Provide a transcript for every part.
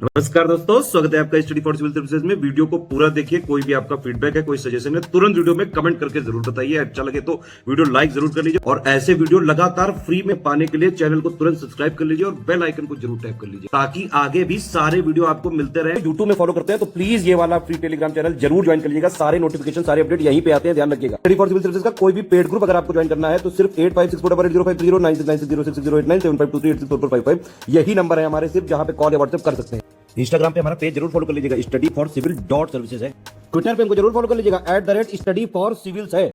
नमस्कार दोस्तों, स्वागत है आपका स्टडी फॉर सिविल सर्विसेज में। वीडियो को पूरा देखिए। कोई भी आपका फीडबैक है, कोई सजेशन है, तुरंत वीडियो में कमेंट करके जरूर बताइए। अच्छा लगे तो वीडियो लाइक जरूर कर लीजिए और ऐसे वीडियो लगातार फ्री में पाने के लिए चैनल को तुरंत सब्सक्राइब कर लीजिए और बेल आइकन को जरूर टैप कर लीजिए ताकि आगे भी सारे वीडियो आपको मिलते रहे। यूट्यूब में फॉलो करते हैं तो प्लीज ये वाला फ्री टेलीग्राम चैनल जरूर ज्वाइन कर लीजिएगा। सारे नोटिफिकेशन, सारे अपडेट यहीं पे आते हैं, ध्यान रखिएगा। स्टडी फॉर सिविल सर्विसेज का कोई भी पेड ग्रुप अगर आपको ज्वाइन करना है तो सिर्फ 856480560660897523864455 यही नंबर है हमारे, सिर्फ जहां पे कॉल या व्हाट्सएप कर सकते हैं। इंस्टाग्राम पे हमारा पेज जरूर फॉलो कर लीजिएगा, studyforcivil.services है। ट्विटर पे हमको जरूर फॉलो कर लीजिएगा, @studyforcivils है।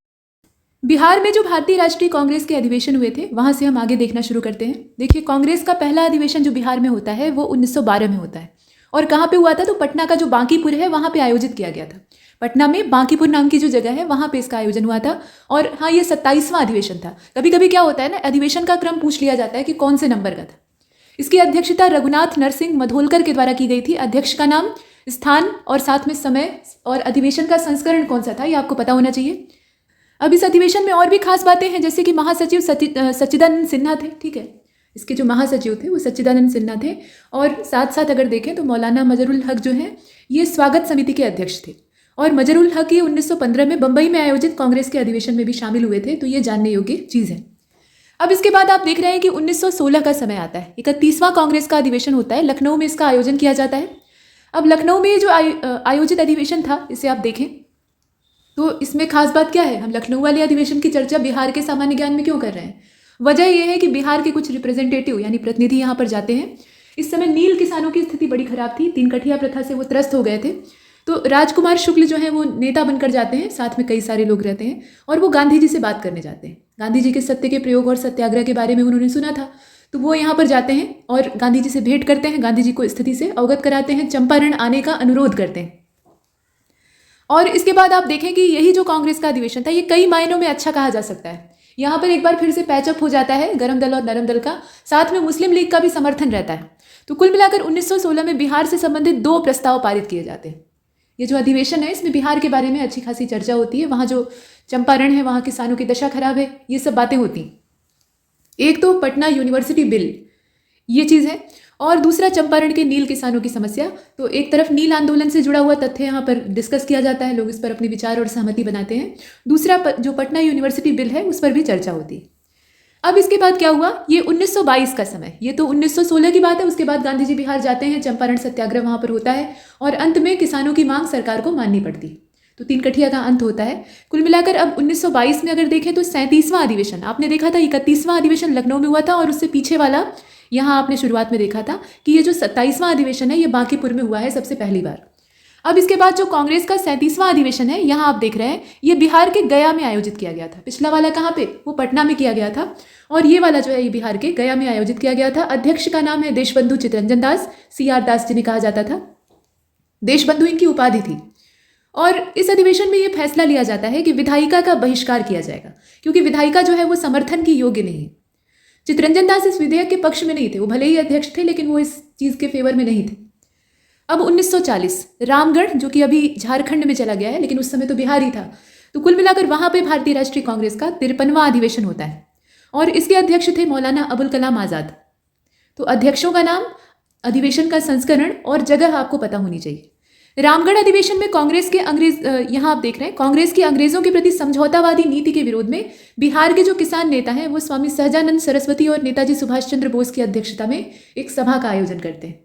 बिहार में जो भारतीय राष्ट्रीय कांग्रेस के अधिवेशन हुए थे वहां से हम आगे देखना शुरू करते हैं। देखिए, कांग्रेस का पहला अधिवेशन जो बिहार में होता है वो 1912 में होता है। और कहाँ पे हुआ था? तो पटना का जो बांकीपुर है वहां पे आयोजित किया गया था। पटना में बांकीपुर नाम की जो जगह है वहां पे इसका आयोजन हुआ था। और हाँ, ये 27वां अधिवेशन था। कभी कभी क्या होता है ना, अधिवेशन का क्रम पूछ लिया जाता है कि कौन से नंबर का था। इसकी अध्यक्षता रघुनाथ नरसिंह मधोलकर के द्वारा की गई थी। अध्यक्ष का नाम, स्थान और साथ में समय और अधिवेशन का संस्करण कौन सा था ये आपको पता होना चाहिए। अब इस अधिवेशन में और भी खास बातें हैं, जैसे कि महासचिव सच्चिदानंद सिन्हा थे। ठीक है, इसके जो महासचिव थे वो सच्चिदानंद सिन्हा थे। और साथ साथ अगर देखें तो मौलाना मजरुल हक जो हैं ये स्वागत समिति के अध्यक्ष थे। और मजरुल हक ये 1915 में बंबई में आयोजित कांग्रेस के अधिवेशन में भी शामिल हुए थे, तो ये जानने योग्य चीज़ है। अब इसके बाद आप देख रहे हैं कि 1916 का समय आता है। 31वां कांग्रेस का अधिवेशन होता है, लखनऊ में इसका आयोजन किया जाता है। अब लखनऊ में जो आयोजित अधिवेशन था इसे आप देखें तो इसमें खास बात क्या है, हम लखनऊ वाले अधिवेशन की चर्चा बिहार के सामान्य ज्ञान में क्यों कर रहे हैं? वजह यह है कि बिहार के कुछ रिप्रेजेंटेटिव यानी प्रतिनिधि यहाँ पर जाते हैं। इस समय नील किसानों की स्थिति बड़ी खराब थी, तीन कठिया प्रथा से वो त्रस्त हो गए थे। तो राजकुमार शुक्ल जो है वो नेता बनकर जाते हैं, साथ में कई सारे लोग रहते हैं और वो गांधी जी से बात करने जाते हैं। गांधी जी के सत्य के प्रयोग और सत्याग्रह के बारे में उन्होंने सुना था, तो वो यहाँ पर जाते हैं और गांधी जी से भेंट करते हैं, गांधी जी को स्थिति से अवगत कराते हैं, चंपारण आने का अनुरोध करते हैं। और इसके बाद आप देखें कि यही जो कांग्रेस का अधिवेशन था ये कई मायनों में अच्छा कहा जा सकता है। यहाँ पर एक बार फिर से पैचअप हो जाता है गरम दल और नरम दल का, साथ में मुस्लिम लीग का भी समर्थन रहता है। तो कुल मिलाकर 1916 में बिहार से संबंधित 2 प्रस्ताव पारित किए जाते हैं। ये जो अधिवेशन है इसमें बिहार के बारे में अच्छी खासी चर्चा होती है। वहाँ जो चंपारण है वहाँ किसानों की दशा खराब है, ये सब बातें होती। एक तो पटना यूनिवर्सिटी बिल ये चीज़ है, और दूसरा चंपारण के नील किसानों की समस्या। तो एक तरफ नील आंदोलन से जुड़ा हुआ तथ्य यहाँ पर डिस्कस किया जाता है, लोग इस पर अपने विचार और सहमति बनाते हैं। दूसरा जो पटना यूनिवर्सिटी बिल है उस पर भी चर्चा होती है। अब इसके बाद क्या हुआ, ये 1922 का समय, ये तो 1916 की बात है। उसके बाद गांधी जी बिहार जाते हैं, चंपारण सत्याग्रह वहाँ पर होता है और अंत में किसानों की मांग सरकार को माननी पड़ती है। तो तीन कठिया का अंत होता है। कुल मिलाकर अब 1922 में अगर देखें तो 37वां अधिवेशन, आपने देखा था 31वां अधिवेशन लखनऊ में हुआ था और उससे पीछे वाला यहाँ आपने शुरुआत में देखा था कि ये जो 27वां अधिवेशन है ये बांकीपुर में हुआ है सबसे पहली बार। अब इसके बाद जो कांग्रेस का 37वां अधिवेशन है यहाँ आप देख रहे हैं ये बिहार के गया में आयोजित किया गया था। पिछला वाला कहाँ पे, वो पटना में किया गया था और ये वाला जो है ये बिहार के गया में आयोजित किया गया था। अध्यक्ष का नाम है देशबंधु चितरंजन दास, CR दास जिन्हें कहा जाता था। देशबंधु इनकी उपाधि थी। और इस अधिवेशन में ये फैसला लिया जाता है कि विधायिका का बहिष्कार किया जाएगा, क्योंकि विधायिका जो है वो समर्थन की योग्य नहीं है। चितरंजन दास इस विधेयक के पक्ष में नहीं थे, वो भले ही अध्यक्ष थे लेकिन वो इस चीज़ के फेवर में नहीं थे। अब 1940 रामगढ़ जो कि अभी झारखंड में चला गया है लेकिन उस समय तो बिहार ही था, तो कुल मिलाकर वहाँ पे भारतीय राष्ट्रीय कांग्रेस का 53वां अधिवेशन होता है और इसके अध्यक्ष थे मौलाना अबुल कलाम आज़ाद। तो अध्यक्षों का नाम, अधिवेशन का संस्करण और जगह आपको पता होनी चाहिए। रामगढ़ अधिवेशन में कांग्रेस के यहाँ आप देख रहे हैं कांग्रेस की अंग्रेजों के प्रति समझौतावादी नीति के विरोध में बिहार के जो किसान नेता हैं वो स्वामी सहजानंद सरस्वती और नेताजी सुभाष चंद्र बोस की अध्यक्षता में एक सभा का आयोजन करते हैं।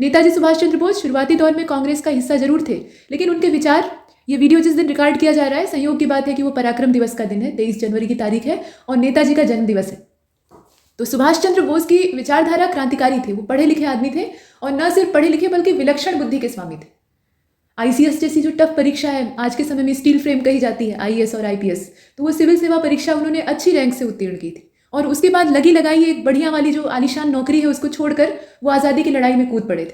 नेताजी सुभाष चंद्र बोस शुरुआती दौर में कांग्रेस का हिस्सा जरूर थे, लेकिन उनके विचार, ये वीडियो जिस दिन रिकॉर्ड किया जा रहा है संयोग की बात है कि वो पराक्रम दिवस का दिन है, 23 जनवरी की तारीख है और नेताजी का जन्म दिवस है। तो सुभाष चंद्र बोस की विचारधारा क्रांतिकारी थे, वो पढ़े लिखे आदमी थे और न सिर्फ पढ़े लिखे बल्कि विलक्षण बुद्धि के स्वामी थे। ICS जैसी जो टफ परीक्षा है, आज के समय में स्टील फ्रेम कही जाती है, IAS और IPS, तो वो सिविल सेवा परीक्षा उन्होंने अच्छी रैंक से उत्तीर्ण की थी और उसके बाद लगी लगाई एक बढ़िया वाली जो आलीशान नौकरी है उसको छोड़कर वो आज़ादी की लड़ाई में कूद पड़े थे।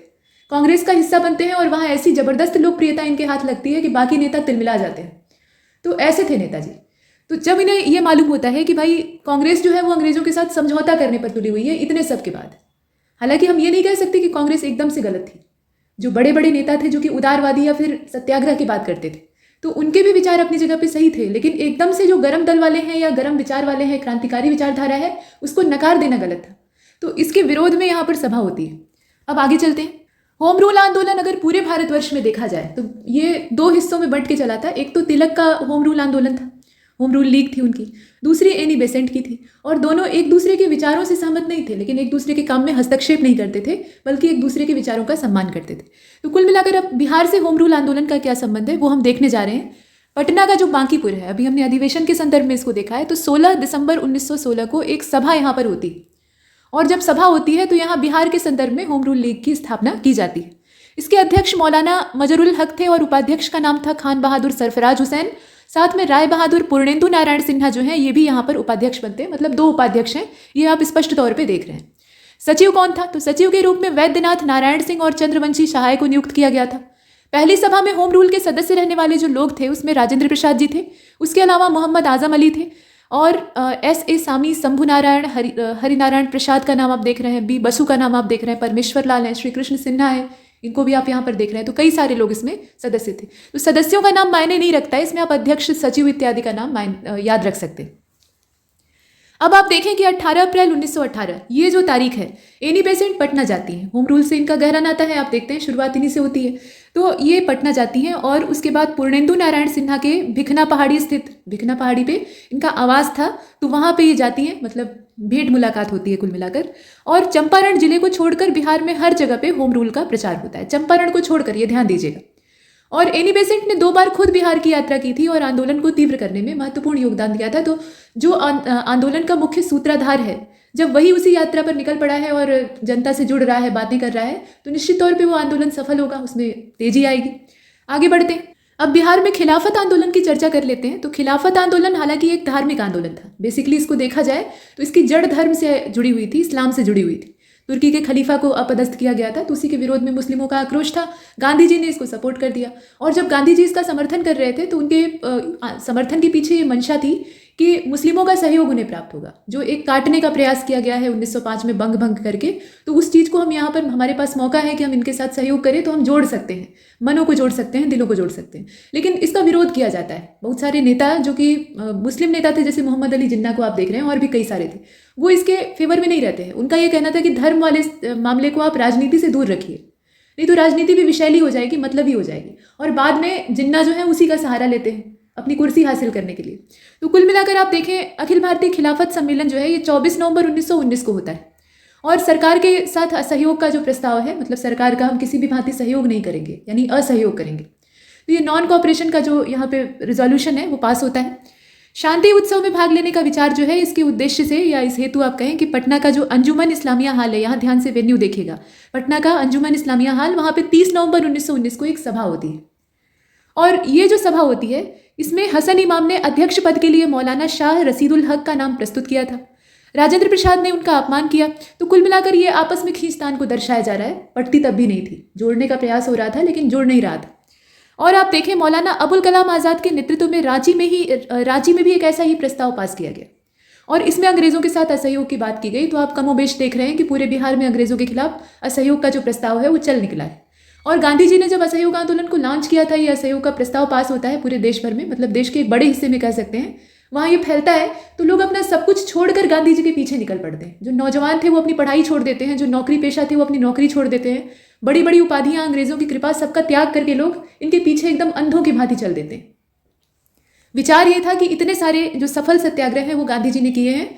कांग्रेस का हिस्सा बनते हैं और वहाँ ऐसी जबरदस्त लोकप्रियता इनके हाथ लगती है कि बाकी नेता तिलमिला जाते हैं। तो ऐसे थे नेताजी। तो जब इन्हें ये मालूम होता है कि भाई कांग्रेस जो है वो अंग्रेजों के साथ समझौता करने पर तुली हुई है, इतने सब के बाद, हालांकि हम ये नहीं कह सकते कि कांग्रेस एकदम से गलत थी। जो बड़े बड़े नेता थे जो कि उदारवादी या फिर सत्याग्रह की बात करते थे तो उनके भी विचार अपनी जगह पे सही थे, लेकिन एकदम से जो गरम दल वाले हैं या गरम विचार वाले हैं, क्रांतिकारी विचारधारा है, उसको नकार देना गलत था। तो इसके विरोध में यहाँ पर सभा होती है। अब आगे चलते हैं। होम रूल आंदोलन अगर पूरे भारतवर्ष में देखा जाए तो ये दो हिस्सों में बंट के चला था। एक तो तिलक का होम रूल आंदोलन था, होम रूल लीग थी उनकी, दूसरी एनी बेसेंट की थी, और दोनों एक दूसरे के विचारों से सहमत नहीं थे, लेकिन एक दूसरे के काम में हस्तक्षेप नहीं करते थे, बल्कि एक दूसरे के विचारों का सम्मान करते थे। तो कुल मिलाकर अब बिहार से होम रूल आंदोलन का क्या संबंध है वो हम देखने जा रहे हैं। पटना का जो बांकीपुर है, अभी हमने अधिवेशन के संदर्भ में इसको देखा है, तो 16 दिसंबर 1916 को एक सभा यहाँ पर होती है, और जब सभा होती है तो यहाँ बिहार के संदर्भ में होम रूल लीग की स्थापना की जाती है। इसके अध्यक्ष मौलाना मजरुल हक थे और उपाध्यक्ष का नाम था खान बहादुर सरफराज हुसैन। साथ में राय बहादुर पूर्णेंदु नारायण सिन्हा जो हैं ये भी यहाँ पर उपाध्यक्ष बनते हैं, मतलब 2 उपाध्यक्ष हैं, ये आप स्पष्ट तौर पे देख रहे हैं। सचिव कौन था? तो सचिव के रूप में वैद्यनाथ नारायण सिंह और चंद्रवंशी सहाय को नियुक्त किया गया था। पहली सभा में होम रूल के सदस्य रहने वाले जो लोग थे उसमें राजेंद्र प्रसाद जी थे, उसके अलावा मोहम्मद आजम अली थे, और S.A. सामी, शंभू नारायण, हरिनारायण प्रसाद का नाम आप देख रहे हैं, B. बसु का नाम आप देख रहे हैं, परमेश्वर लाल हैं, श्री कृष्ण सिन्हा है, इनको भी आप यहाँ पर देख रहे हैं। तो कई सारे लोग इसमें सदस्य थे। तो सदस्यों का नाम मायने नहीं रखता है, इसमें आप अध्यक्ष, सचिव इत्यादि का नाम याद रख सकते हैं। अब आप देखें कि 18 अप्रैल 1918 ये जो तारीख है, एनी बेसेंट पटना जाती हैं। होम रूल से इनका गहरा नाता है, आप देखते हैं शुरुआत इन्हीं से होती है। तो ये पटना जाती हैं और उसके बाद पूर्णेंदु नारायण सिन्हा के भिखना पहाड़ी स्थित, भिखना पहाड़ी पे इनका आवास था, तो वहाँ पे ये जाती हैं, मतलब भेंट मुलाकात होती है कुल मिलाकर। और चंपारण जिले को छोड़कर बिहार में हर जगह पे होम रूल का प्रचार होता है, चंपारण को छोड़कर, ये ध्यान दीजिएगा। और एनी बेसेंट ने 2 बार खुद बिहार की यात्रा की थी और आंदोलन को तीव्र करने में महत्वपूर्ण योगदान दिया था। तो जो आंदोलन का मुख्य सूत्रधार है, जब वही उसी यात्रा पर निकल पड़ा है और जनता से जुड़ रहा है, बातें कर रहा है, तो निश्चित तौर पे वो आंदोलन सफल होगा, उसमें तेजी आएगी। आगे बढ़ते हैं। अब बिहार में खिलाफत आंदोलन की चर्चा कर लेते हैं। तो खिलाफत आंदोलन हालांकि एक धार्मिक आंदोलन था, बेसिकली इसको देखा जाए तो इसकी जड़ धर्म से जुड़ी हुई थी, इस्लाम से जुड़ी हुई थी। तुर्की के खलीफा को अपदस्थ किया गया था, तो उसी के विरोध में मुस्लिमों का आक्रोश था। गांधी जी ने इसको सपोर्ट कर दिया, और जब गांधी जी इसका समर्थन कर रहे थे तो उनके समर्थन के पीछे ये मंशा थी कि मुस्लिमों का सहयोग उन्हें प्राप्त होगा। जो एक काटने का प्रयास किया गया है 1905 में बंग भंग करके, तो उस चीज़ को हम यहाँ पर, हमारे पास मौका है कि हम इनके साथ सहयोग करें, तो हम जोड़ सकते हैं, मनों को जोड़ सकते हैं, दिलों को जोड़ सकते हैं। लेकिन इसका विरोध किया जाता है। बहुत सारे नेता जो कि मुस्लिम नेता थे, जैसे मोहम्मद अली जिन्ना को आप देख रहे हैं, और भी कई सारे थे, वो इसके फेवर में नहीं रहते हैं। उनका ये कहना था कि धर्म वाले मामले को आप राजनीति से दूर रखिए, नहीं तो राजनीति भी विषैली हो जाएगी, मतलबी हो जाएगी, और बाद में जिन्ना जो है उसी का सहारा लेते हैं अपनी कुर्सी हासिल करने के लिए। तो कुल मिलाकर आप देखें, अखिल भारतीय खिलाफत सम्मेलन जो है ये 24 नवंबर 1919 को होता है, और सरकार के साथ असहयोग का जो प्रस्ताव है, मतलब सरकार का हम किसी भी भांति सहयोग नहीं करेंगे, यानी असहयोग करेंगे। तो ये नॉन कॉपरेशन का जो यहाँ पे रिजोल्यूशन है वो पास होता है। शांति उत्सव में भाग लेने का विचार जो है, इसके उद्देश्य से या इस हेतु आप कहें कि पटना का जो अंजुमन इस्लामिया हाल है, यहाँ ध्यान से वेन्यू देखिएगा, पटना का अंजुमन इस्लामिया हाल, वहाँ पे 30 नवंबर 1919 को एक सभा होती है। और ये जो सभा होती है इसमें हसन इमाम ने अध्यक्ष पद के लिए मौलाना शाह रसीदुल हक का नाम प्रस्तुत किया था। राजेंद्र प्रसाद ने उनका अपमान किया। तो कुल मिलाकर ये आपस में खींचतान को दर्शाया जा रहा है। पटती तब भी नहीं थी, जोड़ने का प्रयास हो रहा था लेकिन जोड़ नहीं रहा था। और आप देखें, मौलाना अबुल कलाम आज़ाद के नेतृत्व में रांची में भी एक ऐसा ही प्रस्ताव पास किया गया, और इसमें अंग्रेजों के साथ असहयोग की बात की गई। तो आप कमोबेश देख रहे हैं कि पूरे बिहार में अंग्रेजों के खिलाफ असहयोग का जो प्रस्ताव है वो चल निकला है। और गांधी जी ने जब असहयोग आंदोलन को लॉन्च किया था, ये असहयोग का प्रस्ताव पास होता है पूरे देश भर में, मतलब देश के एक बड़े हिस्से में कह सकते हैं, वहाँ ये फैलता है, तो लोग अपना सब कुछ छोड़कर गांधी जी के पीछे निकल पड़ते हैं। जो नौजवान थे वो अपनी पढ़ाई छोड़ देते हैं, जो नौकरी पेशा थे वो अपनी नौकरी छोड़ देते हैं, बड़ी बड़ी उपाधियां, अंग्रेजों की कृपा, सबका त्याग करके लोग इनके पीछे एकदम अंधों की भांति चल देते हैं। विचार ये था कि इतने सारे जो सफल सत्याग्रह हैं वो गांधी जी ने किए हैं,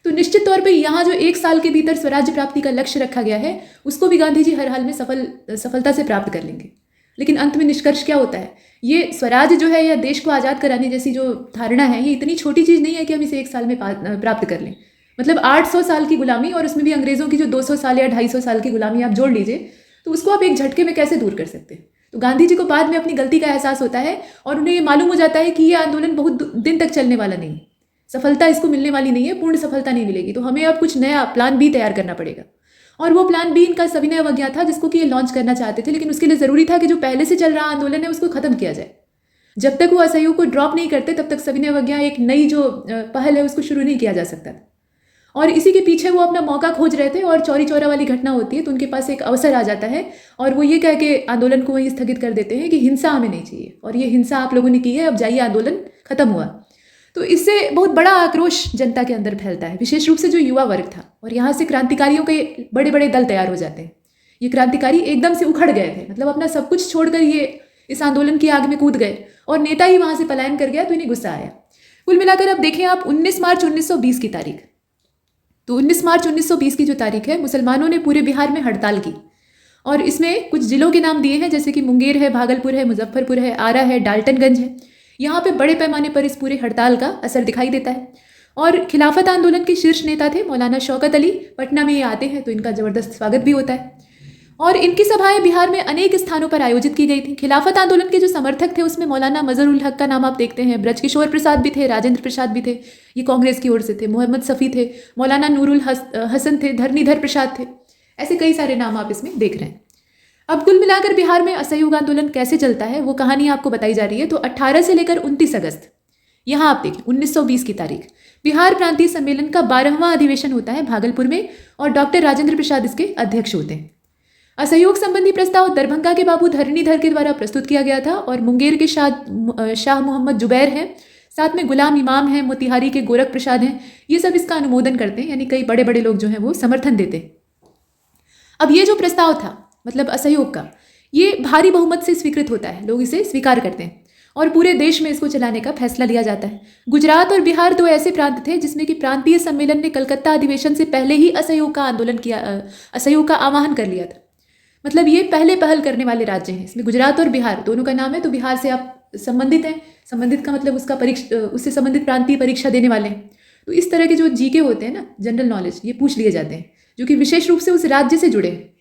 तो निश्चित तौर पे यहाँ जो 1 साल के भीतर स्वराज्य प्राप्ति का लक्ष्य रखा गया है उसको भी गांधी जी हर हाल में सफलता से प्राप्त कर लेंगे। लेकिन अंत में निष्कर्ष क्या होता है, ये स्वराज्य जो है या देश को आज़ाद कराने जैसी जो धारणा है, ये इतनी छोटी चीज़ नहीं है कि हम इसे 1 साल में प्राप्त कर लें। मतलब 800 साल की गुलामी, और उसमें भी अंग्रेज़ों की जो 200 साल या 250 साल की गुलामी आप जोड़ लीजिए, तो उसको आप एक झटके में कैसे दूर कर सकते हैं। तो गांधी जी को बाद में अपनी गलती का एहसास होता है और उन्हें ये मालूम हो जाता है कि ये आंदोलन बहुत दिन तक चलने वाला नहीं, सफलता इसको मिलने वाली नहीं है, पूर्ण सफलता नहीं मिलेगी, तो हमें अब कुछ नया प्लान बी तैयार करना पड़ेगा। और वो प्लान बी इनका सविनय अवज्ञा था, जिसको कि ये लॉन्च करना चाहते थे, लेकिन उसके लिए ज़रूरी था कि जो पहले से चल रहा आंदोलन है उसको ख़त्म किया जाए। जब तक वो असहयोग को ड्रॉप नहीं करते तब तक सविनय अवज्ञा, एक नई जो पहल है, उसको शुरू नहीं किया जा सकता था। और इसी के पीछे वो अपना मौका खोज रहे थे, और चौरी चौरा वाली घटना होती है तो उनके पास एक अवसर आ जाता है, और वो ये कह के आंदोलन को वहीं स्थगित कर देते हैं कि हिंसा हमें नहीं चाहिए, और ये हिंसा आप लोगों ने की है, अब जाइए, आंदोलन खत्म हुआ। तो इससे बहुत बड़ा आक्रोश जनता के अंदर फैलता है, विशेष रूप से जो युवा वर्ग था, और यहाँ से क्रांतिकारियों के बड़े बड़े दल तैयार हो जाते हैं। ये क्रांतिकारी एकदम से उखड़ गए थे, मतलब अपना सब कुछ छोड़कर ये इस आंदोलन की आग में कूद गए और नेता ही वहाँ से पलायन कर गया, तो इन्हें गुस्सा आया। कुल मिलाकर अब देखें आप 19 मार्च 1920 की तारीख, तो 19 मार्च 1920 की जो तारीख है, मुसलमानों ने पूरे बिहार में हड़ताल की और इसमें कुछ जिलों के नाम दिए हैं, जैसे कि मुंगेर है, भागलपुर है, मुजफ्फरपुर है, आरा है, डाल्टनगंज है। यहाँ पे बड़े पैमाने पर इस पूरे हड़ताल का असर दिखाई देता है। और खिलाफत आंदोलन के शीर्ष नेता थे मौलाना शौकत अली, पटना में ये आते हैं तो इनका ज़बरदस्त स्वागत भी होता है और इनकी सभाएं बिहार में अनेक स्थानों पर आयोजित की गई थी। खिलाफत आंदोलन के जो समर्थक थे उसमें मौलाना मजहरुल हक का नाम आप देखते हैं, ब्रजकिशोर प्रसाद भी थे, राजेंद्र प्रसाद भी थे, ये कांग्रेस की ओर से थे, मोहम्मद सफ़ी थे, मौलाना नूरुल हसन थे, धरणीधर प्रसाद थे, ऐसे कई सारे नाम आप इसमें देख रहे हैं। अब कुल मिलाकर बिहार में असहयोग आंदोलन कैसे चलता है वो कहानी आपको बताई जा रही है। तो 18 से लेकर 29 अगस्त, यहाँ आप देखिए 1920 की तारीख, बिहार प्रांतीय सम्मेलन का 12वां अधिवेशन होता है भागलपुर में और डॉक्टर राजेंद्र प्रसाद इसके अध्यक्ष होते हैं। असहयोग संबंधी प्रस्ताव दरभंगा के बाबू धरणीधर के द्वारा प्रस्तुत किया गया था और मुंगेर के शाह मोहम्मद जुबैर हैं, साथ में गुलाम इमाम हैं, मोतिहारी के गोरख प्रसाद हैं, ये सब इसका अनुमोदन करते हैं, यानी कई बड़े बड़े लोग जो हैं वो समर्थन देते हैं। अब ये जो प्रस्ताव था मतलब असहयोग का, ये भारी बहुमत से स्वीकृत होता है, लोग इसे स्वीकार करते हैं और पूरे देश में इसको चलाने का फैसला लिया जाता है। गुजरात और बिहार दो ऐसे प्रांत थे जिसमें कि प्रांतीय सम्मेलन ने कलकत्ता अधिवेशन से पहले ही असहयोग का आंदोलन किया, असहयोग का आह्वान कर लिया था। मतलब ये पहले पहल करने वाले राज्य हैं। इसमें गुजरात और बिहार दोनों का नाम है, तो बिहार से आप संबंधित हैं, संबंधित का मतलब उसका उससे संबंधित प्रांतीय परीक्षा देने वाले हैं। तो इस तरह के जो जीके होते हैं ना, जनरल नॉलेज, ये पूछ लिए जाते हैं जो कि विशेष रूप से उस राज्य से जुड़े हैं।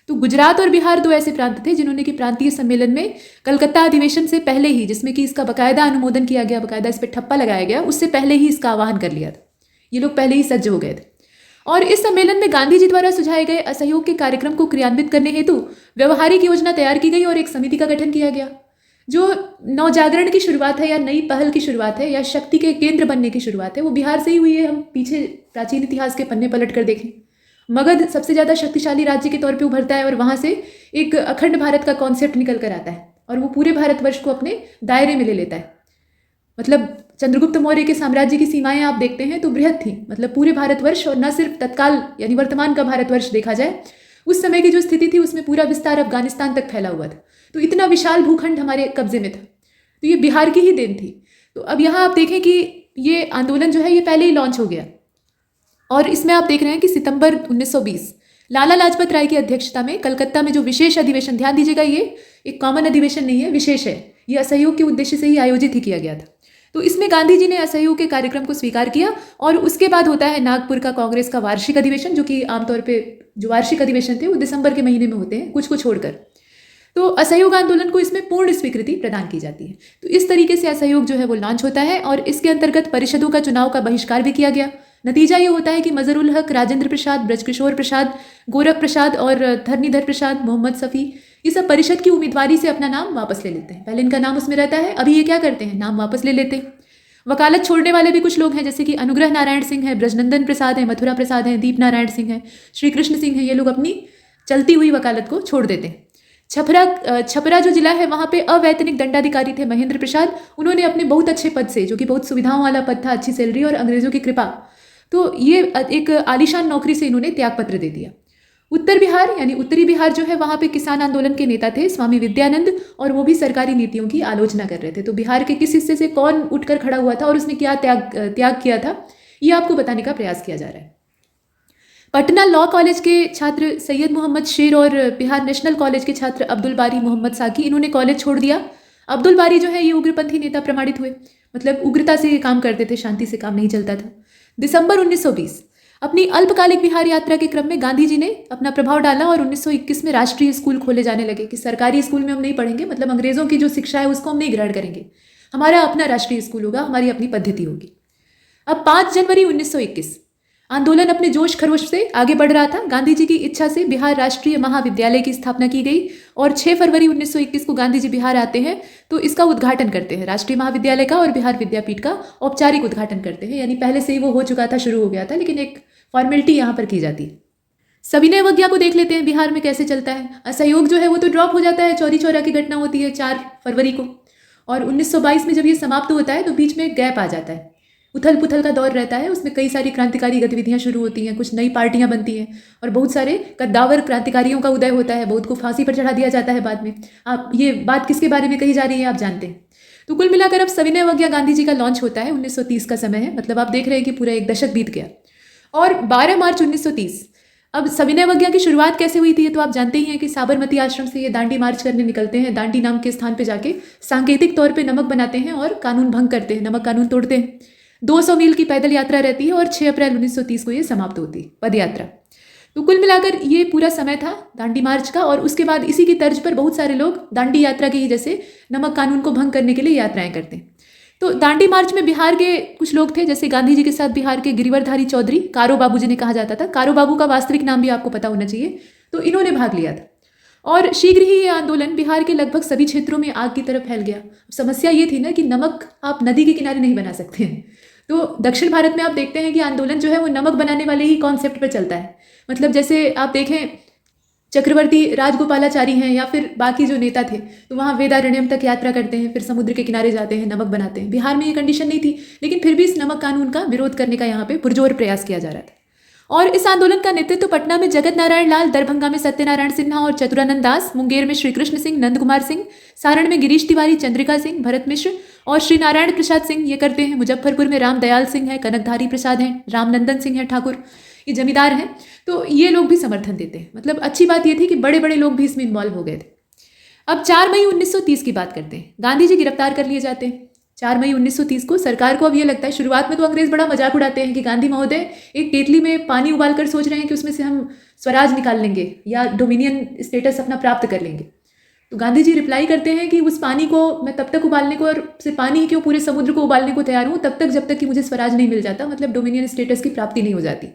तो गुजरात और बिहार दो ऐसे प्रांत थे जिन्होंने कि प्रांतीय सम्मेलन में कलकत्ता अधिवेशन से पहले ही, जिसमें कि इसका बाकायदा अनुमोदन किया गया, बाकायदा इस पर ठप्पा लगाया गया, उससे पहले ही इसका आह्वान कर लिया था। ये लोग पहले ही सज्ज हो गए थे और इस सम्मेलन में गांधी जी द्वारा सुझाए गए असहयोग के कार्यक्रम को क्रियान्वित करने हेतु व्यवहारिक योजना तैयार की गई और एक समिति का गठन किया गया। जो नवजागरण की शुरुआत है या नई पहल की शुरुआत है या शक्ति के केंद्र बनने की शुरुआत है, वो बिहार से ही हुई है। हम पीछे प्राचीन इतिहास के पन्ने पलट कर देखें, मगध सबसे ज़्यादा शक्तिशाली राज्य के तौर पे उभरता है और वहाँ से एक अखंड भारत का कॉन्सेप्ट निकल कर आता है और वो पूरे भारतवर्ष को अपने दायरे में ले लेता है। मतलब चंद्रगुप्त मौर्य के साम्राज्य की सीमाएं आप देखते हैं तो बृहद थी, मतलब पूरे भारतवर्ष, और न सिर्फ तत्काल यानी वर्तमान का भारतवर्ष देखा जाए, उस समय की जो स्थिति थी उसमें पूरा विस्तार अफगानिस्तान तक फैला हुआ था। तो इतना विशाल भूखंड हमारे कब्जे में था, तो ये बिहार की ही देन थी। तो अब यहाँ आप देखें कि ये आंदोलन जो है ये पहले ही लॉन्च हो गया और इसमें आप देख रहे हैं कि सितंबर 1920 लाला लाजपत राय की अध्यक्षता में कलकत्ता में जो विशेष अधिवेशन, ध्यान दीजिएगा ये एक कॉमन अधिवेशन नहीं है, विशेष है, ये असहयोग के उद्देश्य से ही आयोजित ही किया गया था। तो इसमें गांधी जी ने असहयोग के कार्यक्रम को स्वीकार किया और उसके बाद होता है नागपुर का कांग्रेस का वार्षिक अधिवेशन, जो कि आमतौर पे जो वार्षिक अधिवेशन थे वो दिसंबर के महीने में होते हैं, कुछ को छोड़कर। तो असहयोग आंदोलन को इसमें पूर्ण स्वीकृति प्रदान की जाती है। तो इस तरीके से असहयोग जो है वो लॉन्च होता है और इसके अंतर्गत परिषदों का चुनाव का बहिष्कार भी किया गया। नतीजा ये होता है कि मजहरुल हक, राजेंद्र प्रसाद, ब्रजकिशोर प्रसाद, गोरख प्रसाद और धरणीधर प्रसाद, मोहम्मद सफ़ी, ये सब परिषद की उम्मीदवारी से अपना नाम वापस ले लेते हैं। पहले इनका नाम उसमें रहता है, अभी ये क्या करते हैं, नाम वापस ले लेते हैं। वकालत छोड़ने वाले भी कुछ लोग हैं, जैसे कि अनुग्रह नारायण सिंह है, ब्रजनंदन प्रसाद है, मथुरा प्रसाद है, दीप नारायण सिंह है, श्री कृष्ण सिंह है, ये लोग अपनी चलती हुई वकालत को छोड़ देते हैं। छपरा जो जिला है वहाँ पे अवैतनिक दंडाधिकारी थे महेंद्र प्रसाद, उन्होंने अपने बहुत अच्छे पद से, जो कि बहुत सुविधाओं वाला पद था, अच्छी सैलरी और अंग्रेजों की कृपा, तो ये एक आलीशान नौकरी से इन्होंने त्यागपत्र दे दिया। उत्तर बिहार यानी उत्तरी बिहार जो है वहाँ पे किसान आंदोलन के नेता थे स्वामी विद्यानंद और वो भी सरकारी नीतियों की आलोचना कर रहे थे। तो बिहार के किस हिस्से से कौन उठकर खड़ा हुआ था और उसने क्या त्याग किया था, ये आपको बताने का प्रयास किया जा रहा है। पटना लॉ कॉलेज के छात्र सैयद मोहम्मद शेर और बिहार नेशनल कॉलेज के छात्र अब्दुल बारी मोहम्मद साकी, इन्होंने कॉलेज छोड़ दिया। अब्दुल बारी जो है ये उग्रपंथी नेता प्रमाणित हुए, मतलब उग्रता से ये काम करते थे, शांति से काम नहीं चलता था। दिसंबर 1920 अपनी अल्पकालिक बिहार यात्रा के क्रम में गांधी जी ने अपना प्रभाव डाला और 1921 में राष्ट्रीय स्कूल खोले जाने लगे कि सरकारी स्कूल में हम नहीं पढ़ेंगे, मतलब अंग्रेजों की जो शिक्षा है उसको हम नहीं ग्रहण करेंगे, हमारा अपना राष्ट्रीय स्कूल होगा, हमारी अपनी पद्धति होगी। अब 5 जनवरी 1921 आंदोलन अपने जोश खरोश से आगे बढ़ रहा था। गांधी जी की इच्छा से बिहार राष्ट्रीय महाविद्यालय की स्थापना की गई और 6 फरवरी 1921 को गांधी जी बिहार आते हैं तो इसका उद्घाटन करते हैं, राष्ट्रीय महाविद्यालय का और बिहार विद्यापीठ का औपचारिक उद्घाटन करते हैं। यानी पहले से ही वो हो चुका था, शुरू हो गया था, लेकिन एक फॉर्मेलिटी यहाँ पर की जाती है। सविनय अवज्ञा को देख लेते हैं बिहार में कैसे चलता है। असहयोग जो है वो तो ड्रॉप हो जाता है, चौरी चौरा की घटना होती है 4 फरवरी को, और 1922 में जब ये समाप्त होता है तो बीच में एक गैप आ जाता है। उथल पुथल का दौर रहता है, उसमें कई सारी क्रांतिकारी गतिविधियां शुरू होती हैं, कुछ नई पार्टियां बनती हैं और बहुत सारे कद्दावर क्रांतिकारियों का उदय होता है, बहुत को फांसी पर चढ़ा दिया जाता है बाद में। आप ये बात किसके बारे में कही जा रही है आप जानते हैं। तो कुल मिलाकर अब सविनय अवज्ञा गांधी जी का लॉन्च होता है, 1930 का समय है, मतलब आप देख रहे हैं कि पूरा एक दशक बीत गया। और 12 मार्च 1930, अब सविनय अवज्ञा की शुरुआत कैसे हुई थी ये तो आप जानते ही हैं कि साबरमती आश्रम से ये दांडी मार्च करने निकलते हैं, दांडी नाम के स्थान पे जाके सांकेतिक तौर पे नमक बनाते हैं और कानून भंग करते हैं, नमक कानून तोड़ते हैं। 200 मील की पैदल यात्रा रहती है और 6 अप्रैल 1930 को ये समाप्त होती है, पद यात्रा। तो कुल मिलाकर ये पूरा समय था दांडी मार्च का, और उसके बाद इसी की तर्ज पर बहुत सारे लोग दांडी यात्रा के ही जैसे नमक कानून को भंग करने के लिए यात्राएं करते हैं। तो दांडी मार्च में बिहार के कुछ लोग थे, जैसे गांधी जी के साथ बिहार के गिरिवरधारी चौधरी, कारो बाबू जिन्हें कहा जाता था, कारो बाबू का वास्तविक नाम भी आपको पता होना चाहिए, तो इन्होंने भाग लिया था। और शीघ्र ही ये आंदोलन बिहार के लगभग सभी क्षेत्रों में आग की तरफ फैल गया। समस्या ये थी ना कि नमक आप नदी के किनारे नहीं बना सकते हैं, तो दक्षिण भारत में आप देखते हैं कि आंदोलन जो है वो नमक बनाने वाले ही कॉन्सेप्ट पर चलता है। मतलब जैसे आप देखें चक्रवर्ती राजगोपालाचारी हैं या फिर बाकी जो नेता थे, तो वहाँ वेदारण्यम तक यात्रा करते हैं, फिर समुद्र के किनारे जाते हैं, नमक बनाते हैं। बिहार में ये कंडीशन नहीं थी, लेकिन फिर भी इस नमक कानून का विरोध करने का यहाँ पे पुरजोर प्रयास किया जा रहा था। और इस आंदोलन का नेतृत्व पटना में जगत नारायण लाल, दरभंगा में सत्यनारायण सिन्हा और चतुरानंद दास, मुंगेर में श्री कृष्ण सिंह, नंद कुमार सिंह, सारण में गिरीश तिवारी, चंद्रिका सिंह, भरत मिश्र और श्री नारायण प्रसाद सिंह ये करते हैं। मुजफ्फरपुर में राम दयाल सिंह है, कनकधारी प्रसाद हैं, रामनंदन सिंह है ठाकुर, ये जमींदार हैं, तो ये लोग भी समर्थन देते हैं। मतलब अच्छी बात ये थी कि बड़े बड़े लोग भी इसमें इन्वॉल्व हो गए थे। अब 4 मई 1930 की बात करते हैं। गांधी जी गिरफ्तार कर लिए जाते हैं 4 मई 1930 को। सरकार को अब ये लगता है, शुरुआत में तो अंग्रेज बड़ा मजाक उड़ाते हैं कि गांधी महोदय एक केतली में पानी उबालकर सोच रहे हैं कि उसमें से हम स्वराज निकाल लेंगे या डोमिनियन स्टेटस अपना प्राप्त कर लेंगे। तो गांधी जी रिप्लाई करते हैं कि उस पानी को मैं तब तक उबालने को, और सिर्फ पानी ही क्यों पूरे समुद्र को उबालने को तैयार हूँ तब तक जब तक कि मुझे स्वराज नहीं मिल जाता, मतलब डोमिनियन स्टेटस की प्राप्ति नहीं हो जाती।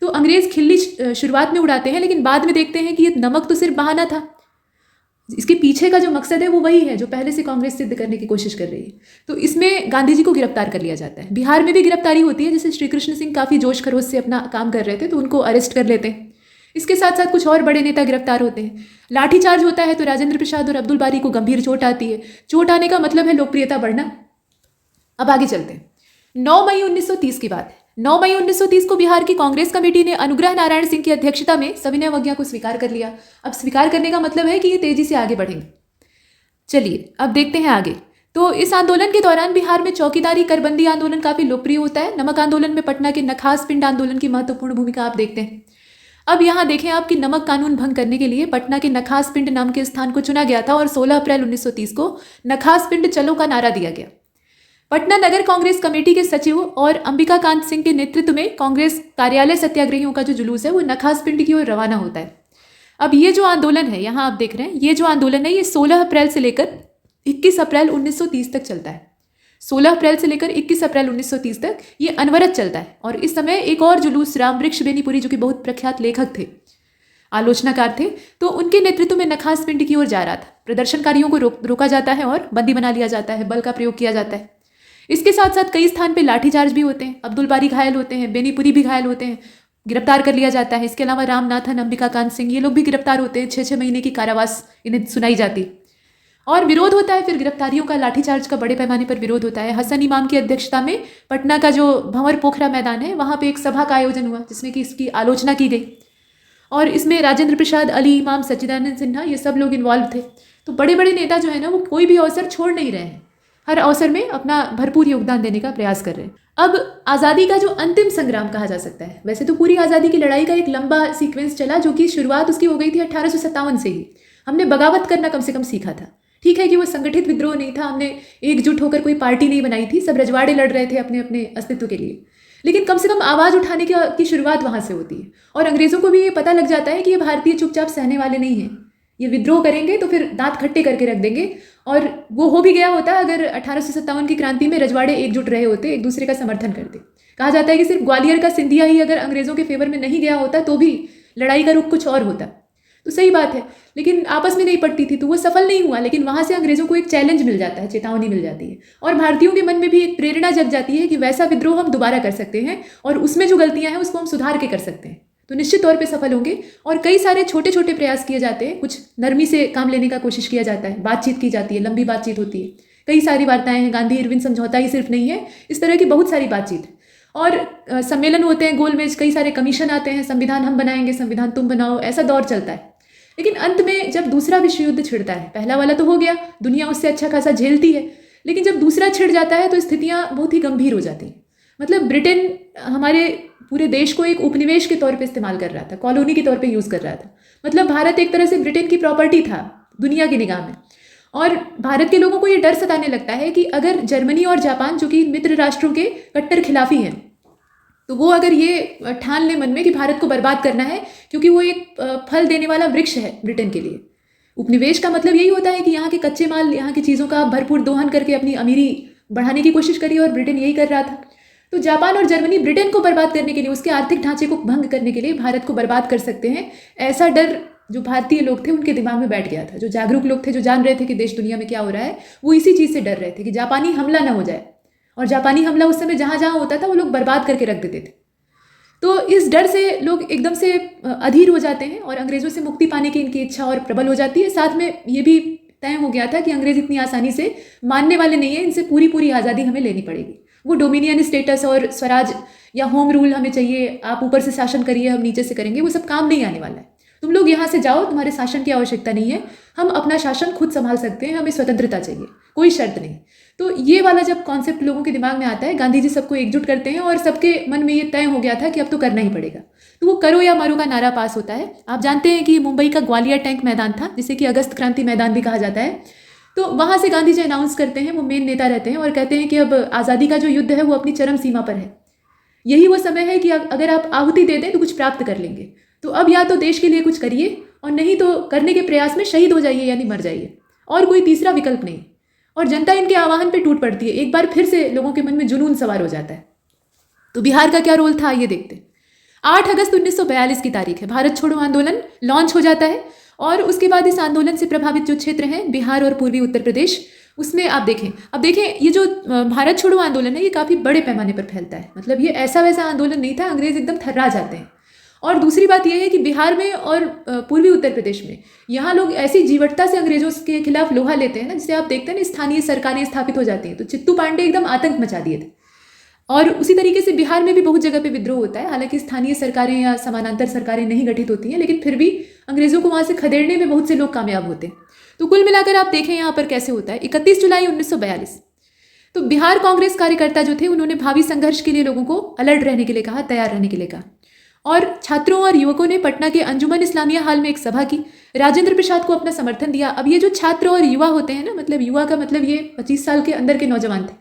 तो अंग्रेज खिल्ली शुरुआत में उड़ाते हैं, लेकिन बाद में देखते हैं कि ये नमक तो सिर्फ बहाना था, इसके पीछे का जो मकसद है वो वही है जो पहले से कांग्रेस सिद्ध करने की कोशिश कर रही है। तो इसमें गांधी जी को गिरफ्तार कर लिया जाता है। बिहार में भी गिरफ्तारी होती है, जैसे श्री कृष्ण सिंह काफ़ी जोश खरोश से अपना काम कर रहे थे तो उनको अरेस्ट कर लेते हैं। इसके साथ साथ कुछ और बड़े नेता गिरफ्तार होते हैं। लाठीचार्ज होता है तो राजेंद्र प्रसाद और अब्दुल बारी को गंभीर चोट आती है। चोट आने का मतलब है लोकप्रियता बढ़ना। अब आगे चलते हैं। 9 मई 1930 की बात है। 9 मई 1930 को बिहार की कांग्रेस कमेटी ने अनुग्रह नारायण सिंह की अध्यक्षता में सविनय अवज्ञा को स्वीकार कर लिया। अब स्वीकार करने का मतलब है कि ये तेजी से आगे बढ़ेंगे। चलिए अब देखते हैं आगे। तो इस आंदोलन के दौरान बिहार में चौकीदारी करबंदी आंदोलन काफी लोकप्रिय होता है। नमक आंदोलन में पटना के नखास पिंड आंदोलन की महत्वपूर्ण भूमिका आप देखते हैं। अब यहाँ देखें आप कि नमक कानून भंग करने के लिए पटना के नखास पिंड नाम के स्थान को चुना गया था और 16 अप्रैल 1930 को नखास पिंड चलो का नारा दिया गया। पटना नगर कांग्रेस कमेटी के सचिव और अंबिका कांत सिंह के नेतृत्व में कांग्रेस कार्यालय सत्याग्रहियों का जो जुलूस है वो नखास पिंड की ओर रवाना होता है। अब ये जो आंदोलन है, यहाँ आप देख रहे हैं, ये जो आंदोलन है ये 16 अप्रैल से लेकर 21 अप्रैल 1930 तक चलता है। 16 अप्रैल से लेकर 21 अप्रैल 1930 तक ये अनवरत चलता है। और इस समय एक और जुलूस रामवृक्ष बेनीपुरी, जो कि बहुत प्रख्यात लेखक थे, आलोचनाकार थे, तो उनके नेतृत्व में नखास पिंड की ओर जा रहा था। प्रदर्शनकारियों को रोका जाता है और बंदी बना लिया जाता है, बल का प्रयोग किया जाता है। इसके साथ साथ कई स्थान पे लाठीचार्ज भी होते हैं, अब्दुल बारी घायल होते हैं, बेनीपुरी भी घायल होते हैं, गिरफ्तार कर लिया जाता है। इसके अलावा रामनाथन, अंबिका कांत सिंह ये लोग भी गिरफ्तार होते हैं। 6-6 महीने की कारावास इन्हें सुनाई जाती और विरोध होता है। फिर गिरफ्तारियों का, लाठीचार्ज का बड़े पैमाने पर विरोध होता है। हसन इमाम की अध्यक्षता में पटना का जो भंवर पोखरा मैदान है वहाँ पे एक सभा का आयोजन हुआ जिसमें कि इसकी आलोचना की गई और इसमें राजेंद्र प्रसाद, अली इमाम, सच्चिदानंद सिन्हा ये सब लोग इन्वॉल्व थे। तो बड़े बड़े नेता जो है ना वो कोई भी अवसर छोड़ नहीं रहे हैं, हर अवसर में अपना भरपूर योगदान देने का प्रयास कर रहे हैं। अब आज़ादी का जो अंतिम संग्राम कहा जा सकता है, वैसे तो पूरी आज़ादी की लड़ाई का एक लंबा सीक्वेंस चला जो कि शुरुआत उसकी हो गई थी 1857 से ही। हमने बगावत करना कम से कम सीखा था। ठीक है कि वो संगठित विद्रोह नहीं था, हमने एकजुट होकर कोई पार्टी नहीं बनाई थी, सब रजवाड़े लड़ रहे थे अपने अपने अस्तित्व के लिए, लेकिन कम से कम आवाज़ उठाने की शुरुआत वहाँ से होती है। और अंग्रेज़ों को भी ये पता लग जाता है कि ये भारतीय चुपचाप सहने वाले नहीं हैं, ये विद्रोह करेंगे तो फिर दांत खट्टे करके रख देंगे। और वो हो भी गया होता अगर 1857 की क्रांति में रजवाड़े एकजुट रहे होते, एक दूसरे का समर्थन करते। कहा जाता है कि सिर्फ ग्वालियर का सिंधिया ही अगर अंग्रेज़ों के फेवर में नहीं गया होता तो भी लड़ाई का रुख कुछ और होता। तो सही बात है, लेकिन आपस में नहीं पड़ती थी तो वो सफल नहीं हुआ। लेकिन वहाँ से अंग्रेज़ों को एक चैलेंज मिल जाता है, चेतावनी मिल जाती है और भारतीयों के मन में भी एक प्रेरणा जग जाती है कि वैसा विद्रोह हम दोबारा कर सकते हैं और उसमें जो गलतियाँ हैं उसको हम सुधार के कर सकते हैं, तो निश्चित तौर पे सफल होंगे। और कई सारे छोटे छोटे प्रयास किए जाते हैं, कुछ नरमी से काम लेने का कोशिश किया जाता है, बातचीत की जाती है, लंबी बातचीत होती है, कई सारी वार्ताएं हैं, गांधी इरविन समझौता ही सिर्फ नहीं है, इस तरह की बहुत सारी बातचीत है। और सम्मेलन होते हैं गोल मेज, कई सारे कमीशन आते हैं, संविधान हम बनाएंगे, संविधान तुम बनाओ, ऐसा दौर चलता है। लेकिन अंत में जब दूसरा विश्व युद्ध छिड़ता है, पहला वाला तो हो गया, दुनिया उससे अच्छा खासा झेलती है, लेकिन जब दूसरा छिड़ जाता है तो स्थितियां बहुत ही गंभीर हो जाती हैं। मतलब ब्रिटेन हमारे पूरे देश को एक उपनिवेश के तौर पे इस्तेमाल कर रहा था, कॉलोनी के तौर पे यूज़ कर रहा था। मतलब भारत एक तरह से ब्रिटेन की प्रॉपर्टी था दुनिया की निगाह में। और भारत के लोगों को ये डर सताने लगता है कि अगर जर्मनी और जापान, जो कि मित्र राष्ट्रों के कट्टर खिलाफी हैं, तो वो अगर ये ठान ले मन में कि भारत को बर्बाद करना है, क्योंकि वो एक फल देने वाला वृक्ष है ब्रिटेन के लिए। उपनिवेश का मतलब यही होता है कि यहाँ के कच्चे माल, यहाँ की चीज़ों का भरपूर दोहन करके अपनी अमीरी बढ़ाने की कोशिश करी, और ब्रिटेन यही कर रहा था। तो जापान और जर्मनी ब्रिटेन को बर्बाद करने के लिए, उसके आर्थिक ढांचे को भंग करने के लिए भारत को बर्बाद कर सकते हैं, ऐसा डर जो भारतीय लोग थे उनके दिमाग में बैठ गया था। जो जागरूक लोग थे, जो जान रहे थे कि देश दुनिया में क्या हो रहा है, वो इसी चीज़ से डर रहे थे कि जापानी हमला ना हो जाए। और जापानी हमला उस समय जहाँ जहाँ होता था वो लोग बर्बाद करके रख देते थे। तो इस डर से लोग एकदम से अधीर हो जाते हैं और अंग्रेज़ों से मुक्ति पाने की इनकी इच्छा और प्रबल हो जाती है। साथ में ये भी तय हो गया था कि अंग्रेज़ इतनी आसानी से मानने वाले नहीं है, इनसे पूरी पूरी आज़ादी हमें लेनी पड़ेगी। वो डोमिनियन स्टेटस और स्वराज या होम रूल हमें चाहिए, आप ऊपर से शासन करिए, हम नीचे से करेंगे, वो सब काम नहीं आने वाला है। तुम लोग यहाँ से जाओ, तुम्हारे शासन की आवश्यकता नहीं है, हम अपना शासन खुद संभाल सकते हैं, हमें स्वतंत्रता चाहिए, कोई शर्त नहीं। तो ये वाला जब कॉन्सेप्ट लोगों के दिमाग में आता है, गांधी जी सबको एकजुट करते हैं और सबके मन में ये तय हो गया था कि अब तो करना ही पड़ेगा। तो वो करो या मरो का नारा पास होता है। आप जानते हैं कि मुंबई का ग्वालियर टैंक मैदान था, जिसे कि अगस्त क्रांति मैदान भी कहा जाता है। तो वहाँ से गांधी जी अनाउंस करते हैं, वो मेन नेता रहते हैं, और कहते हैं कि अब आज़ादी का जो युद्ध है वो अपनी चरम सीमा पर है। यही वो समय है कि अगर आप आहुति दे दें तो कुछ प्राप्त कर लेंगे। तो अब या तो देश के लिए कुछ करिए, और नहीं तो करने के प्रयास में शहीद हो जाइए, यानी मर जाइए, और कोई तीसरा विकल्प नहीं। और जनता इनके आह्वान पे टूट पड़ती है। एक बार फिर से लोगों के मन में जुनून सवार हो जाता है। तो बिहार का क्या रोल था, ये देखते हैं। 8 अगस्त 1942 की तारीख है, भारत छोड़ो आंदोलन लॉन्च हो जाता है। और उसके बाद इस आंदोलन से प्रभावित जो क्षेत्र हैं, बिहार और पूर्वी उत्तर प्रदेश, उसमें आप देखें, अब देखें, ये जो भारत छोड़ो आंदोलन है, ये काफ़ी बड़े पैमाने पर फैलता है। मतलब ये ऐसा वैसा आंदोलन नहीं था, अंग्रेज एकदम थर्रा जाते हैं। और दूसरी बात यह है कि बिहार में और पूर्वी उत्तर प्रदेश में यहाँ लोग ऐसी जीवटता से अंग्रेजों के खिलाफ लोहा लेते हैं ना, जिसे आप देखते हैं ना, स्थानीय सरकारें स्थापित हो जाती हैं। तो चित्तू पांडे एकदम आतंक मचा दिए थे। और उसी तरीके से बिहार में भी बहुत जगह पे विद्रोह होता है। हालांकि स्थानीय सरकारें या समानांतर सरकारें नहीं गठित होती हैं, लेकिन फिर भी अंग्रेजों को वहाँ से खदेड़ने में बहुत से लोग कामयाब होते हैं। तो कुल मिलाकर आप देखें यहाँ पर कैसे होता है। 31 जुलाई 1942, तो बिहार कांग्रेस कार्यकर्ता जो थे, उन्होंने भावी संघर्ष के लिए लोगों को अलर्ट रहने के लिए कहा, तैयार रहने के लिए कहा। और छात्रों और युवकों ने पटना के अंजुमन इस्लामिया हाल में एक सभा की, राजेंद्र प्रसाद को अपना समर्थन दिया। अब ये जो छात्र और युवा होते हैं ना, मतलब युवा का मतलब ये 25 साल के अंदर के नौजवान थे,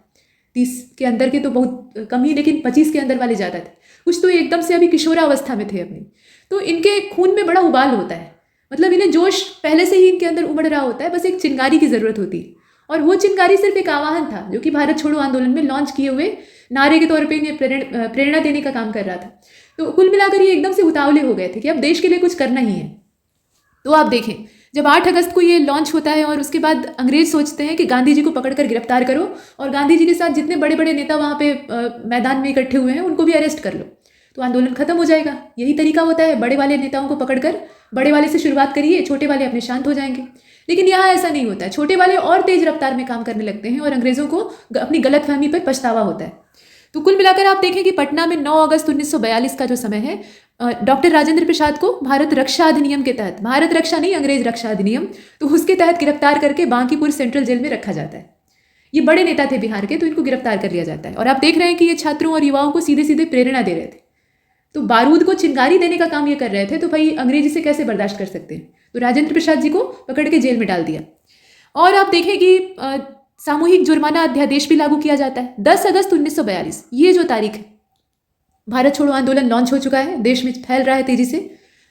30 के अंदर के तो बहुत कम ही, लेकिन 25 के अंदर वाले ज़्यादा थे। कुछ तो एकदम से अभी किशोरावस्था में थे अपनी। तो इनके खून में बड़ा उबाल होता है, मतलब इन्हें जोश पहले से ही इनके अंदर उमड़ रहा होता है, बस एक चिंगारी की ज़रूरत होती है। और वो चिंगारी सिर्फ एक आह्वान था, जो कि भारत छोड़ो आंदोलन में लॉन्च किए हुए नारे के तौर पे इन्हें प्रेरणा देने का काम कर रहा था। तो कुल मिलाकर ये एकदम से उतावले हो गए थे कि अब देश के लिए कुछ करना ही है। तो आप देखें, जब 8 अगस्त को ये लॉन्च होता है और उसके बाद अंग्रेज सोचते हैं कि गांधी जी को पकड़कर गिरफ्तार करो, और गांधी जी के साथ जितने बड़े बड़े नेता वहाँ पे मैदान में इकट्ठे हुए हैं उनको भी अरेस्ट कर लो, तो आंदोलन खत्म हो जाएगा। यही तरीका होता है, बड़े वाले नेताओं को पकड़कर बड़े वाले से शुरुआत करिए, छोटे वाले अपने शांत हो जाएंगे। लेकिन यहाँ ऐसा नहीं होता है, छोटे वाले और तेज रफ्तार में काम करने लगते हैं और अंग्रेजों को अपनी गलतफहमी पर पछतावा होता है। तो कुल मिलाकर आप देखें कि पटना में 9 अगस्त 1942 का जो समय है, डॉक्टर राजेंद्र प्रसाद को भारत रक्षा अधिनियम के तहत, भारत रक्षा नहीं, अंग्रेज रक्षा अधिनियम, तो उसके तहत गिरफ्तार करके बांकीपुर सेंट्रल जेल में रखा जाता है। ये बड़े नेता थे बिहार के, तो इनको गिरफ्तार कर लिया जाता है। और आप देख रहे हैं कि ये छात्रों और युवाओं को सीधे सीधे प्रेरणा दे रहे थे। तो बारूद को चिंगारी देने का काम ये कर रहे थे, तो भाई अंग्रेज इसे कैसे बर्दाश्त कर सकते हैं। तो राजेंद्र प्रसाद जी को पकड़ के जेल में डाल दिया। और आप देखें कि सामूहिक जुर्माना अध्यादेश भी लागू किया जाता है। 10 अगस्त 1942 ये जो तारीख है, भारत छोड़ो आंदोलन लॉन्च हो चुका है, देश में फैल रहा है तेजी से।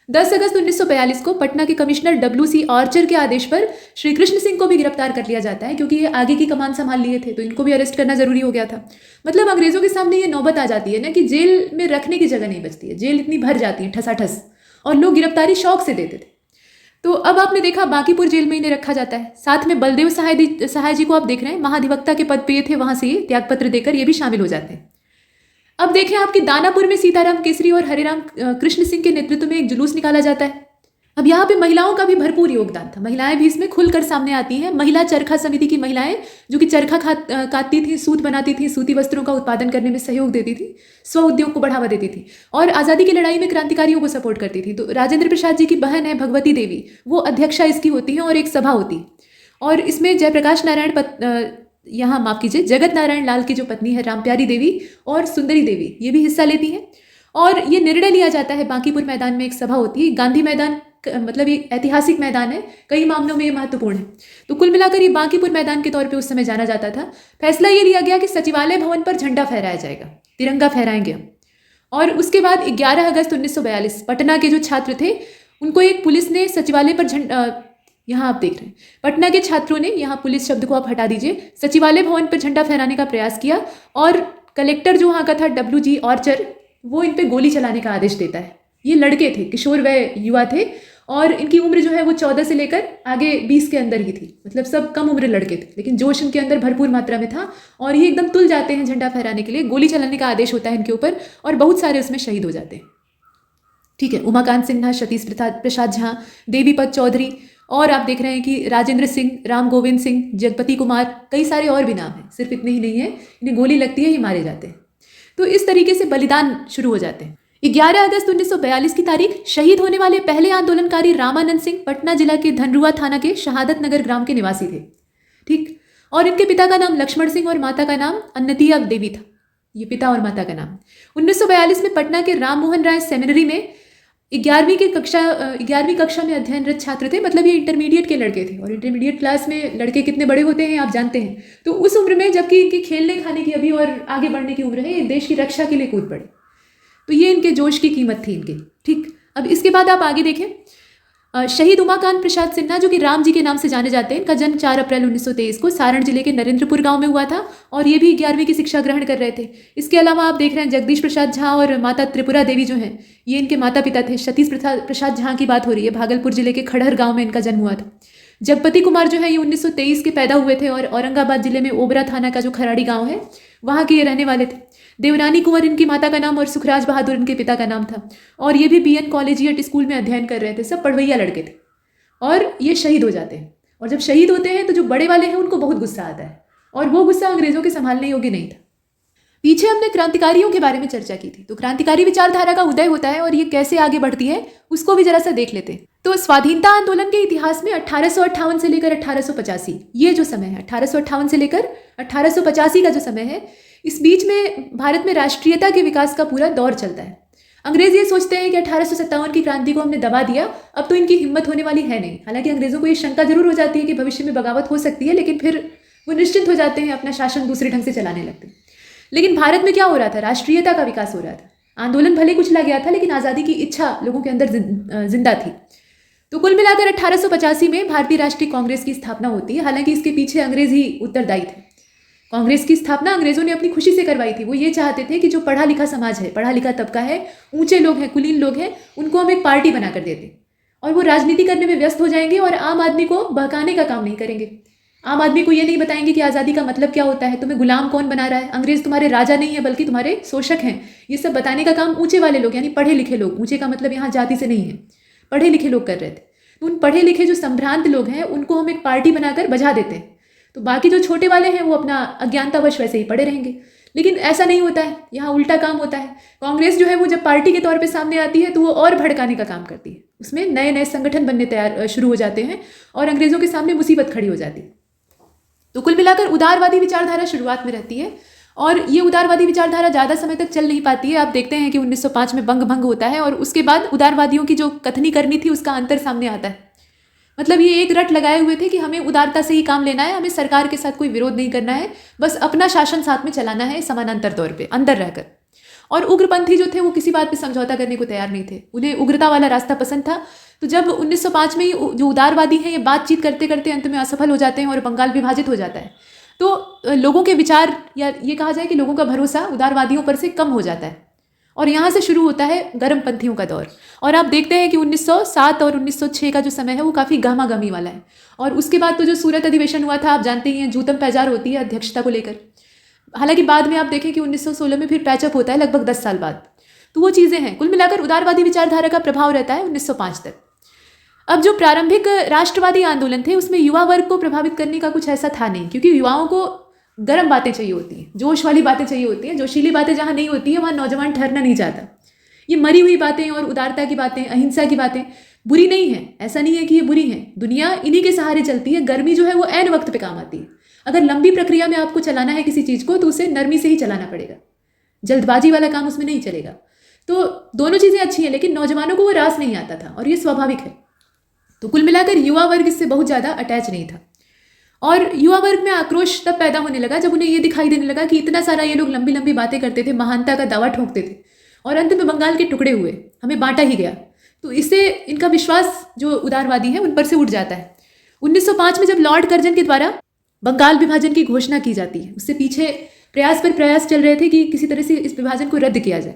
10 अगस्त 1942 को पटना के कमिश्नर WC आर्चर के आदेश पर श्री कृष्ण सिंह को भी गिरफ्तार कर लिया जाता है, क्योंकि ये आगे की कमान संभाल लिए थे, तो इनको भी अरेस्ट करना जरूरी हो गया था। मतलब अंग्रेजों के सामने ये नौबत आ जाती है ना कि जेल में रखने की जगह नहीं बचती है, जेल इतनी भर जाती है ठसाठस, और लोग गिरफ्तारी शौक से देते थे। तो अब आपने देखा बांकीपुर जेल में इन्हें रखा जाता है। साथ में बलदेव सहाय जी को आप देख रहे हैं, महाधिवक्ता के पद पे ये थे, वहां से ये त्यागपत्र देकर ये भी शामिल हो जाते हैं। अब देखें आपके दानापुर में सीताराम केसरी और हरिराम कृष्ण सिंह के नेतृत्व में एक जुलूस निकाला जाता है। अब यहाँ पे महिलाओं का भी भरपूर योगदान था, महिलाएं भी इसमें खुलकर सामने आती हैं। महिला चरखा समिति की महिलाएं जो कि चरखा काटती थी, सूत बनाती थी, सूती वस्त्रों का उत्पादन करने में सहयोग देती थी, स्व उद्योग को बढ़ावा देती थी और आज़ादी की लड़ाई में क्रांतिकारियों को सपोर्ट करती थी। तो राजेंद्र प्रसाद जी की बहन है भगवती देवी, वो अध्यक्षा इसकी होती हैं और एक सभा होती है और इसमें जयप्रकाश नारायण यहाँ माफ कीजिए जगत नारायण लाल की जो पत्नी है रामप्यारी देवी और सुंदरी देवी, ये भी हिस्सा लेती हैं और ये निर्णय लिया जाता है। बांकीपुर मैदान में एक सभा होती है। गांधी मैदान मतलब ये ऐतिहासिक मैदान है, कई मामलों में ये महत्वपूर्ण है। तो कुल मिलाकर ये बांकीपुर मैदान के तौर पे उस समय जाना जाता था। फैसला ये लिया गया कि सचिवालय भवन पर झंडा फहराया जाएगा, तिरंगा फहराएंगे हम। और उसके बाद 11 अगस्त 1942 पटना के जो छात्र थे उनको एक पुलिस ने सचिवालय पर झंडा, यहाँ आप देख रहे हैं पटना के छात्रों ने, यहाँ पुलिस शब्द को आप हटा दीजिए, सचिवालय भवन पर झंडा फहराने का प्रयास किया और कलेक्टर जो वहाँ का था WG ऑर्चर, वो इन पे गोली चलाने का आदेश देता है। ये लड़के थे, किशोर वय युवा थे और इनकी उम्र जो है वो 14 से लेकर आगे 20 के अंदर ही थी, मतलब सब कम उम्र लड़के थे, लेकिन जोश इनके अंदर भरपूर मात्रा में था और ये एकदम तुल जाते हैं झंडा फहराने के लिए। गोली चलाने का आदेश होता है इनके ऊपर और बहुत सारे उसमें शहीद हो जाते हैं। ठीक है, उमाकांत सिन्हा, सतीश प्रसाद झा, देवीपत चौधरी और आप देख रहे हैं कि राजेंद्र सिंह, राम गोविंद सिंह, जगपति कुमार, कई सारे और भी नाम हैं, सिर्फ इतने ही नहीं है। इन्हें गोली लगती है, ये मारे जाते हैं। तो इस तरीके से बलिदान शुरू हो जाते हैं। 11 अगस्त 1942 की तारीख, शहीद होने वाले पहले आंदोलनकारी रामानंद सिंह पटना जिला के धनरुआ थाना के शहादत नगर ग्राम के निवासी थे। ठीक, और इनके पिता का नाम लक्ष्मण सिंह और माता का नाम अन्नतिया देवी था। ये पिता और माता का नाम। 1942 में पटना के राम मोहन राय सेमिनरी में 11वीं कक्षा में अध्ययनरत छात्र थे, मतलब ये इंटरमीडिएट के लड़के थे और इंटरमीडिएट क्लास में लड़के कितने बड़े होते हैं आप जानते हैं। तो उस उम्र में जबकि इनकी खेलने खाने की अभी और आगे बढ़ने की उम्र है, ये देश की रक्षा के लिए कूद पड़े। तो ये इनके जोश की कीमत थी इनकी। ठीक, अब इसके बाद आप आगे देखें, शहीद उमाकांत प्रसाद सिन्हा जो कि राम जी के नाम से जाने जाते हैं, इनका जन्म 4 अप्रैल 1923 को सारण जिले के नरेंद्रपुर गांव में हुआ था और ये भी 11वीं की शिक्षा ग्रहण कर रहे थे। इसके अलावा आप देख रहे हैं जगदीश प्रसाद झा और माता त्रिपुरा देवी जो हैं, ये इनके माता पिता थे। सतीश प्रसाद झा की बात हो रही है, भागलपुर जिले के खड़हर गाँव में इनका जन्म हुआ था। जगपति कुमार जो है ये 1923 के पैदा हुए थे और औरंगाबाद जिले में ओबरा थाना का जो खराड़ी गाँव है वहाँ के ये रहने वाले थे। देवरानी कुंवर इनकी माता का नाम और सुखराज बहादुर इनके पिता का नाम था और ये भी BN कॉलेजिएट स्कूल में अध्ययन कर रहे थे। सब पढ़वैया लड़के थे और ये शहीद हो जाते हैं। और जब शहीद होते हैं तो जो बड़े वाले हैं उनको बहुत गुस्सा आता है और वो गुस्सा अंग्रेजों के संभालने योग्य नहीं था। पीछे हमने क्रांतिकारियों के बारे में चर्चा की थी, तो क्रांतिकारी विचारधारा का उदय होता है और ये कैसे आगे बढ़ती है उसको भी जरा सा देख लेते हैं। तो स्वाधीनता आंदोलन के इतिहास में 1858 से लेकर 1885 ये जो समय है, 1858 से लेकर 1885 का जो समय है, इस बीच में भारत में राष्ट्रीयता के विकास का पूरा दौर चलता है। अंग्रेज ये सोचते हैं कि 1857 की क्रांति को हमने दबा दिया, अब तो इनकी हिम्मत होने वाली है नहीं। हालांकि अंग्रेजों को ये शंका जरूर हो जाती है कि भविष्य में बगावत हो सकती है, लेकिन फिर वो निश्चिंत हो जाते हैं, अपना शासन दूसरे ढंग से चलाने लगते हैं। लेकिन भारत में क्या हो रहा था, राष्ट्रीयता का विकास हो रहा था। आंदोलन भले कुचला गया था लेकिन आज़ादी की इच्छा लोगों के अंदर जिंदा थी। तो कुल मिलाकर 1885 में भारतीय राष्ट्रीय कांग्रेस की स्थापना होती है। हालांकि इसके पीछे अंग्रेज ही उत्तरदायी थे। कांग्रेस की स्थापना अंग्रेजों ने अपनी खुशी से करवाई थी। वो ये चाहते थे कि जो पढ़ा लिखा समाज है, पढ़ा लिखा तबका है, ऊंचे लोग हैं, कुलीन लोग हैं, उनको हम एक पार्टी बनाकर देते और वो राजनीति करने में व्यस्त हो जाएंगे और आम आदमी को बहकाने का काम नहीं करेंगे। आम आदमी को ये नहीं बताएंगे कि आज़ादी का मतलब क्या होता है, तुम्हें गुलाम कौन बना रहा है, अंग्रेज तुम्हारे राजा नहीं है बल्कि तुम्हारे शोषक हैं। ये सब बताने का काम ऊंचे वाले लोग यानी पढ़े लिखे लोग, ऊंचे का मतलब यहाँ जाति से नहीं है, पढ़े लिखे लोग कर रहे थे। तो उन पढ़े लिखे जो संभ्रांत लोग हैं उनको हम एक पार्टी बनाकर बजा देते हैं, तो बाकी जो छोटे वाले हैं वो अपना अज्ञानतावश वैसे ही पड़े रहेंगे। लेकिन ऐसा नहीं होता है, यहाँ उल्टा काम होता है। कांग्रेस जो है वो जब पार्टी के तौर पे सामने आती है तो वो और भड़काने का काम करती है। उसमें नए नए संगठन बनने शुरू हो जाते हैं और अंग्रेजों के सामने मुसीबत खड़ी हो जाती है। तो कुल मिलाकर उदारवादी विचारधारा शुरुआत में रहती है और ये उदारवादी विचारधारा ज़्यादा समय तक चल नहीं पाती है। आप देखते हैं कि 1905 में बंग भंग होता है और उसके बाद उदारवादियों की जो कथनी करनी थी उसका अंतर सामने आता है। मतलब ये एक रट लगाए हुए थे कि हमें उदारता से ही काम लेना है, हमें सरकार के साथ कोई विरोध नहीं करना है, बस अपना शासन साथ में चलाना है समानांतर तौर पे अंदर रहकर। और उग्रपंथी जो थे वो किसी बात पे समझौता करने को तैयार नहीं थे, उन्हें उग्रता वाला रास्ता पसंद था। तो जब 1905 में जो उदारवादी हैं ये बातचीत करते करते अंत में असफल हो जाते हैं और बंगाल विभाजित हो जाता है, तो लोगों के विचार या ये कहा जाए कि लोगों का भरोसा उदारवादियों पर से कम हो जाता है और यहाँ से शुरू होता है गर्मपंथियों का दौर। और आप देखते हैं कि 1907 और 1906 का जो समय है वो काफ़ी गहमा-गहमी वाला है। और उसके बाद तो जो सूरत अधिवेशन हुआ था आप जानते ही हैं, जूतम पैजार होती है अध्यक्षता को लेकर। हालांकि बाद में आप देखें कि 1916 में फिर पैचअप होता है लगभग 10 साल बाद। तो वो चीज़ें हैं। कुल मिलाकर उदारवादी विचारधारा का प्रभाव रहता है 1905 तक। अब जो प्रारंभिक राष्ट्रवादी आंदोलन थे उसमें युवा वर्ग को प्रभावित करने का कुछ ऐसा था नहीं, क्योंकि युवाओं को गर्म बातें चाहिए होती हैं, जोश वाली बातें चाहिए होती हैं। जोशीली बातें जहाँ नहीं होती है वहाँ नौजवान ठहरना नहीं चाहता। ये मरी हुई बातें और उदारता की बातें, अहिंसा की बातें बुरी नहीं है, ऐसा नहीं है कि ये बुरी हैं। दुनिया इन्हीं के सहारे चलती है। गर्मी जो है वो ऐन वक्त पे काम आती है। अगर लंबी प्रक्रिया में आपको चलाना है किसी चीज़ को तो उसे नरमी से ही चलाना पड़ेगा, जल्दबाजी वाला काम उसमें नहीं चलेगा। तो दोनों चीज़ें अच्छी हैं, लेकिन नौजवानों को वो रास नहीं आता था और ये स्वाभाविक है। तो कुल मिलाकर युवा वर्ग इससे बहुत ज़्यादा अटैच नहीं था। और युवा वर्ग में आक्रोश तब पैदा होने लगा जब उन्हें ये दिखाई देने लगा कि इतना सारा ये लोग लंबी लंबी बातें करते थे, महानता का दावा ठोकते थे और अंत में बंगाल के टुकड़े हुए, हमें बांटा ही गया। तो इससे इनका विश्वास जो उदारवादी है उन पर से उठ जाता है। 1905 में जब लॉर्ड कर्जन के द्वारा बंगाल विभाजन की घोषणा की जाती है, उससे पीछे प्रयास पर प्रयास चल रहे थे कि किसी तरह से इस विभाजन को रद्द किया जाए,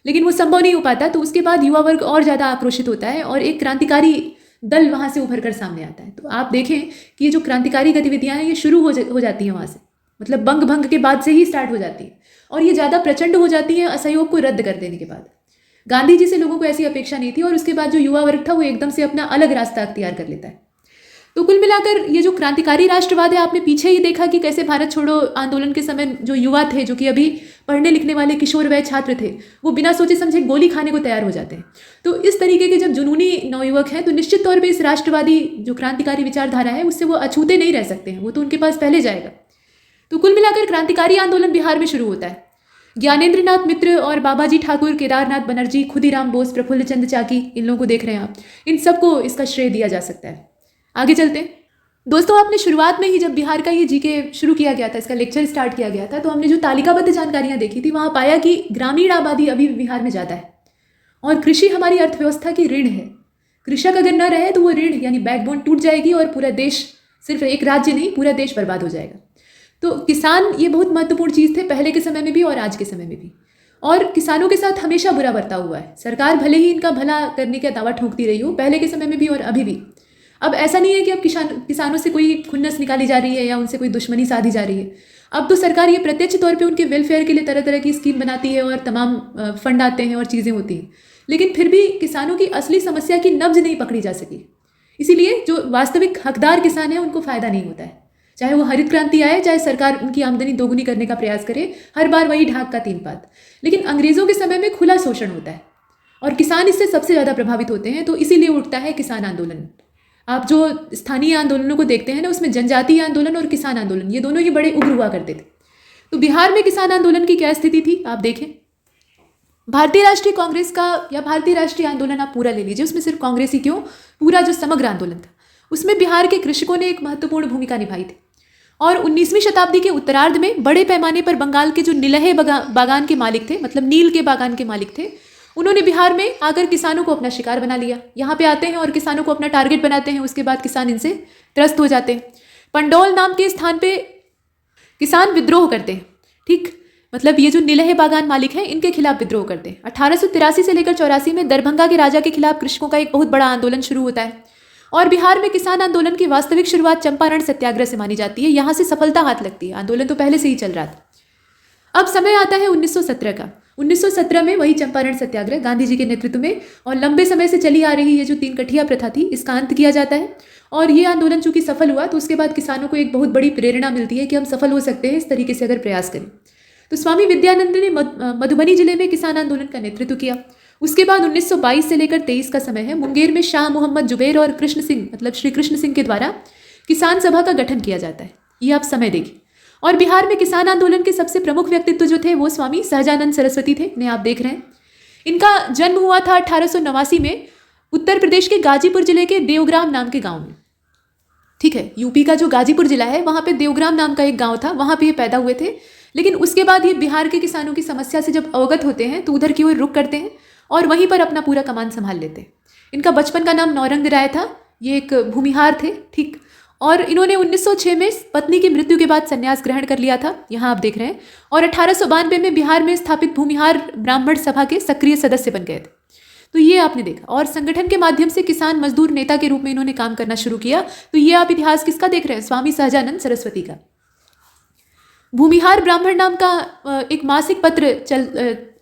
लेकिन वो संभव नहीं हो पाता। तो उसके बाद युवा वर्ग और ज़्यादा आक्रोशित होता है और एक क्रांतिकारी दल वहाँ से उभर कर सामने आता है। तो आप देखें कि ये जो क्रांतिकारी गतिविधियाँ हैं ये शुरू हो जाती हैं वहाँ से, मतलब बंग भंग के बाद से ही स्टार्ट हो जाती है और ये ज़्यादा प्रचंड हो जाती है असहयोग को रद्द कर देने के बाद। गांधी जी से लोगों को ऐसी अपेक्षा नहीं थी और उसके बाद जो युवा वर्ग था वो एकदम से अपना अलग रास्ता अख्तियार कर लेता है। तो कुल मिलाकर ये जो क्रांतिकारी राष्ट्रवाद है, आपने पीछे ही देखा कि कैसे भारत छोड़ो आंदोलन के समय जो युवा थे, जो कि अभी पढ़ने लिखने वाले किशोर वय छात्र थे, वो बिना सोचे समझे गोली खाने को तैयार हो जाते हैं। तो इस तरीके के जब जुनूनी नवयुवक हैं तो निश्चित तौर पर इस राष्ट्रवादी जो क्रांतिकारी विचारधारा है उससे वो अछूते नहीं रह सकते हैं, वो तो उनके पास पहले जाएगा। तो कुल मिलाकर क्रांतिकारी आंदोलन बिहार में शुरू होता है। ज्ञानेंद्र नाथ मित्र और बाबाजी ठाकुर, केदारनाथ बनर्जी, खुदीराम बोस, प्रफुल्ल चंद्र चाकी, इन लोगों को देख रहे हैं आप, इन सबको इसका श्रेय दिया जा सकता है। आगे चलते हैं दोस्तों। आपने शुरुआत में ही जब बिहार का ये जीके शुरू किया गया था, इसका लेक्चर स्टार्ट किया गया था, तो हमने जो तालिकाबद्ध जानकारियाँ देखी थी वहाँ पाया कि ग्रामीण आबादी अभी भी बिहार में ज़्यादा है और कृषि हमारी अर्थव्यवस्था की रीढ़ है। कृषक अगर न रहे तो वो रीढ़ यानी बैकबोन टूट जाएगी और पूरा देश, सिर्फ एक राज्य नहीं पूरा देश बर्बाद हो जाएगा। तो किसान ये बहुत महत्वपूर्ण चीज़ थे पहले के समय में भी और आज के समय में भी, और किसानों के साथ हमेशा बुरा बर्ताव हुआ है। सरकार भले ही इनका भला करने का दावा ठोंकती रही हो, पहले के समय में भी और अभी भी। अब ऐसा नहीं है कि अब किसानों से कोई खुन्नस निकाली जा रही है या उनसे कोई दुश्मनी साधी जा रही है। अब तो सरकार ये प्रत्यक्ष तौर पे उनके वेलफेयर के लिए तरह तरह की स्कीम बनाती है और तमाम फंड आते हैं और चीज़ें होती हैं, लेकिन फिर भी किसानों की असली समस्या की नब्ज नहीं पकड़ी जा सकी। इसीलिए जो वास्तविक हकदार किसान है उनको फ़ायदा नहीं होता है, चाहे वो हरित क्रांति आए, चाहे सरकार उनकी आमदनी दोगुनी करने का प्रयास करे, हर बार वही ढाक का तीन पात। लेकिन अंग्रेज़ों के समय में खुला शोषण होता है और किसान इससे सबसे ज़्यादा प्रभावित होते हैं। तो इसीलिए उठता है किसान आंदोलन। आप जो स्थानीय आंदोलनों को देखते हैं ना, उसमें जनजातीय आंदोलन और किसान आंदोलन ये दोनों ही बड़े उग्र हुआ करते थे। तो बिहार में किसान आंदोलन की क्या स्थिति थी आप देखें। भारतीय राष्ट्रीय कांग्रेस का या भारतीय राष्ट्रीय आंदोलन आप पूरा ले लीजिए, उसमें सिर्फ कांग्रेस ही क्यों, पूरा जो समग्र आंदोलन था उसमें बिहार के कृषकों ने एक महत्वपूर्ण भूमिका निभाई थी। और 19वीं शताब्दी के उत्तरार्ध में बड़े पैमाने पर बंगाल के जो नीलहे बागान के मालिक थे, मतलब नील के बागान के मालिक थे, उन्होंने बिहार में आकर किसानों को अपना शिकार बना लिया। यहाँ पे आते हैं और किसानों को अपना टारगेट बनाते हैं, उसके बाद किसान इनसे त्रस्त हो जाते हैं। पंडौल नाम के स्थान पे किसान विद्रोह करते हैं, ठीक, मतलब ये जो नीलहे बागान मालिक हैं इनके खिलाफ विद्रोह करते हैं। 1883 से लेकर 84 में दरभंगा के राजा के खिलाफ कृषकों का एक बहुत बड़ा आंदोलन शुरू होता है और बिहार में किसान आंदोलन की वास्तविक शुरुआत चंपारण सत्याग्रह से मानी जाती है। यहाँ से सफलता हाथ लगती है, आंदोलन तो पहले से ही चल रहा था। अब समय आता है 1917 का। 1917 में वही चंपारण सत्याग्रह गांधी जी के नेतृत्व में और लंबे समय से चली आ रही ये जो 3 कठिया प्रथा थी इसका अंत किया जाता है। और ये आंदोलन चूंकि सफल हुआ तो उसके बाद किसानों को एक बहुत बड़ी प्रेरणा मिलती है कि हम सफल हो सकते हैं इस तरीके से अगर प्रयास करें। तो स्वामी विद्यानंद ने मधुबनी जिले में किसान आंदोलन का नेतृत्व किया। उसके बाद 1922 से लेकर 23 का समय है, मुंगेर में शाह मोहम्मद जुबैर और कृष्ण सिंह मतलब श्री कृष्ण सिंह के द्वारा किसान सभा का गठन किया जाता है। ये आप समय देखिए। और बिहार में किसान आंदोलन के सबसे प्रमुख व्यक्तित्व जो थे वो स्वामी सहजानंद सरस्वती थे, इन्हें आप देख रहे हैं। इनका जन्म हुआ था 1889 में उत्तर प्रदेश के गाजीपुर जिले के देवग्राम नाम के गांव में, ठीक है। यूपी का जो गाजीपुर जिला है वहाँ पे देवग्राम नाम का एक गांव था, वहाँ पे ये पैदा हुए थे। लेकिन उसके बाद ये बिहार के किसानों की समस्या से जब अवगत होते हैं तो उधर की ओर रुख करते हैं और वहीं पर अपना पूरा कमान संभाल लेते हैं। इनका बचपन का नाम नौरंग राय था, ये एक भूमिहार थे, ठीक। और इन्होंने 1906 में पत्नी की मृत्यु के बाद संन्यास ग्रहण कर लिया था, यहाँ आप देख रहे हैं। और 1892 में बिहार में स्थापित भूमिहार ब्राह्मण सभा के सक्रिय सदस्य बन गए थे। तो ये आपने देखा। और संगठन के माध्यम से किसान मजदूर नेता के रूप में इन्होंने काम करना शुरू किया। तो ये आप इतिहास किसका देख रहे हैं, स्वामी सहजानंद सरस्वती का। भूमिहार ब्राह्मण नाम का एक मासिक पत्र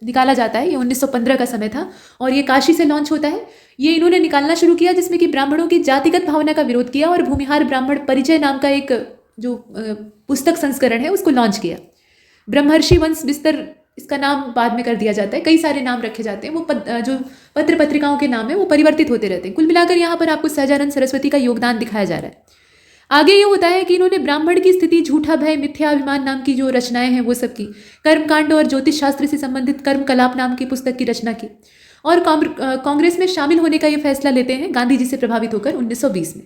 निकाला जाता है। ये 1915 का समय था और ये काशी से लॉन्च होता है। ये इन्होंने निकालना शुरू किया जिसमें कि ब्राह्मणों की जातिगत भावना का विरोध किया और भूमिहार ब्राह्मण परिचय नाम का एक जो पुस्तक संस्करण है उसको लॉन्च किया। ब्रह्मर्षि वंश विस्तर इसका नाम बाद में कर दिया जाता है। कई सारे नाम रखे जाते हैं, वो जो पत्र पत्रिकाओं के नाम है वो परिवर्तित होते रहते हैं। कुल मिलाकर यहाँ पर आपको सहजानंद सरस्वती का योगदान दिखाया जा रहा है। आगे ये होता है कि इन्होंने ब्राह्मण की स्थिति, झूठा भय, मिथ्या अभिमान नाम की जो रचनाएं हैं वो सब की, कर्मकांड और ज्योतिष शास्त्र से संबंधित कर्म कलाप नाम की पुस्तक की रचना की और कांग्रेस में शामिल होने का ये फैसला लेते हैं गांधी जी से प्रभावित होकर 1920 में।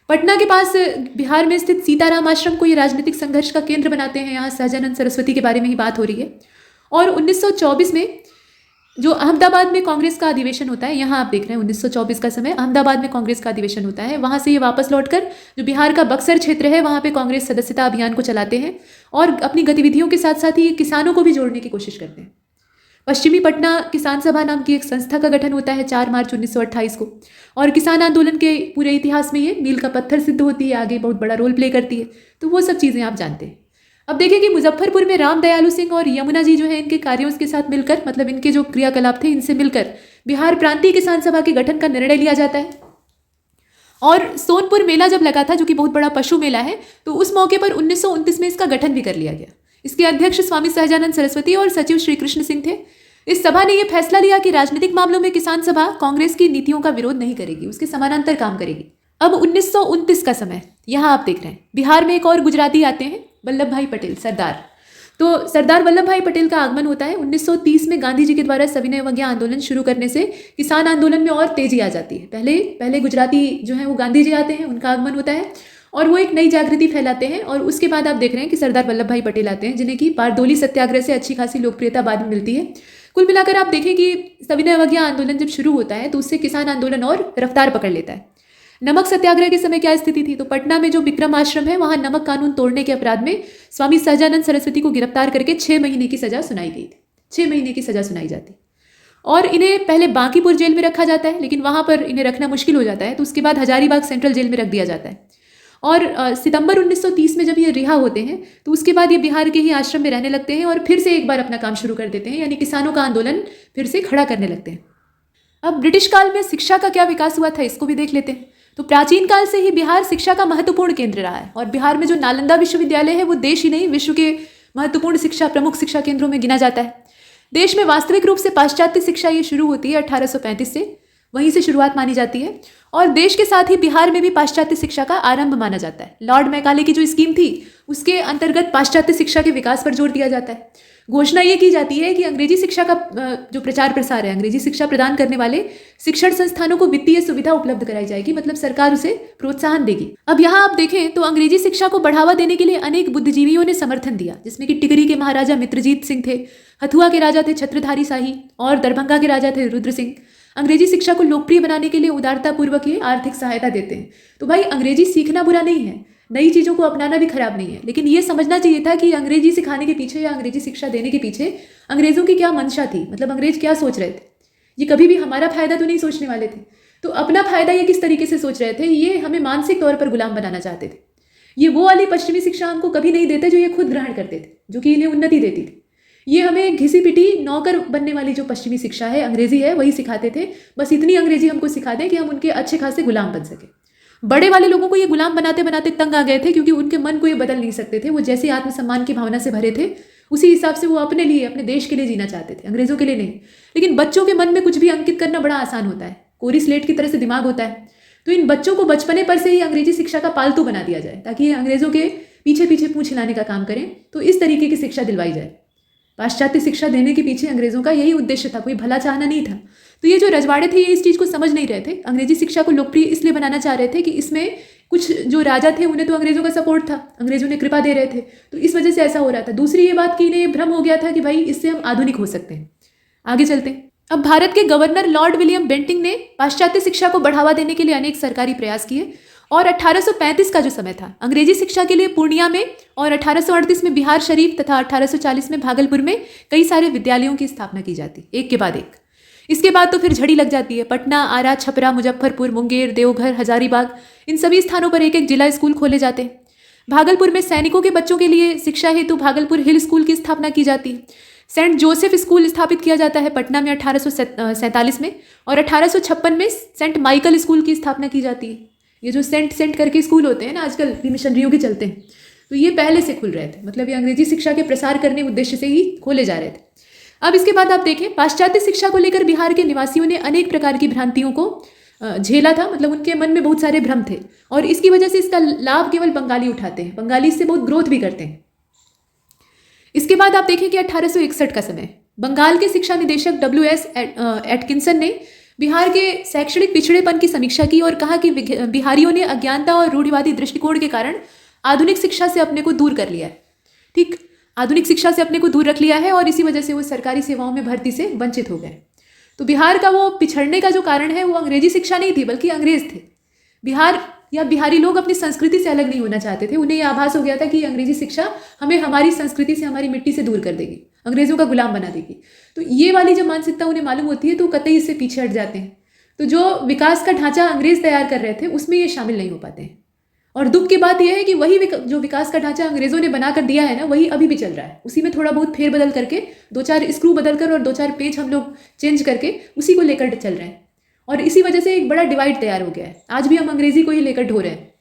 पटना के पास बिहार में स्थित सीताराम आश्रम को ये राजनीतिक संघर्ष का केंद्र बनाते हैं। यहाँ सहजानंद सरस्वती के बारे में ही बात हो रही है। और 1924 में जो अहमदाबाद में कांग्रेस का अधिवेशन होता है, यहाँ आप देख रहे हैं 1924 का समय, अहमदाबाद में कांग्रेस का अधिवेशन होता है। वहाँ से ये वापस लौटकर जो बिहार का बक्सर क्षेत्र है वहाँ पे कांग्रेस सदस्यता अभियान को चलाते हैं और अपनी गतिविधियों के साथ साथ ही किसानों को भी जोड़ने की कोशिश करते हैं। पश्चिमी पटना किसान सभा नाम की एक संस्था का गठन होता है 4 मार्च 1928 को और किसान आंदोलन के पूरे इतिहास में ये मील का पत्थर सिद्ध होती है, आगे बहुत बड़ा रोल प्ले करती है। तो वो सब चीज़ें आप जानते हैं। अब देखिए कि मुजफ्फरपुर में राम दयालु सिंह और यमुना जी जो है इनके कार्यों के साथ मिलकर, मतलब इनके जो क्रियाकलाप थे इनसे मिलकर बिहार प्रांतीय किसान सभा के गठन का निर्णय लिया जाता है। और सोनपुर मेला जब लगा था, जो कि बहुत बड़ा पशु मेला है, तो उस मौके पर 1929 में इसका गठन भी कर लिया गया। इसके अध्यक्ष स्वामी सहजानंद सरस्वती और सचिव श्री कृष्ण सिंह थे। इस सभा ने यह फैसला लिया कि राजनीतिक मामलों में किसान सभा कांग्रेस की नीतियों का विरोध नहीं करेगी, उसके समानांतर काम करेगी। अब 1929 का समय, यहाँ आप देख रहे हैं बिहार में एक और गुजराती आते हैं, वल्लभ भाई पटेल, सरदार। तो सरदार वल्लभ भाई पटेल का आगमन होता है 1930 में। गांधी जी के द्वारा सविनय अवज्ञा आंदोलन शुरू करने से किसान आंदोलन में और तेजी आ जाती है। पहले गुजराती जो है वो गांधी जी आते हैं, उनका आगमन होता है और वो एक नई जागृति फैलाते हैं। और उसके बाद आप देख रहे हैं कि सरदार वल्लभ भाई पटेल आते हैं, जिन्हें कि बारडोली सत्याग्रह से अच्छी खासी लोकप्रियता बाद में मिलती है। कुल मिलाकर आप देखें कि सविनय अवज्ञा आंदोलन जब शुरू होता है तो उससे किसान आंदोलन और रफ्तार पकड़ लेता है। नमक सत्याग्रह के समय क्या स्थिति थी, तो पटना में जो विक्रम आश्रम है वहां नमक कानून तोड़ने के अपराध में स्वामी सहजानंद सरस्वती को गिरफ्तार करके 6 महीने की सजा सुनाई गई थी। 6 महीने की सजा सुनाई जाती और इन्हें पहले बांकीपुर जेल में रखा जाता है, लेकिन वहां पर इन्हें रखना मुश्किल हो जाता है, तो उसके बाद हजारीबाग सेंट्रल जेल में रख दिया जाता है। और सितंबर 1930 में जब ये रिहा होते हैं तो उसके बाद ये बिहार के ही आश्रम में रहने लगते हैं और फिर से एक बार अपना काम शुरू कर देते हैं, यानी किसानों का आंदोलन फिर से खड़ा करने लगते हैं। अब ब्रिटिश काल में शिक्षा का क्या विकास हुआ था इसको भी देख लेते हैं। तो प्राचीन काल से ही बिहार शिक्षा का महत्वपूर्ण केंद्र रहा है और बिहार में जो नालंदा विश्वविद्यालय है वो देश ही नहीं विश्व के महत्वपूर्ण प्रमुख शिक्षा केंद्रों में गिना जाता है। देश में वास्तविक रूप से पाश्चात्य शिक्षा ये शुरू होती है 1835 से, वहीं से शुरुआत मानी जाती है और देश के साथ ही बिहार में भी पाश्चात्य शिक्षा का आरंभ माना जाता है। लॉर्ड मैकाले की जो स्कीम थी उसके अंतर्गत पाश्चात्य शिक्षा के विकास पर जोर दिया जाता है। घोषणा ये की जाती है कि अंग्रेजी शिक्षा का जो प्रचार प्रसार है, अंग्रेजी शिक्षा प्रदान करने वाले शिक्षण संस्थानों को वित्तीय सुविधा उपलब्ध कराई जाएगी, मतलब सरकार उसे प्रोत्साहन देगी। अब यहाँ आप देखें तो अंग्रेजी शिक्षा को बढ़ावा देने के लिए अनेक बुद्धिजीवियों ने समर्थन दिया, जिसमें कि टिकरी के महाराजा मित्रजीत सिंह थे, हथुआ के राजा थे छत्रधारी शाही और दरभंगा के राजा थे रुद्र सिंह। अंग्रेजी शिक्षा को लोकप्रिय बनाने के लिए उदारतापूर्वक ही आर्थिक सहायता देते हैं। तो भाई अंग्रेजी सीखना बुरा नहीं है, नई चीज़ों को अपनाना भी खराब नहीं है, लेकिन ये समझना चाहिए था कि अंग्रेजी सिखाने के पीछे या अंग्रेजी शिक्षा देने के पीछे अंग्रेज़ों की क्या मंशा थी, मतलब अंग्रेज क्या सोच रहे थे। ये कभी भी हमारा फायदा तो नहीं सोचने वाले थे, तो अपना फायदा ये किस तरीके से सोच रहे थे, ये हमें मानसिक तौर पर गुलाम बनाना चाहते थे। ये वो वाली पश्चिमी शिक्षा हमको कभी नहीं देते जो ये खुद ग्रहण करते थे, जो कि इन्हें उन्नति देती थी। ये हमें घिसी पिटी नौकर बनने वाली जो पश्चिमी शिक्षा है, अंग्रेजी है, वही सिखाते थे। बस इतनी अंग्रेजी हमको सिखा दें कि हम उनके अच्छे खासे गुलाम बन सके। बड़े वाले लोगों को ये गुलाम बनाते बनाते तंग आ गए थे, क्योंकि उनके मन को ये बदल नहीं सकते थे। वो जैसे आत्मसम्मान की भावना से भरे थे उसी हिसाब से वो अपने लिए, अपने देश के लिए जीना चाहते थे, अंग्रेजों के लिए नहीं। लेकिन बच्चों के मन में कुछ भी अंकित करना बड़ा आसान होता है, कोरी स्लेट की तरह से दिमाग होता है। तो इन बच्चों को बचपने पर से ही अंग्रेजी शिक्षा का पालतू बना दिया जाए, ताकि ये अंग्रेजों के पीछे पीछे पूंछ हिलाने का काम करें। तो इस तरीके की शिक्षा दिलवाई जाए। पाश्चात्य शिक्षा देने के पीछे अंग्रेजों का यही उद्देश्य था, कोई भला चाहना नहीं था। तो ये जो रजवाड़े थे ये इस चीज़ को समझ नहीं रहे थे। अंग्रेजी शिक्षा को लोकप्रिय इसलिए बनाना चाह रहे थे कि इसमें कुछ जो राजा थे उन्हें तो अंग्रेजों का सपोर्ट था, अंग्रेजों ने कृपा दे रहे थे, तो इस वजह से ऐसा हो रहा था। दूसरी ये बात कि इन्हें भ्रम हो गया था कि भाई इससे हम आधुनिक हो सकते हैं। आगे चलते हैं। अब भारत के गवर्नर लॉर्ड विलियम बेंटिंग ने पाश्चात्य शिक्षा को बढ़ावा देने के लिए अनेक सरकारी प्रयास किए और 1835 का जो समय था अंग्रेजी शिक्षा के लिए पूर्णिया में, और 1838 में बिहार शरीफ तथा 1840 में भागलपुर में कई सारे विद्यालयों की स्थापना की जाती, एक के बाद एक। इसके बाद तो फिर झड़ी लग जाती है। पटना, आरा, छपरा, मुजफ्फरपुर, मुंगेर, देवघर, हजारीबाग, इन सभी स्थानों पर एक एक जिला स्कूल खोले जाते हैं। भागलपुर में सैनिकों के बच्चों के लिए शिक्षा हेतु भागलपुर हिल स्कूल की स्थापना की जाती है। सेंट जोसेफ स्कूल स्थापित किया जाता है पटना में 1847 में, और 1856 में सेंट माइकल स्कूल की स्थापना की जाती है। ये जो सेंट करके स्कूल होते हैं ना आजकल, ये मिशनरियों के चलते हैं, तो ये पहले से खुल रहे थे, मतलब ये अंग्रेजी शिक्षा के प्रसार करने के उद्देश्य से ही खोले जा रहे थे। अब इसके बाद आप देखें, पाश्चात्य शिक्षा को लेकर बिहार के निवासियों ने अनेक प्रकार की भ्रांतियों को झेला था, मतलब उनके मन में बहुत सारे भ्रम थे, और इसकी वजह से इसका लाभ केवल बंगाली उठाते हैं, बंगाली इससे बहुत ग्रोथ भी करते हैं। इसके बाद आप देखें कि 1861 का समय, बंगाल के शिक्षा निदेशक WS एटकिंसन ने बिहार के शैक्षणिक पिछड़ेपन की समीक्षा की और कहा कि बिहारियों ने अज्ञानता और रूढ़िवादी दृष्टिकोण के कारण आधुनिक शिक्षा से अपने को दूर कर लिया है। ठीक, आधुनिक शिक्षा से अपने को दूर रख लिया है और इसी वजह से वो सरकारी सेवाओं में भर्ती से वंचित हो गए। तो बिहार का वो पिछड़ने का जो कारण है वो अंग्रेजी शिक्षा नहीं थी, बल्कि अंग्रेज थे। बिहार या बिहारी लोग अपनी संस्कृति से अलग नहीं होना चाहते थे। उन्हें यह आभास हो गया था कि अंग्रेजी शिक्षा हमें हमारी संस्कृति से, हमारी मिट्टी से दूर कर देगी, अंग्रेजों का गुलाम बना देगी। तो ये वाली जब मानसिकता उन्हें मालूम होती है तो कतई इससे पीछे हट जाते हैं। तो जो विकास का ढांचा अंग्रेज तैयार कर रहे थे उसमें ये शामिल नहीं हो पाते हैं। और दुख की बात यह है कि वही जो विकास का ढांचा अंग्रेजों ने बनाकर दिया है ना, वही अभी भी चल रहा है। उसी में थोड़ा बहुत फेरबदल करके, 2-4 स्क्रू बदलकर और 2-4 पेच हम लोग चेंज करके उसी को लेकर चल रहे हैं, और इसी वजह से एक बड़ा डिवाइड तैयार हो गया है। आज भी हम अंग्रेजी को ही लेकर ढो रहे हैं।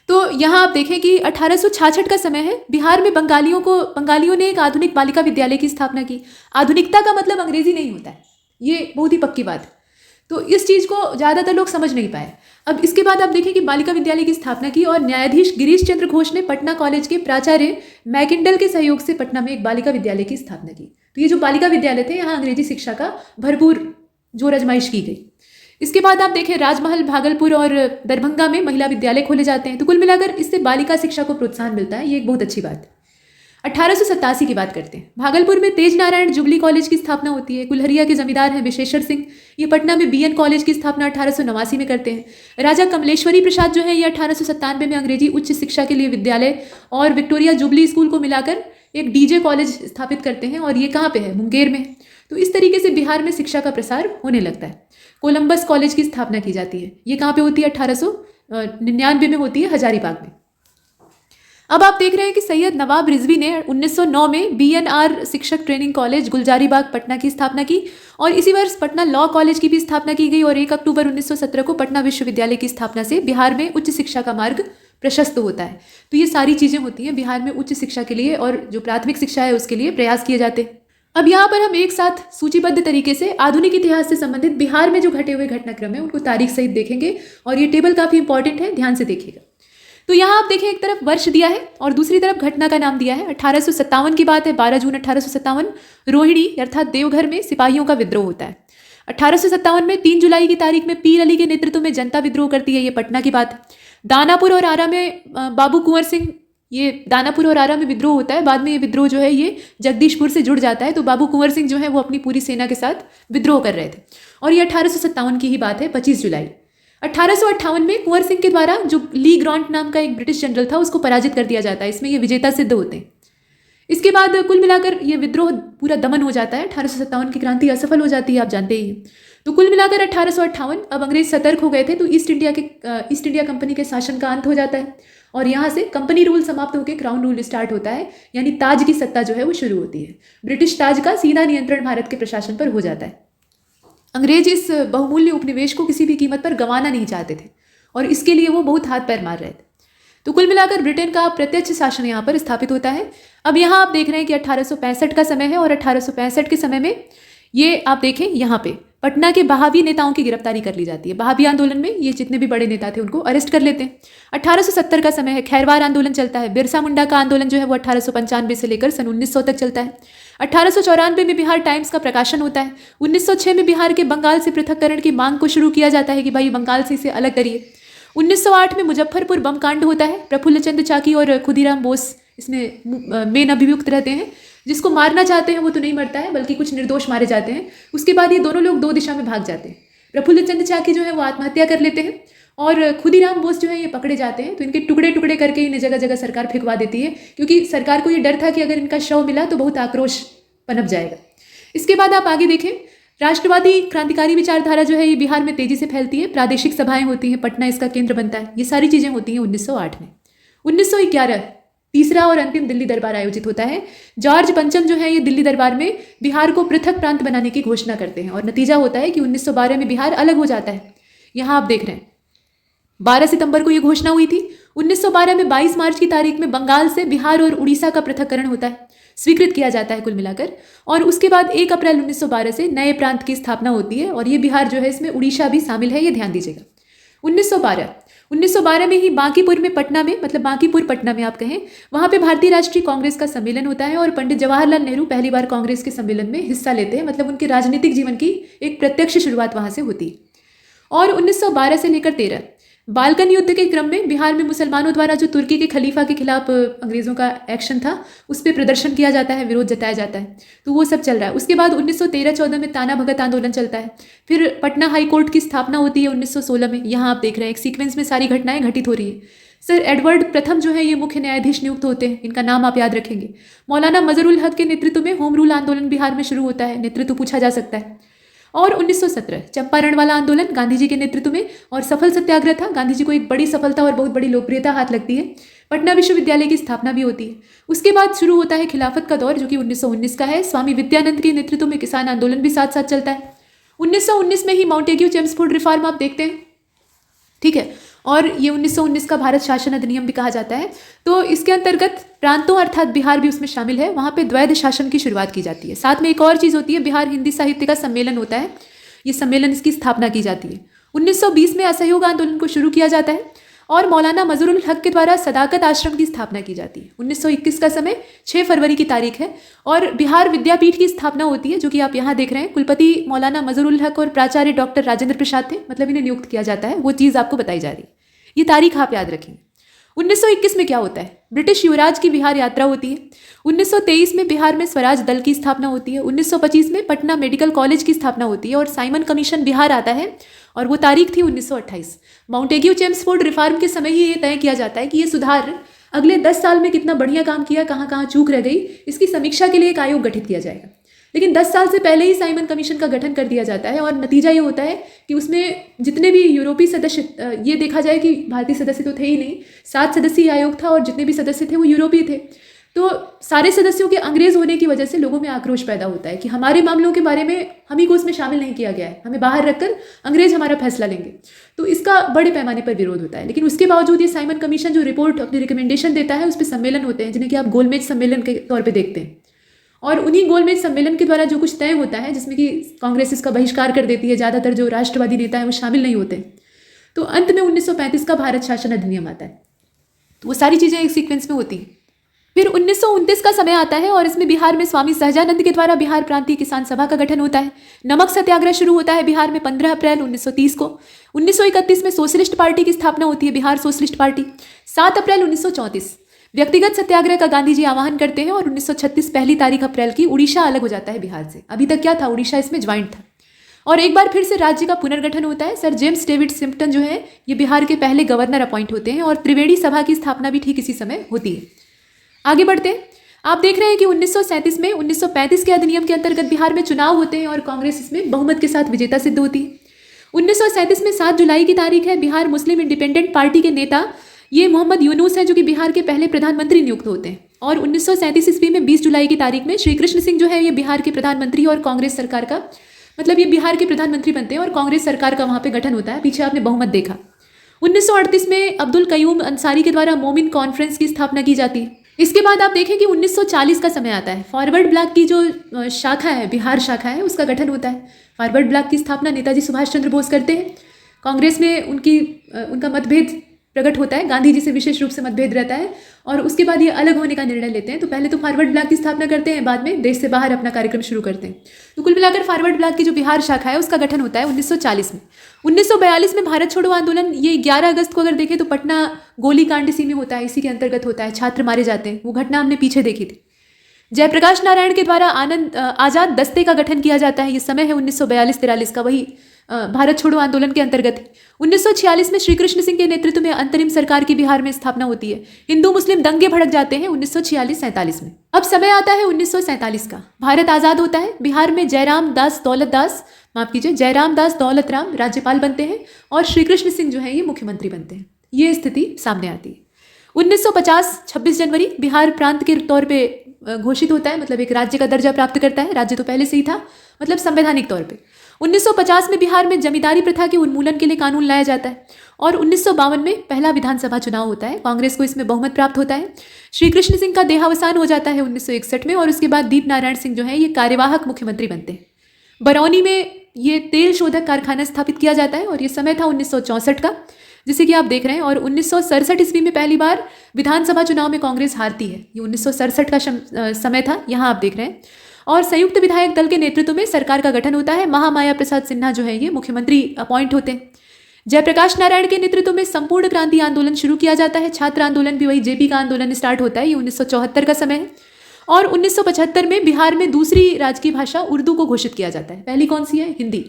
तो यहाँ आप देखें कि 1866 का समय है। बिहार में बंगालियों ने एक आधुनिक बालिका विद्यालय की स्थापना की। आधुनिकता का मतलब अंग्रेजी नहीं होता है, ये बहुत ही पक्की बात है। तो इस चीज़ को ज़्यादातर लोग समझ नहीं पाए। अब इसके बाद आप देखें कि बालिका विद्यालय की स्थापना की और न्यायाधीश गिरीश चंद्र घोष ने पटना कॉलेज के प्राचार्य मैकिंडल के सहयोग से पटना में एक बालिका विद्यालय की स्थापना की। तो ये जो बालिका विद्यालय थे, यहाँ अंग्रेजी शिक्षा का भरपूर जोर आजमाइश की गई। इसके बाद आप देखें, राजमहल, भागलपुर और दरभंगा में महिला विद्यालय खोले जाते हैं। तो कुल मिलाकर इससे बालिका शिक्षा को प्रोत्साहन मिलता है, ये एक बहुत अच्छी बात है। 1887 की बात करते हैं। भागलपुर में तेज नारायण जुबली कॉलेज की स्थापना होती है। कुल्हरिया के जमींदार हैं विशेश्वर सिंह, ये पटना में BN कॉलेज की स्थापना 1889 में करते हैं। राजा कमलेश्वरी प्रसाद जो है ये 1897 में अंग्रेजी उच्च शिक्षा के लिए विद्यालय और विक्टोरिया जुबली स्कूल को मिलाकर एक DJ कॉलेज स्थापित करते हैं, और ये कहाँ पे है? मुंगेर में। तो इस तरीके से बिहार में शिक्षा का प्रसार होने लगता है। कोलंबस कॉलेज की स्थापना की जाती है। ये कहाँ पे होती है? 1899 में होती है, हजारीबाग में। अब आप देख रहे हैं कि सैयद नवाब रिजवी ने 1909 में BNR शिक्षक ट्रेनिंग कॉलेज गुलजारीबाग पटना की स्थापना की, और इसी वर्ष पटना लॉ कॉलेज की भी स्थापना की गई, और 1 अक्टूबर 1917 को पटना विश्वविद्यालय की स्थापना से बिहार में उच्च शिक्षा का मार्ग प्रशस्त होता है। तो ये सारी चीज़ें होती हैं बिहार में उच्च शिक्षा के लिए, और जो प्राथमिक शिक्षा है उसके लिए प्रयास किए जाते हैं। अब यहाँ पर हम एक साथ सूचीबद्ध तरीके से आधुनिक इतिहास से संबंधित बिहार में जो घटे हुए घटनाक्रम है उनको तारीख सहित देखेंगे, और ये टेबल काफ़ी इंपॉर्टेंट है, ध्यान से देखिएगा। तो यहाँ आप देखें, एक तरफ वर्ष दिया है और दूसरी तरफ घटना का नाम दिया है। 1857 की बात है, 12 जून 1857 रोहिणी अर्थात देवघर में सिपाहियों का विद्रोह होता है। 1857 में 3 जुलाई की तारीख में पीर अली के नेतृत्व में जनता विद्रोह करती है, ये पटना की बात है। दानापुर और आरा में बाबू कुंवर सिंह, ये दानापुर और आरा में विद्रोह होता है। बाद में ये विद्रोह जो है ये जगदीशपुर से जुड़ जाता है। तो बाबू कुंवर सिंह जो है वो अपनी पूरी सेना के साथ विद्रोह कर रहे थे, और ये 1857 की ही बात है, 25 जुलाई। 1858 में कुंवर सिंह के द्वारा जो ली ग्रांट नाम का एक ब्रिटिश जनरल था उसको पराजित कर दिया जाता है। इसमें ये विजेता सिद्ध होते हैं। इसके बाद कुल मिलाकर ये विद्रोह पूरा दमन हो जाता है। 1857 की क्रांति असफल हो जाती है, आप जानते ही हैं। तो कुल मिलाकर 1858, अब अंग्रेज सतर्क हो गए थे, तो ईस्ट इंडिया कंपनी के शासन का अंत हो जाता है, और यहाँ से कंपनी रूल समाप्त होकर क्राउन रूल स्टार्ट होता है, यानी ताज की सत्ता जो है वो शुरू होती है। ब्रिटिश ताज का सीधा नियंत्रण भारत के प्रशासन पर हो जाता है। अंग्रेज इस बहुमूल्य उपनिवेश को किसी भी कीमत पर गंवाना नहीं चाहते थे, और इसके लिए वो बहुत हाथ पैर मार रहे थे। तो कुल मिलाकर ब्रिटेन का प्रत्यक्ष शासन यहाँ पर स्थापित होता है। अब यहाँ आप देख रहे हैं कि 1865 का समय है, और 1865 के समय में ये आप देखें यहाँ पे पटना के बहावी नेताओं की गिरफ्तारी कर ली जाती है। बहावी आंदोलन में ये जितने भी बड़े नेता थे उनको अरेस्ट कर लेते हैं। 1870 का समय है, खैरवार आंदोलन चलता है। बिरसा मुंडा का आंदोलन जो है वो 1895 से लेकर सन 1900 तक चलता है। 1894 में बिहार टाइम्स का प्रकाशन होता है। 1906 में बिहार के बंगाल से पृथककरण की मांग को शुरू किया जाता है कि भाई बंगाल से इसे अलग करिए। 1908 में मुजफ्फरपुर बम कांड होता है। प्रफुल्ल चंद्र चाकी और खुदीराम बोस इसमें मेन अभियुक्त रहते हैं। जिसको मारना चाहते हैं वो तो नहीं मरता है, बल्कि कुछ निर्दोष मारे जाते हैं। उसके बाद ये दोनों लोग 2 दिशा में भाग जाते हैं। प्रफुल्ल चंद्र चाकी जो है वो आत्महत्या कर लेते हैं, और खुदीराम बोस जो है ये पकड़े जाते हैं। तो इनके टुकड़े टुकड़े करके इन्हें जगह जगह सरकार फेंकवा देती है, क्योंकि सरकार को ये डर था कि अगर इनका शव मिला तो बहुत आक्रोश पनप जाएगा। इसके बाद आप आगे देखें, राष्ट्रवादी क्रांतिकारी विचारधारा जो है ये बिहार में तेजी से फैलती है। प्रादेशिक सभाएं होती हैं, पटना इसका केंद्र बनता है। ये सारी चीज़ें होती हैं 1908 में। 1911 तीसरा और अंतिम दिल्ली दरबार आयोजित होता है। जॉर्ज पंचम जो है ये दिल्ली दरबार में बिहार को पृथक प्रांत बनाने की घोषणा करते हैं और नतीजा होता है कि 1912 में बिहार अलग हो जाता है। यहाँ आप देख रहे हैं 12 सितंबर को ये घोषणा हुई थी। 1912 में 22 मार्च की तारीख में बंगाल से बिहार और उड़ीसा का पृथककरण होता है, स्वीकृत किया जाता है कुल मिलाकर। और उसके बाद 1 अप्रैल 1912 से नए प्रांत की स्थापना होती है और ये बिहार जो है इसमें उड़ीसा भी शामिल है, ये ध्यान दीजिएगा। 1912 में ही बांकीपुर में पटना में, मतलब बांकीपुर पटना में आप कहें, वहाँ पे भारतीय राष्ट्रीय कांग्रेस का सम्मेलन होता है और पंडित जवाहरलाल नेहरू पहली बार कांग्रेस के सम्मेलन में हिस्सा लेते हैं। मतलब उनके राजनीतिक जीवन की एक प्रत्यक्ष शुरुआत वहाँ से होती है। और 1912 से लेकर 13 बाल्कन युद्ध के क्रम में बिहार में मुसलमानों द्वारा जो तुर्की के खलीफा के खिलाफ अंग्रेज़ों का एक्शन था उस पर प्रदर्शन किया जाता है, विरोध जताया जाता है, तो वो सब चल रहा है। उसके बाद 1913-14 में ताना भगत आंदोलन चलता है। फिर पटना हाई कोर्ट की स्थापना होती है 1916 में। यहाँ आप देख रहे हैं एक सीक्वेंस में सारी घटनाएं घटित हो रही है। सर एडवर्ड प्रथम जो है ये मुख्य न्यायाधीश नियुक्त होते हैं, इनका नाम आप याद रखेंगे। मौलाना मजरुल हक के नेतृत्व में होम रूल आंदोलन बिहार में शुरू होता है, नेतृत्व पूछा जा सकता है। और 1917 चंपारण वाला आंदोलन गांधी जी के नेतृत्व में और सफल सत्याग्रह था। गांधी जी को एक बड़ी सफलता और बहुत बड़ी लोकप्रियता हाथ लगती है। पटना विश्वविद्यालय की स्थापना भी होती है। उसके बाद शुरू होता है खिलाफत का दौर जो कि 1919 का है। स्वामी विद्यानंद के नेतृत्व में किसान आंदोलन भी साथ साथ चलता है। 1919 में ही माउंटेग्यू चेम्सफोर्ड रिफॉर्म आप देखते हैं, ठीक है। और ये 1919 का भारत शासन अधिनियम भी कहा जाता है। तो इसके अंतर्गत प्रांतों अर्थात बिहार भी उसमें शामिल है। वहाँ पे द्वैध शासन की शुरुआत की जाती है। साथ में एक और चीज़ होती है, बिहार हिंदी साहित्य का सम्मेलन होता है। ये सम्मेलन, इसकी स्थापना की जाती है। 1920 में असहयोग आंदोलन को शुरू किया जाता है और मौलाना मजरुल हक के द्वारा सदाकत आश्रम की स्थापना की जाती है। 1921 का समय 6 फरवरी की तारीख है और बिहार विद्यापीठ की स्थापना होती है जो कि आप यहाँ देख रहे हैं। कुलपति मौलाना मजरुल हक और प्राचार्य डॉक्टर राजेंद्र प्रसाद थे, मतलब इन्हें नियुक्त किया जाता है। वो चीज़ आपको बताई जा रही है, ये तारीख आप याद रखेंगे। 1921 में क्या होता है, ब्रिटिश युवराज की बिहार यात्रा होती है। 1923 में बिहार में स्वराज दल की स्थापना होती है। 1925 में पटना मेडिकल कॉलेज की स्थापना होती है और साइमन कमीशन बिहार आता है और वो तारीख थी 1928। माउंटेग्यू चेम्सफोर्ड रिफॉर्म के समय ही ये तय किया जाता है कि ये सुधार अगले 10 साल में कितना बढ़िया काम किया, कहाँ कहाँ चूक रह गई, इसकी समीक्षा के लिए एक आयोग गठित किया जाएगा। लेकिन 10 साल से पहले ही साइमन कमीशन का गठन कर दिया जाता है और नतीजा ये होता है कि उसमें जितने भी यूरोपीय सदस्य, ये देखा जाए कि भारतीय सदस्य तो थे ही नहीं, 7 सदस्यीय आयोग था और जितने भी सदस्य थे वो यूरोपीय थे। तो सारे सदस्यों के अंग्रेज होने की वजह से लोगों में आक्रोश पैदा होता है कि हमारे मामलों के बारे में हम ही को उसमें शामिल नहीं किया गया है, हमें बाहर रखकर अंग्रेज हमारा फैसला लेंगे। तो इसका बड़े पैमाने पर विरोध होता है। लेकिन उसके बावजूद ये साइमन कमीशन जो रिपोर्ट अपनी रिकमेंडेशन देता है उस पर सम्मेलन होते हैं जिन्हें कि आप गोलमेज सम्मेलन के तौर पर देखते हैं। और उन्हीं गोलमेज सम्मेलन के द्वारा जो कुछ तय होता है जिसमें कि कांग्रेस इसका बहिष्कार कर देती है, ज़्यादातर जो राष्ट्रवादी नेता है वो शामिल नहीं होते। तो अंत में 1935 का भारत शासन अधिनियम आता है। तो वो सारी चीज़ें एक सीक्वेंस में होती हैं। फिर 1929 का समय आता है और इसमें बिहार में स्वामी सहजानंद के द्वारा बिहार प्रांतीय किसान सभा का गठन होता है। नमक सत्याग्रह शुरू होता है बिहार में 15 अप्रैल 1930 को। 1931 में सोशलिस्ट पार्टी की स्थापना होती है, बिहार सोशलिस्ट पार्टी। 7 अप्रैल 1934 व्यक्तिगत सत्याग्रह का गांधी जी आह्वान करते हैं और 1936 पहली तारीख अप्रैल की उड़ीसा अलग हो जाता है बिहार से। अभी तक क्या था, उड़ीसा इसमें ज्वाइंट था। और एक बार फिर से राज्य का पुनर्गठन होता है। सर जेम्स डेविड सिम्पटन जो है ये बिहार के पहले गवर्नर अपॉइंट होते हैं और त्रिवेणी सभा की स्थापना भी ठीक इसी समय होती है। आगे बढ़ते हैं, आप देख रहे हैं कि 1937 में 1935 के अधिनियम के अंतर्गत बिहार में चुनाव होते हैं और कांग्रेस इसमें बहुमत के साथ विजेता सिद्ध होती है। 1937 में 7 जुलाई की तारीख है। बिहार मुस्लिम इंडिपेंडेंट पार्टी के नेता ये मोहम्मद यूनुस हैं जो कि बिहार के पहले प्रधानमंत्री नियुक्त होते हैं। और 1937 ईस्वी में 20 जुलाई की तारीख में श्री कृष्ण सिंह जो है ये बिहार के प्रधानमंत्री और कांग्रेस सरकार का, मतलब ये बिहार के प्रधानमंत्री बनते हैं और कांग्रेस सरकार का वहाँ पे गठन होता है। पीछे आपने बहुमत देखा। 1938 में अब्दुल कयूम अंसारी के द्वारा मोमिन कॉन्फ्रेंस की स्थापना की जाती है। इसके बाद आप देखें कि 1940 का समय आता है। फॉरवर्ड ब्लॉक की जो शाखा है, बिहार शाखा है, उसका गठन होता है। फॉरवर्ड ब्लॉक की स्थापना नेताजी सुभाष चंद्र बोस करते हैं। कांग्रेस में उनका मतभेद प्रकट होता है, गांधी जी से विशेष रूप से मतभेद रहता है और उसके बाद ये अलग होने का निर्णय लेते हैं। तो पहले तो फॉरवर्ड ब्लॉक की स्थापना करते हैं, बाद में देश से बाहर अपना कार्यक्रम शुरू करते हैं। तो कुल मिलाकर फॉरवर्ड ब्लॉक की जो बिहार शाखा है उसका गठन होता है 1940 में। 1942 में भारत छोड़ो आंदोलन, ये 11 अगस्त को अगर देखें तो पटना गोलीकांड इसी में होता है, इसी के अंतर्गत होता है, छात्र मारे जाते हैं। वो घटना हमने पीछे देखी थी। जयप्रकाश नारायण के द्वारा आज़ाद दस्ते का गठन किया जाता है। ये समय है 1942-43 का, वही भारत छोड़ो आंदोलन के अंतर्गत। 1946 में श्री कृष्ण सिंह के नेतृत्व में अंतरिम सरकार की बिहार में स्थापना होती है। हिंदू मुस्लिम दंगे भड़क जाते हैं 1946-47 में। अब समय आता है 1947 का। भारत आज़ाद होता है। बिहार में जयराम दास दौलत राम राज्यपाल बनते हैं और श्री कृष्ण सिंह जो है ये मुख्यमंत्री बनते हैं। ये स्थिति सामने आती है। 1950 26 जनवरी बिहार प्रांत के तौर पे घोषित होता है, मतलब एक राज्य का दर्जा प्राप्त करता है। राज्य तो पहले से ही था, मतलब संवैधानिक तौर पे। 1950 में बिहार में जमींदारी प्रथा के उन्मूलन के लिए कानून लाया जाता है और 1952 में पहला विधानसभा चुनाव होता है। कांग्रेस को इसमें बहुमत प्राप्त होता है। श्री कृष्ण सिंह का देहावसान हो जाता है 1961 में और उसके बाद दीप नारायण सिंह जो है ये कार्यवाहक मुख्यमंत्री बनते हैं। बरौनी में ये तेल शोधक कारखाना स्थापित किया जाता है और ये समय था 1964 का, जिसे कि आप देख रहे हैं। और 1967 ईस्वी में पहली बार विधानसभा चुनाव में कांग्रेस हारती है। ये 1967 का समय था, यहाँ आप देख रहे हैं। और संयुक्त विधायक दल के नेतृत्व में सरकार का गठन होता है। महामाया प्रसाद सिन्हा जो है ये मुख्यमंत्री अपॉइंट होते हैं। जयप्रकाश नारायण के नेतृत्व में संपूर्ण क्रांति आंदोलन शुरू किया जाता है। छात्र आंदोलन भी वही जेपी का आंदोलन स्टार्ट होता है। ये 1974 का समय है। और 1975 में बिहार में दूसरी राजकीय भाषा उर्दू को घोषित किया जाता है। पहली कौन सी है? हिंदी।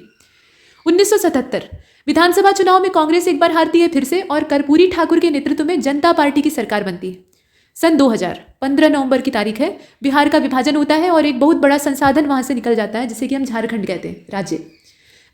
1977 विधानसभा चुनाव में कांग्रेस एक बार हारती है फिर से और कर्पूरी ठाकुर के नेतृत्व में जनता पार्टी की सरकार बनती है। सन 2000 15 नवंबर की तारीख है। बिहार का विभाजन होता है और एक बहुत बड़ा संसाधन वहां से निकल जाता है, जिसे कि हम झारखंड कहते हैं, राज्य।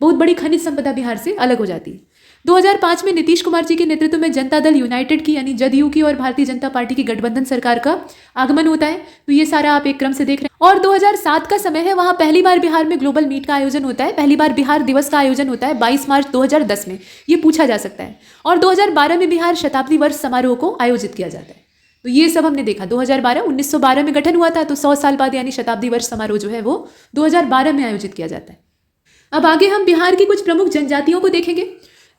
बहुत बड़ी खनिज संपदा बिहार से अलग हो जाती है। 2005 में नीतीश कुमार जी के नेतृत्व में जनता दल यूनाइटेड की यानी जदयू की और भारतीय जनता पार्टी की गठबंधन सरकार का आगमन होता है। तो ये सारा आप एक क्रम से देख रहे हैं। और 2007 का समय है, वहां पहली बार बिहार में ग्लोबल मीट का आयोजन होता है। पहली बार बिहार दिवस का आयोजन होता है 22 मार्च 2010 में, ये पूछा जा सकता है। और 2012 में बिहार शताब्दी वर्ष समारोह को आयोजित किया जाता है। तो ये सब हमने देखा। 2012 1912 में गठन हुआ था, तो 100 साल बाद यानी शताब्दी वर्ष समारोह जो है वो 2012 में आयोजित किया जाता है। अब आगे हम बिहार की कुछ प्रमुख जनजातियों को देखेंगे।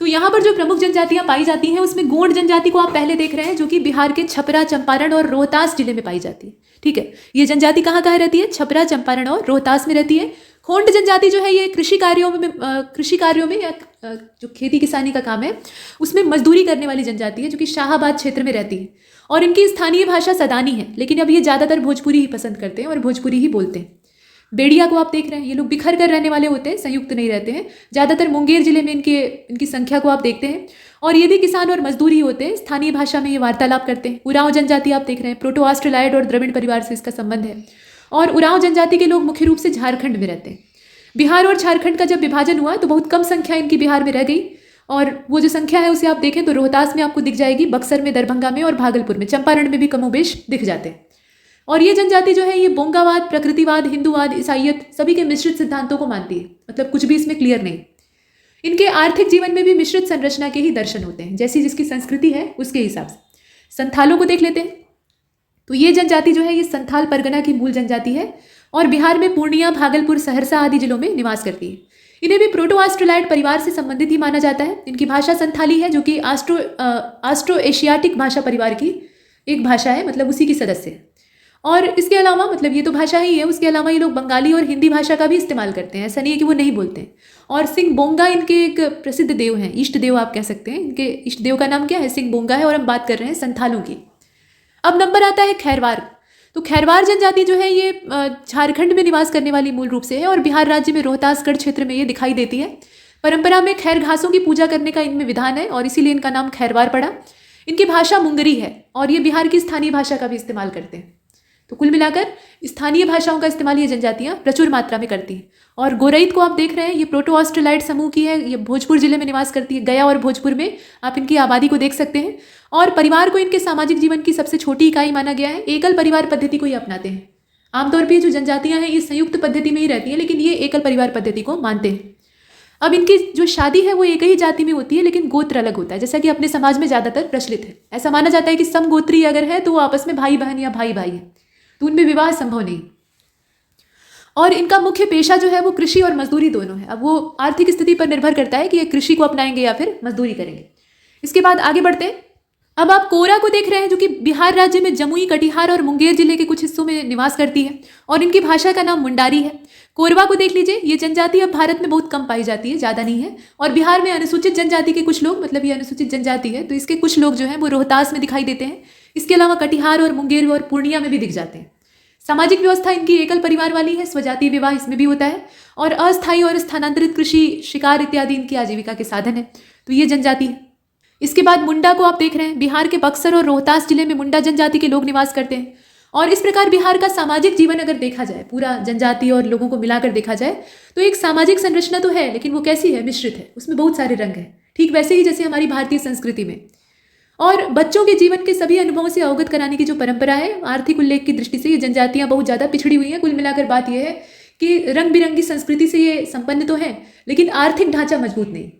तो यहाँ पर जो प्रमुख जनजातियाँ पाई जाती हैं उसमें गोंड जनजाति को आप पहले देख रहे हैं, जो कि बिहार के छपरा, चंपारण और रोहतास जिले में पाई जाती है। ठीक है, ये जनजाति कहाँ कहाँ रहती है? छपरा, चंपारण और रोहतास में रहती है। खोंड जनजाति जो है ये कृषि कार्यों में या जो खेती किसानी का काम है उसमें मजदूरी करने वाली जनजाति है, जो कि शाहाबाद क्षेत्र में रहती है। और इनकी स्थानीय भाषा सदानी है, लेकिन अब ये ज़्यादातर भोजपुरी ही पसंद करते हैं और भोजपुरी ही बोलते हैं। बेड़िया को आप देख रहे हैं, ये लोग बिखर कर रहने वाले होते हैं, संयुक्त नहीं रहते हैं। ज़्यादातर मुंगेर जिले में इनकी संख्या को आप देखते हैं। और ये भी किसान और मजदूर ही होते हैं। स्थानीय भाषा में ये वार्तालाप करते हैं। उरांव जनजाति आप देख रहे हैं, प्रोटो ऑस्ट्रेलाइड और द्रविड़ परिवार से इसका संबंध है। और उरांव जनजाति के लोग मुख्य रूप से झारखंड में रहते हैं। बिहार और झारखंड का जब विभाजन हुआ तो बहुत कम संख्या इनकी बिहार में रह गई। और वो जो संख्या है उसे आप देखें तो रोहतास में आपको दिख जाएगी, बक्सर में, दरभंगा में और भागलपुर में। चंपारण में भी कमोबेश दिख जाते हैं। और ये जनजाति जो है ये बोंगावाद, प्रकृतिवाद, हिंदूवाद, ईसाइयत सभी के मिश्रित सिद्धांतों को मानती है। मतलब कुछ भी इसमें क्लियर नहीं। इनके आर्थिक जीवन में भी मिश्रित संरचना के ही दर्शन होते हैं, जैसी जिसकी संस्कृति है उसके हिसाब से। संथालों को देख लेते हैं। तो ये जनजाति जो है ये संथाल परगना की मूल जनजाति है और बिहार में पूर्णिया, भागलपुर, सहरसा आदि जिलों में निवास करती है। इन्हें भी प्रोटो ऑस्ट्रेलाइड परिवार से संबंधित ही माना जाता है। इनकी भाषा संथाली है, जो कि ऑस्ट्रो एशियाटिक भाषा परिवार की एक भाषा है, मतलब उसी की सदस्य है। और इसके अलावा मतलब ये तो भाषा ही है, उसके अलावा ये लोग बंगाली और हिंदी भाषा का भी इस्तेमाल करते हैं। ऐसा नहीं है कि वो नहीं बोलते हैं। और सिंह बोंगा इनके एक प्रसिद्ध देव हैं, इष्ट देव आप कह सकते हैं। इनके इष्ट देव का नाम क्या है? सिंह बोंगा है। और हम बात कर रहे हैं संथालों की। अब नंबर आता है खैरवार। तो खैरवार जनजाति जो है ये झारखंड में निवास करने वाली मूल रूप से है और बिहार राज्य में रोहतासगढ़ क्षेत्र में ये दिखाई देती है। परंपरा में खैर घासों की पूजा करने का इनमें विधान है और इसीलिए इनका नाम खैरवार पड़ा। इनकी भाषा मुंगरी है और ये बिहार की स्थानीय भाषा का भी इस्तेमाल करते हैं। तो कुल मिलाकर स्थानीय भाषाओं का इस्तेमाल ये जनजातियां प्रचुर मात्रा में करती हैं। और गोरैत को आप देख रहे हैं, ये प्रोटो ऑस्ट्रेलाइड समूह की है। ये भोजपुर जिले में निवास करती है। गया और भोजपुर में आप इनकी आबादी को देख सकते हैं। और परिवार को इनके सामाजिक जीवन की सबसे छोटी इकाई माना गया है। एकल परिवार पद्धति को ही अपनाते हैं। आमतौर पर जो जनजातियां हैं ये संयुक्त पद्धति में ही रहती हैं, लेकिन ये एकल परिवार पद्धति को मानते हैं। अब इनकी जो शादी है वो एक ही जाति में होती है, लेकिन गोत्र अलग होता है, जैसा कि अपने समाज में ज़्यादातर प्रचलित है। ऐसा माना जाता है कि समगोत्री अगर है तो वो आपस में भाई बहन या भाई भाई है, तो उनमें विवाह संभव नहीं। और इनका मुख्य पेशा जो है वो कृषि और मजदूरी दोनों है। अब वो आर्थिक स्थिति पर निर्भर करता है कि ये कृषि को अपनाएंगे या फिर मजदूरी करेंगे। इसके बाद आगे बढ़ते हैं। अब आप कोरा को देख रहे हैं, जो कि बिहार राज्य में जमुई, कटिहार और मुंगेर जिले के कुछ हिस्सों में निवास करती है और इनकी भाषा का नाम मुंडारी है। कोरवा को देख लीजिए, ये जनजाति अब भारत में बहुत कम पाई जाती है, ज़्यादा नहीं है। और बिहार में अनुसूचित जनजाति के कुछ लोग, मतलब ये अनुसूचित जनजाति है तो इसके कुछ लोग जो हैं वो रोहतास में दिखाई देते हैं। इसके अलावा कटिहार और मुंगेर और पूर्णिया में भी दिख जाते हैं। सामाजिक व्यवस्था इनकी एकल परिवार वाली है। स्वजातीय विवाह इसमें भी होता है। और अस्थायी और स्थानांतरित कृषि, शिकार इत्यादि इनकी आजीविका के साधन है। तो ये जनजाति है। इसके बाद मुंडा को आप देख रहे हैं। बिहार के बक्सर और रोहतास जिले में मुंडा जनजाति के लोग निवास करते हैं। और इस प्रकार बिहार का सामाजिक जीवन अगर देखा जाए, पूरा जनजाति और लोगों को मिलाकर देखा जाए, तो एक सामाजिक संरचना तो है, लेकिन वो कैसी है? मिश्रित है। उसमें बहुत सारे रंग हैं, ठीक वैसे ही जैसे हमारी भारतीय संस्कृति में। और बच्चों के जीवन के सभी अनुभवों से अवगत कराने की जो परंपरा है, आर्थिक उल्लेख की दृष्टि से ये जनजातियां बहुत ज़्यादा पिछड़ी हुई हैं। कुल मिलाकर बात यह है कि रंग बिरंगी संस्कृति से ये संपन्न तो है, लेकिन आर्थिक ढांचा मजबूत नहीं।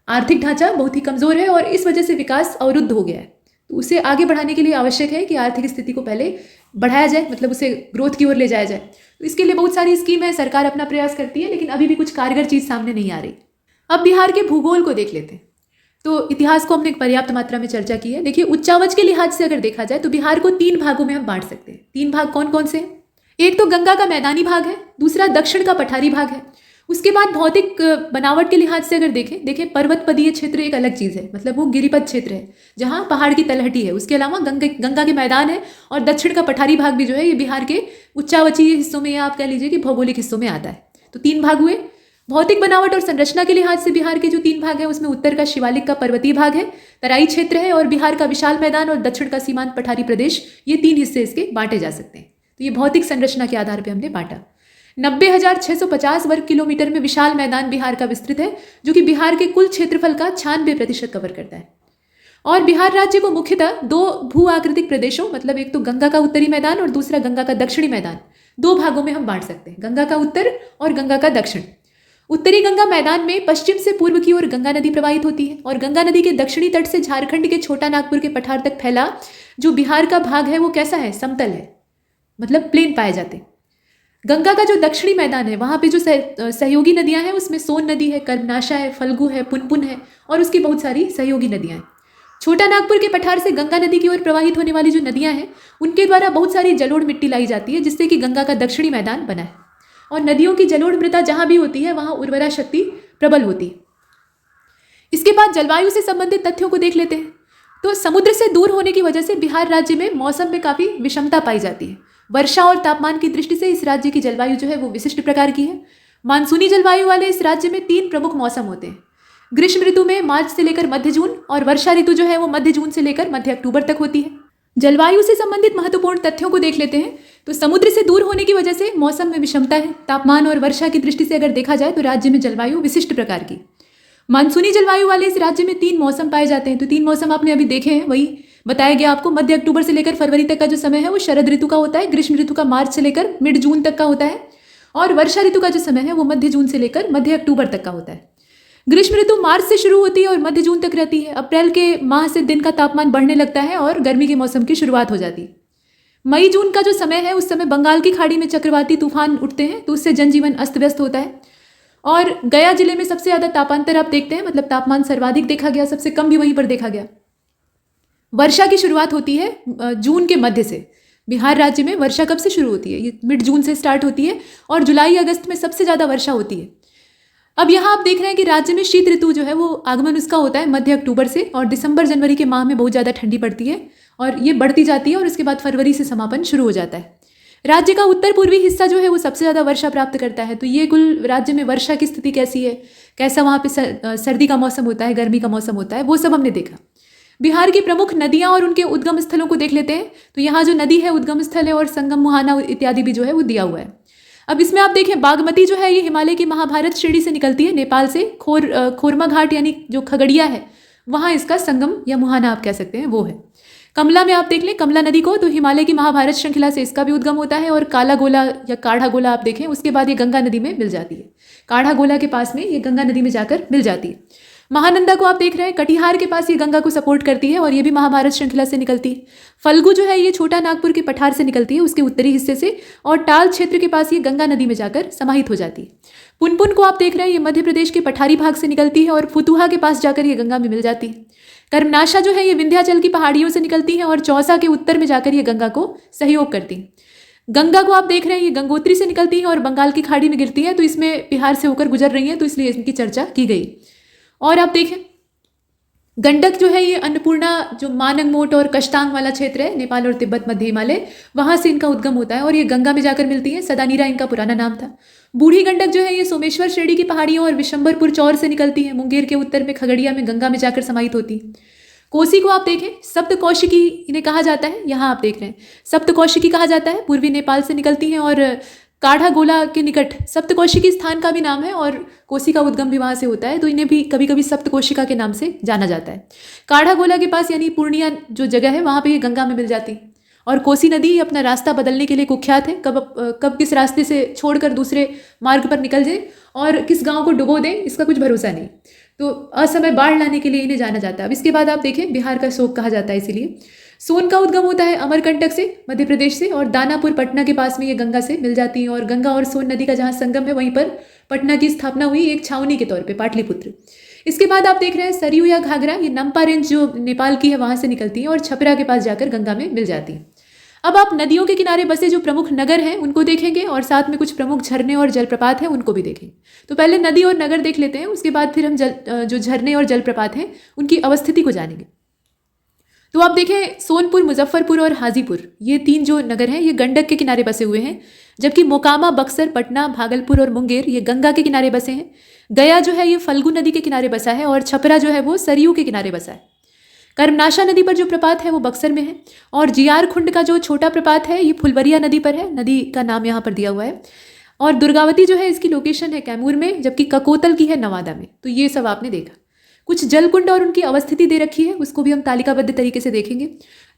आर्थिक ढांचा बहुत ही कमज़ोर है और इस वजह से विकास अवरुद्ध हो गया है। तो उसे आगे बढ़ाने के लिए आवश्यक है कि आर्थिक स्थिति को पहले बढ़ाया जाए, मतलब उसे ग्रोथ की ओर ले जाया जाए। तो इसके लिए बहुत सारी स्कीम है, सरकार अपना प्रयास करती है, लेकिन अभी भी कुछ कारगर चीज़ सामने नहीं आ रही। अब बिहार के भूगोल को देख लेते हैं। तो इतिहास को हमने पर्याप्त मात्रा में चर्चा की है। देखिए, उच्चावच के लिहाज से अगर देखा जाए तो बिहार को 3 भागों में हम बांट सकते हैं। 3 भाग कौन कौन से हैं? एक तो गंगा का मैदानी भाग है, दूसरा दक्षिण का पठारी भाग है। उसके बाद भौतिक बनावट के लिहाज से अगर देखें पर्वतपदीय क्षेत्र एक अलग चीज़ है, मतलब वो गिरिपथ क्षेत्र है जहाँ पहाड़ की तलहटी है। उसके अलावा गंगा के मैदान है, और दक्षिण का पठारी भाग भी जो है ये बिहार के उच्चावचीय हिस्सों में, या आप कह लीजिए कि भौगोलिक हिस्सों में आता है। तो 3 भाग हुए। भौतिक बनावट और संरचना के लिहाज से बिहार के जो 3 भाग हैं उसमें उत्तर का शिवालिक का पर्वतीय भाग है, तराई क्षेत्र है, और बिहार का विशाल मैदान और दक्षिण का सीमांत पठारी प्रदेश। ये 3 हिस्से इसके बांटे जा सकते हैं। तो ये भौतिक संरचना के आधार पर हमने बांटा। 90,650 वर्ग किलोमीटर में विशाल मैदान बिहार का विस्तृत है, जो कि बिहार के कुल क्षेत्रफल का 96% कवर करता है। और बिहार राज्य को मुख्यतः 2 भू आकृतिक प्रदेशों, मतलब एक तो गंगा का उत्तरी मैदान और दूसरा गंगा का दक्षिणी मैदान, 2 भागों में हम बांट सकते हैं, गंगा का उत्तर और गंगा का दक्षिण। उत्तरी गंगा मैदान में पश्चिम से पूर्व की ओर गंगा नदी प्रवाहित होती है, और गंगा नदी के दक्षिणी तट से झारखंड के छोटा नागपुर के पठार तक फैला जो बिहार का भाग है वो कैसा है? समतल है, मतलब प्लेन पाए जाते हैं। गंगा का जो दक्षिणी मैदान है वहाँ पे जो सहयोगी नदियाँ हैं उसमें सोन नदी है, कर्मनाशा है, फल्गु है, पुनपुन है, और उसकी बहुत सारी सहयोगी नदियाँ हैं। छोटा नागपुर के पठार से गंगा नदी की ओर प्रवाहित होने वाली जो नदियाँ हैं उनके द्वारा बहुत सारी जलोढ़ मिट्टी लाई जाती है, जिससे कि गंगा का दक्षिणी मैदान बना है। और नदियों की जलोढ़ मृदा जहाँ भी होती है वहाँ उर्वरा शक्ति प्रबल होती है। इसके बाद जलवायु से संबंधित तथ्यों को देख लेते हैं। तो समुद्र से दूर होने की वजह से बिहार राज्य में मौसम में काफ़ी विषमता पाई जाती है। वर्षा और तापमान की दृष्टि से इस राज्य की जलवायु जो है वो विशिष्ट प्रकार की है। मानसूनी जलवायु वाले इस राज्य में 3 प्रमुख मौसम होते हैं। ग्रीष्म ऋतु में मार्च से लेकर मध्य जून, और वर्षा ऋतु जो है वो मध्य जून से लेकर मध्य अक्टूबर तक होती है। जलवायु से संबंधित महत्वपूर्ण तथ्यों को देख लेते हैं। तो समुद्र से दूर होने की वजह से मौसम में विषमता है। तापमान और वर्षा की दृष्टि से अगर देखा जाए तो राज्य में जलवायु विशिष्ट प्रकार की। मानसूनी जलवायु वाले इस राज्य में 3 मौसम पाए जाते हैं। तो 3 मौसम आपने अभी देखे हैं, वही बताया गया आपको। मध्य अक्टूबर से लेकर फरवरी तक का जो समय है वो शरद ऋतु का होता है। ग्रीष्म ऋतु का मार्च से लेकर मिड जून तक का होता है, और वर्षा ऋतु का जो समय है वो मध्य जून से लेकर मध्य अक्टूबर तक का होता है। ग्रीष्म ऋतु मार्च से शुरू होती है और मध्य जून तक रहती है। अप्रैल के माह से दिन का तापमान बढ़ने लगता है और गर्मी के मौसम की शुरुआत हो जाती है। मई जून का जो समय है उस समय बंगाल की खाड़ी में चक्रवाती तूफान उठते हैं, तो उससे जनजीवन अस्त व्यस्त होता है। और गया जिले में सबसे ज़्यादा तापांतर आप देखते हैं, मतलब तापमान सर्वाधिक देखा गया, सबसे कम भी वहीं पर देखा गया। वर्षा की शुरुआत होती है जून के मध्य से। बिहार राज्य में वर्षा कब से शुरू होती है? ये मिड जून से स्टार्ट होती है, और जुलाई अगस्त में सबसे ज़्यादा वर्षा होती है। अब यहाँ आप देख रहे हैं कि राज्य में शीत ऋतु जो है वो आगमन उसका होता है मध्य अक्टूबर से, और दिसंबर जनवरी के माह में बहुत ज़्यादा ठंडी पड़ती है, और ये बढ़ती जाती है, और उसके बाद फरवरी से समापन शुरू हो जाता है। राज्य का उत्तर पूर्वी हिस्सा जो है वो सबसे ज़्यादा वर्षा प्राप्त करता है। तो ये कुल राज्य में वर्षा की स्थिति कैसी है, कैसा वहाँ पे सर्दी का मौसम होता है, गर्मी का मौसम होता है, वो सब हमने देखा। बिहार की प्रमुख नदियाँ और उनके उद्गम स्थलों को देख लेते हैं। तो यहाँ जो नदी है उद्गम स्थल है, और संगम, मुहाना इत्यादि भी जो है वो दिया हुआ है। अब इसमें आप देखें, बागमती जो है ये हिमालय की महाभारत श्रेणी से निकलती है, नेपाल से खोरमा घाट यानी जो खगड़िया है वहाँ इसका संगम या मुहाना आप कह सकते हैं वो है। कमला में आप देख लें कमला नदी को, तो हिमालय की महाभारत श्रृंखला से इसका भी उद्गम होता है। और काला गोला या काढ़ा गोला आप देखें, उसके बाद ये गंगा नदी में मिल जाती है। काढ़ा गोला के पास में ये गंगा नदी में जाकर मिल जाती है। महानंदा को आप देख रहे हैं, कटिहार के पास ये गंगा को सपोर्ट करती है, और ये भी महाभारत श्रृंखला से निकलती है। फल्गु जो है ये छोटा नागपुर के पठार से निकलती है, उसके उत्तरी हिस्से से, और टाल क्षेत्र के पास ये गंगा नदी में जाकर समाहित हो जाती है। पुनपुन को आप देख रहे हैं, ये मध्य प्रदेश के पठारी भाग से निकलती है, और फुतुहा के पास जाकर ये गंगा में मिल जाती है। कर्मनाशा जो है ये विंध्याचल की पहाड़ियों से निकलती है, और चौसा के उत्तर में जाकर ये गंगा को सहयोग करती है। गंगा को आप देख रहे हैं, ये गंगोत्री से निकलती है और बंगाल की खाड़ी में गिरती है, तो इसमें बिहार से होकर गुजर रही है, तो इसलिए इनकी चर्चा की गई। और आप देखें गंडक जो है ये अन्नपूर्णा जो मानंगमोट और कश्तांग वाला क्षेत्र है, नेपाल और तिब्बत मध्य हिमालय, वहाँ से इनका उद्गम होता है, और ये गंगा में जाकर मिलती है। सदानीरा इनका पुराना नाम था। बूढ़ी गंडक जो है ये सोमेश्वर श्रेणी की पहाड़ियों और विशंबरपुर चौर से निकलती है, मुंगेर के उत्तर में खगड़िया में गंगा में जाकर समाहित होती है। कोसी को आप देखें, सप्तकौशिकी इन्हें कहा जाता है। यहाँ आप देख रहे हैं सप्तकौशिकी कहा जाता है, पूर्वी नेपाल से निकलती हैं और काढ़ा गोला के निकट सप्तकोशिकी स्थान का भी नाम है और कोसी का उद्गम भी वहाँ से होता है, तो इन्हें भी कभी कभी सप्तकोशिका के नाम से जाना जाता है। काढ़ा गोला के पास यानी पूर्णिया जो जगह है वहाँ पे ये गंगा में मिल जाती। और कोसी नदी अपना रास्ता बदलने के लिए कुख्यात है, कब किस रास्ते से छोड़कर दूसरे मार्ग पर निकल जाए और किस गांव को डुबो दें इसका कुछ भरोसा नहीं, तो असमय बाढ़ लाने के लिए इन्हें जाना जाता है। अब इसके बाद आप देखें बिहार का शोक कहा जाता है, इसीलिए सोन का उद्गम होता है अमरकंटक से, मध्य प्रदेश से, और दानापुर पटना के पास में ये गंगा से मिल जाती है। और गंगा और सोन नदी का जहाँ संगम है वहीं पर पटना की स्थापना हुई एक छावनी के तौर पे, पाटलिपुत्र। इसके बाद आप देख रहे हैं सरयू या घाघरा, ये नम्पा रेंज जो नेपाल की है वहाँ से निकलती है और छपरा के पास जाकर गंगा में मिल जाती है। अब आप नदियों के किनारे बसे जो प्रमुख नगर हैं उनको देखेंगे और साथ में कुछ प्रमुख झरने और जलप्रपात हैं उनको भी देखेंगे। तो पहले नदी और नगर देख लेते हैं, उसके बाद फिर हम जो झरने और जलप्रपात हैं उनकी अवस्थिति को जानेंगे। तो आप देखें सोनपुर, मुजफ्फरपुर और हाजीपुर, ये 3 जो नगर हैं ये गंडक के किनारे बसे हुए हैं, जबकि मोकामा, बक्सर, पटना, भागलपुर और मुंगेर ये गंगा के किनारे बसे हैं। गया जो है ये फल्गु नदी के किनारे बसा है और छपरा जो है वो सरयू के किनारे बसा है। कर्मनाशा नदी पर जो प्रपात है वो बक्सर में है और जियार खुंड का जो छोटा प्रपात है ये फुलवरिया नदी पर है, नदी का नाम यहाँ पर दिया हुआ है। और दुर्गावती जो है इसकी लोकेशन है कैमूर में, जबकि ककोतल की है नवादा में। तो ये सब आपने देखा। कुछ जलकुंड और उनकी अवस्थिति दे रखी है, उसको भी हम तालिकाबद्ध तरीके से देखेंगे।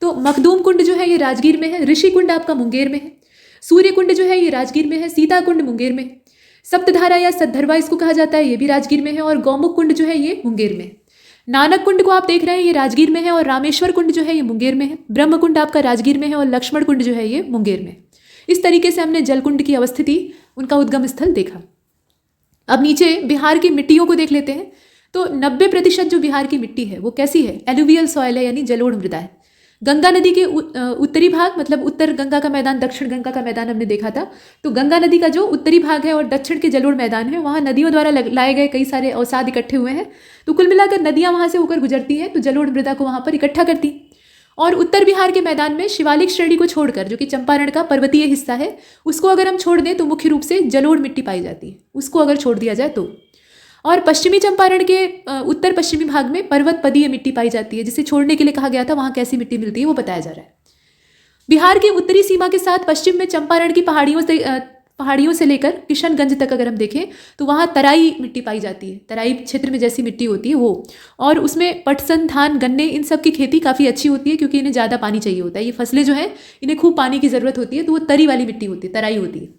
तो मखदूम कुंड जो है ये राजगीर में है, ऋषि कुंड आपका मुंगेर में है, सूर्य कुंड जो है ये राजगीर में है, सीता कुंड मुंगेर में, सप्तधारा या सद्धरवा इसको कहा जाता है, ये भी राजगीर में है, और गौमुख कुंड जो है ये मुंगेर में। नानक कुंड को आप देख रहे हैं ये राजगीर में है और रामेश्वर कुंड जो है ये मुंगेर में है, ब्रह्म कुंड आपका राजगीर में है और लक्ष्मण कुंड जो है ये मुंगेर में। इस तरीके से हमने जलकुंड की अवस्थिति, उनका उद्गम स्थल देखा। अब नीचे बिहार की मिट्टियों को देख लेते हैं। तो 90% जो बिहार की मिट्टी है वो कैसी है? एलुवियल सॉइल है, यानी जलोढ़ मृदा है। गंगा नदी के उत्तरी भाग, मतलब उत्तर गंगा का मैदान, दक्षिण गंगा का मैदान हमने देखा था। तो गंगा नदी का जो उत्तरी भाग है और दक्षिण के जलोढ़ मैदान है, वहाँ नदियों द्वारा लाए गए कई सारे अवसाद इकट्ठे हुए हैं। तो कुल मिलाकर नदियाँ वहाँ से होकर गुजरती हैं तो जलोढ़ मृदा को वहाँ पर इकट्ठा करती। और उत्तर बिहार के मैदान में शिवालिक श्रेणी को छोड़कर, जो कि चंपारण का पर्वतीय हिस्सा है, उसको अगर हम छोड़ दें तो मुख्य रूप से जलोढ़ मिट्टी पाई जाती है, उसको अगर छोड़ दिया जाए तो। और पश्चिमी चंपारण के उत्तर पश्चिमी भाग में पर्वत पदीय मिट्टी पाई जाती है, जिसे छोड़ने के लिए कहा गया था। वहाँ कैसी मिट्टी मिलती है वो बताया जा रहा है। बिहार की उत्तरी सीमा के साथ पश्चिम में चंपारण की पहाड़ियों से लेकर किशनगंज तक अगर हम देखें तो वहाँ तराई मिट्टी पाई जाती है, तराई क्षेत्र में जैसी मिट्टी होती है वो। और उसमें पटसन, धान, गन्ने, इन सब की खेती काफ़ी अच्छी होती है, क्योंकि इन्हें ज़्यादा पानी चाहिए होता है। ये फसलें जो हैं इन्हें खूब पानी की ज़रूरत होती है, तो वो तरी वाली मिट्टी होती है, तराई होती है।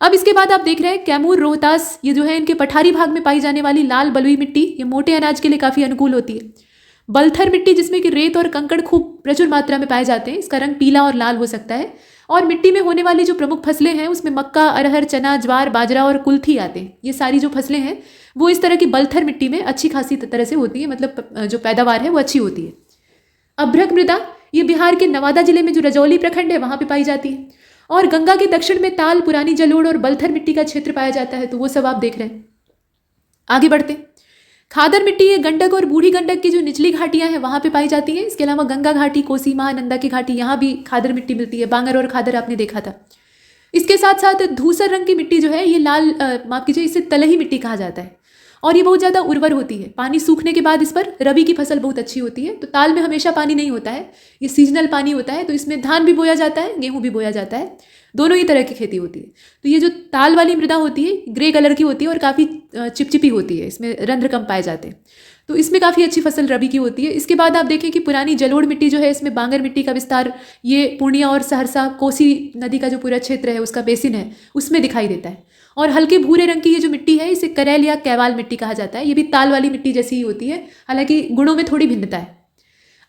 अब इसके बाद आप देख रहे हैं कैमूर, रोहतास, ये जो है इनके पठारी भाग में पाई जाने वाली लाल बलुई मिट्टी, ये मोटे अनाज के लिए काफ़ी अनुकूल होती है। बलथर मिट्टी, जिसमें कि रेत और कंकड़ खूब प्रचुर मात्रा में पाए जाते हैं, इसका रंग पीला और लाल हो सकता है। और मिट्टी में होने वाली जो प्रमुख फसलें हैं उसमें मक्का, अरहर, चना, ज्वार, बाजरा और कुल्थी आते हैं। ये सारी जो फसलें हैं वो इस तरह की बलथर मिट्टी में अच्छी खासी तरह से होती है, मतलब जो पैदावार है वो अच्छी होती है। अभ्रक मृदा, ये बिहार के नवादा जिले में जो रजौली प्रखंड है वहाँ पर पाई जाती है। और गंगा के दक्षिण में ताल, पुरानी जलोढ़ और बलथर मिट्टी का क्षेत्र पाया जाता है, तो वो सब आप देख रहे हैं। आगे बढ़ते हैं। खादर मिट्टी, ये गंडक और बूढ़ी गंडक की जो निचली घाटियां हैं वहाँ पे पाई जाती हैं। इसके अलावा गंगा घाटी, कोसी, महानंदा की घाटी, यहाँ भी खादर मिट्टी मिलती है। बांगर और खादर आपने देखा था। इसके साथ साथ धूसर रंग की मिट्टी जो है ये लाल, माफ कीजिए, इसे तलही मिट्टी कहा जाता है और ये बहुत ज़्यादा उर्वर होती है। पानी सूखने के बाद इस पर रबी की फसल बहुत अच्छी होती है। तो ताल में हमेशा पानी नहीं होता है, ये सीजनल पानी होता है, तो इसमें धान भी बोया जाता है, गेहूँ भी बोया जाता है, दोनों ही तरह की खेती होती है। तो ये जो ताल वाली मृदा होती है ग्रे कलर की होती है और काफ़ी चिपचिपी होती है, इसमें रंध्र कम पाए जाते हैं, तो इसमें काफ़ी अच्छी फसल रबी की होती है। इसके बाद आप देखें कि पुरानी जलोढ़ मिट्टी जो है, इसमें बांगर मिट्टी का विस्तार ये पूर्णिया और सहरसा, कोसी नदी का जो पूरा क्षेत्र है उसका बेसिन है उसमें दिखाई देता है। और हल्के भूरे रंग की ये जो मिट्टी है इसे करैल या कैवाल मिट्टी कहा जाता है। ये भी ताल वाली मिट्टी जैसी ही होती है, हालांकि गुणों में थोड़ी भिन्नता है।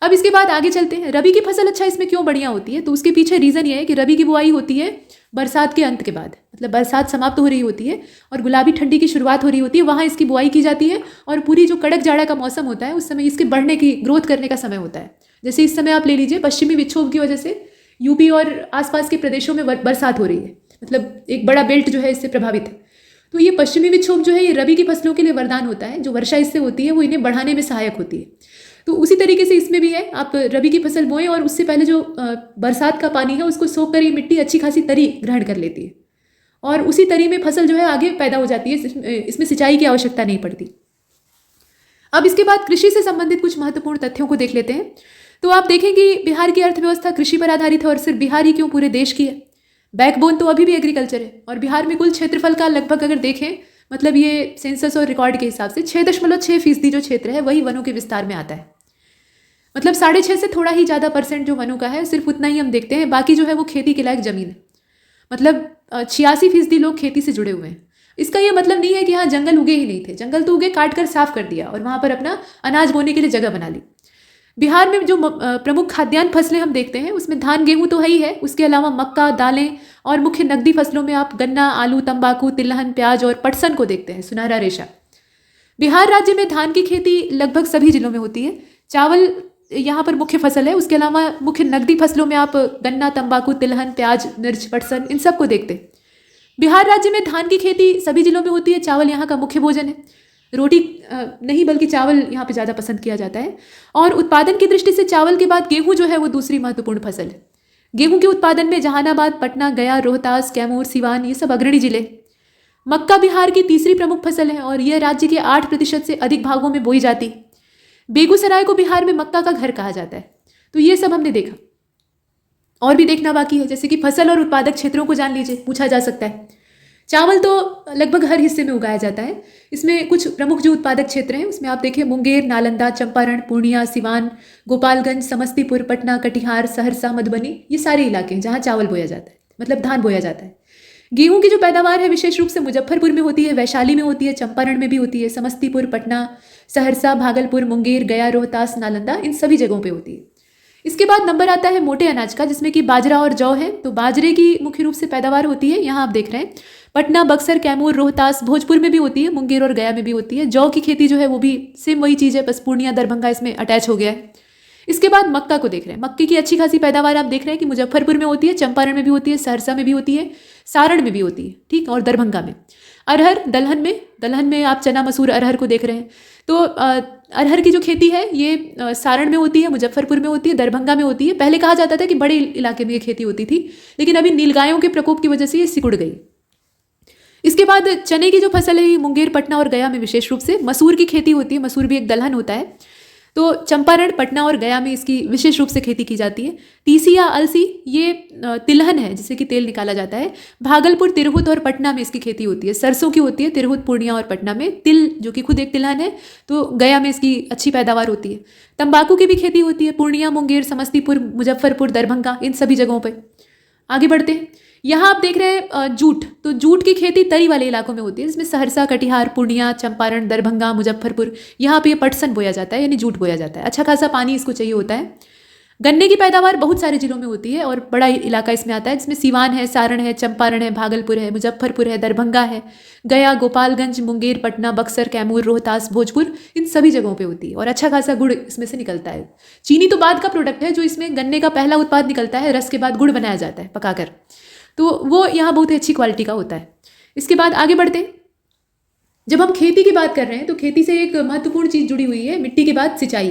अब इसके बाद आगे चलते हैं। रबी की फसल अच्छा इसमें क्यों बढ़िया होती है? तो उसके पीछे रीज़न ये है कि रबी की बुआई होती है बरसात के अंत के बाद, मतलब बरसात समाप्त हो रही होती है और गुलाबी ठंडी की शुरुआत हो रही होती है, वहाँ इसकी बुआई की जाती है। और पूरी जो कड़क जाड़ा का मौसम होता है उस समय इसके बढ़ने की, ग्रोथ करने का समय होता है। जैसे इस समय आप ले लीजिए, पश्चिमी विक्षोभ की वजह से यूपी और आसपास के प्रदेशों में बरसात हो रही है, मतलब एक बड़ा बेल्ट जो है इससे प्रभावित है। तो ये पश्चिमी विक्षोभ जो है ये रबी की फसलों के लिए वरदान होता है। जो वर्षा इससे होती है वो इन्हें बढ़ाने में सहायक होती है। तो उसी तरीके से इसमें भी है, आप रबी की फसल बोएं और उससे पहले जो बरसात का पानी है उसको सोख कर ये मिट्टी अच्छी खासी तरी ग्रहण कर लेती है और उसी तरी में फसल जो है आगे पैदा हो जाती है, इसमें सिंचाई की आवश्यकता नहीं पड़ती। अब इसके बाद कृषि से संबंधित कुछ महत्वपूर्ण तथ्यों को देख लेते हैं। तो आप देखें कि बिहार की अर्थव्यवस्था कृषि पर आधारित है और सिर्फ बिहार ही क्यों, पूरे देश की है। बैकबोन तो अभी भी एग्रीकल्चर है। और बिहार में कुल क्षेत्रफल का लगभग अगर देखें, मतलब ये सेंसस और रिकॉर्ड के हिसाब से 6.6% जो क्षेत्र है वही वनों के विस्तार में आता है। मतलब 6.5 से थोड़ा ही ज़्यादा % जो वनों का है, सिर्फ उतना ही हम देखते हैं। बाकी जो है वो खेती के लायक ज़मीन है। मतलब 86% लोग खेती से जुड़े हुए हैं। इसका ये मतलब नहीं है कि हाँ जंगल उगे ही नहीं थे, जंगल तो उगे, काट कर साफ कर दिया और वहाँ पर अपना अनाज बोने के लिए जगह बना ली। बिहार में जो प्रमुख खाद्यान्न फसलें हम देखते हैं उसमें धान गेहूं तो है ही है, उसके अलावा मक्का, दालें और मुख्य नकदी फसलों में आप गन्ना, आलू, तंबाकू, तिलहन, प्याज और पटसन को देखते हैं, सुनहरा रेशा। बिहार राज्य में धान की खेती लगभग सभी जिलों में होती है। चावल यहाँ पर मुख्य फसल है, उसके अलावा मुख्य नकदी फसलों में आप गन्ना, तंबाकू, तिलहन, प्याज, मिर्च, पटसन इन सबको देखते हैं। बिहार राज्य में धान की खेती सभी जिलों में होती है। चावल यहाँ का मुख्य भोजन है, रोटी नहीं बल्कि चावल यहाँ पे ज़्यादा पसंद किया जाता है। और उत्पादन की दृष्टि से चावल के बाद गेहूं जो है वो दूसरी महत्वपूर्ण फसल है। गेहूं के उत्पादन में जहानाबाद, पटना, गया, रोहतास, कैमूर, सिवान ये सब अग्रणी जिले। मक्का बिहार की तीसरी प्रमुख फसल है और यह राज्य के 8% से अधिक भागों में बोई जाती। बेगूसराय को बिहार में मक्का का घर कहा जाता है। तो ये सब हमने देखा, और भी देखना बाकी है, जैसे कि फसल और उत्पादक क्षेत्रों को जान लीजिए, पूछा जा सकता है। चावल तो लगभग हर हिस्से में उगाया जाता है। इसमें कुछ प्रमुख जो उत्पादक क्षेत्र हैं उसमें आप देखिए मुंगेर, नालंदा, चंपारण, पूर्णिया, सिवान, गोपालगंज, समस्तीपुर, पटना, कटिहार, सहरसा, मधुबनी, ये सारे इलाके हैं जहाँ चावल बोया जाता है, मतलब धान बोया जाता है। गेहूं की जो पैदावार है विशेष रूप से मुजफ्फरपुर में होती है, वैशाली में होती है, चंपारण में भी होती है, समस्तीपुर, पटना, सहरसा, भागलपुर, मुंगेर, गया, रोहतास, नालंदा, इन सभी जगहों पे होती है। इसके बाद नंबर आता है मोटे अनाज का, जिसमें कि बाजरा और जौ है। तो बाजरे की मुख्य रूप से पैदावार होती है, यहाँ आप देख रहे हैं पटना, बक्सर, कैमूर, रोहतास, भोजपुर में भी होती है, मुंगेर और गया में भी होती है। जौ की खेती जो है वो भी सेम वही चीज़ है, बस पूर्णिया, दरभंगा इसमें अटैच हो गया है। इसके बाद मक्का को देख रहे हैं। मक्के की अच्छी खासी पैदावार आप देख रहे हैं कि मुजफ्फरपुर में होती है, चंपारण में भी होती है, सहरसा में भी होती है, सारण में भी होती है, ठीक, और दरभंगा में। अरहर दलहन में आप चना, मसूर, अरहर को देख रहे हैं। तो अरहर की जो खेती है ये सारण में होती है, मुजफ्फरपुर में होती है, दरभंगा में होती है। पहले कहा जाता था कि बड़े इलाके में ये खेती होती थी, लेकिन अभी नीलगायों के प्रकोप की वजह से ये सिकुड़ गई। इसके बाद चने की जो फसल है ये मुंगेर, पटना और गया में विशेष रूप से। मसूर की खेती होती है, मसूर भी एक दलहन होता है। तो चंपारण, पटना और गया में इसकी विशेष रूप से खेती की जाती है। तीसी या अलसी ये तिलहन है जिससे कि तेल निकाला जाता है। भागलपुर, तिरहुत और पटना में इसकी खेती होती है। सरसों की होती है तिरहुत, पूर्णिया और पटना में। तिल जो कि खुद एक तिलहन है, तो गया में इसकी अच्छी पैदावार होती है। तंबाकू की भी खेती होती है पूर्णिया, मुंगेर, समस्तीपुर, मुजफ्फरपुर, दरभंगा, इन सभी जगहों पर। आगे बढ़ते हैं, यहाँ आप देख रहे हैं जूट। तो जूट की खेती तरी वाले इलाकों में होती है, जिसमें सहरसा, कटिहार, पूर्णिया, चंपारण, दरभंगा, मुजफ्फरपुर, यहाँ पे ये पटसन बोया जाता है, यानी जूट बोया जाता है। अच्छा खासा पानी इसको चाहिए होता है। गन्ने की पैदावार बहुत सारे जिलों में होती है और बड़ा इलाका इसमें आता है, जिसमें सिवान है, सारण है, चंपारण है, भागलपुर है, मुजफ्फरपुर है, दरभंगा है, गया, गोपालगंज, मुंगेर, पटना, बक्सर, कैमूर, रोहतास, भोजपुर, इन सभी जगहों पे होती है। और अच्छा खासा गुड़ इसमें से निकलता है। चीनी तो बाद का प्रोडक्ट है, जो इसमें गन्ने का पहला उत्पाद निकलता है, रस के बाद गुड़ बनाया जाता है पकाकर, तो वो यहाँ बहुत ही अच्छी क्वालिटी का होता है। इसके बाद आगे बढ़ते हैं, जब हम खेती की बात कर रहे हैं तो खेती से एक महत्वपूर्ण चीज़ जुड़ी हुई है, मिट्टी के बाद सिंचाई।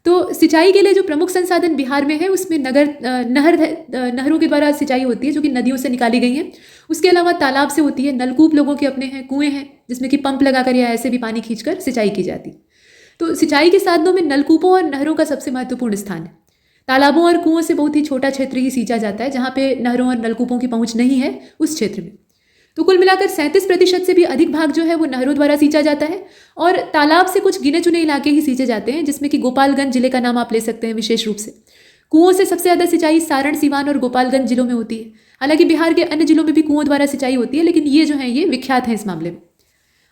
तो सिंचाई के लिए जो प्रमुख संसाधन बिहार में है उसमें नहरों के द्वारा सिंचाई होती है, जो कि नदियों से निकाली गई हैं। उसके अलावा तालाब से होती है, नलकूप लोगों के अपने हैं, कुएं हैं जिसमें कि पंप लगाकर या ऐसे भी पानी खींचकर सिंचाई की जाती। तो सिंचाई के साधनों में नलकूपों और नहरों का सबसे महत्वपूर्ण स्थान है। तालाबों और कुओं से बहुत ही छोटा क्षेत्र ही सींचा जाता है, जहाँ पे नहरों और नलकूपों की पहुँच नहीं है उस क्षेत्र में। तो कुल मिलाकर 37% से भी अधिक भाग जो है वो नहरों द्वारा सींचा जाता है और तालाब से कुछ गिने चुने इलाके ही सींचे जाते हैं, जिसमें कि गोपालगंज जिले का नाम आप ले सकते हैं विशेष रूप से। कुओं से सबसे ज़्यादा सिंचाई सारण, सिवान और गोपालगंज जिलों में होती है। हालांकि बिहार के अन्य जिलों में भी कुओं द्वारा सिंचाई होती है, लेकिन ये जो है ये विख्यात है इस मामले में।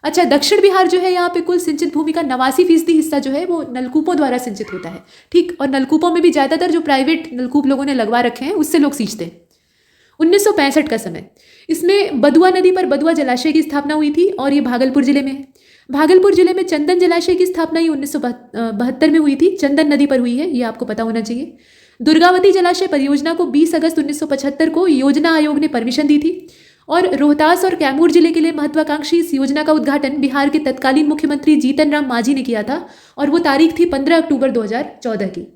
अच्छा, दक्षिण बिहार जो है यहाँ पे कुल सिंचित भूमि का 89% हिस्सा जो है वो नलकूपों द्वारा सिंचित होता है, ठीक। और नलकूपों में भी ज़्यादातर जो प्राइवेट नलकूप लोगों ने लगवा रखे हैं उससे लोग सींचते हैं। 1965 का समय, इसमें बदुआ नदी पर बदुआ जलाशय की स्थापना हुई थी और ये भागलपुर जिले में है। भागलपुर जिले में चंदन जलाशय की स्थापना ये 1972 में हुई थी, चंदन नदी पर हुई है, ये आपको पता होना चाहिए। दुर्गावती जलाशय परियोजना को 20 अगस्त 1975 को योजना आयोग ने परमिशन दी थी और रोहतास और कैमूर जिले के लिए महत्वाकांक्षी इस योजना का उद्घाटन बिहार के तत्कालीन मुख्यमंत्री जीतन राम मांझी ने किया था और वो तारीख थी 15 अक्टूबर 2014 की।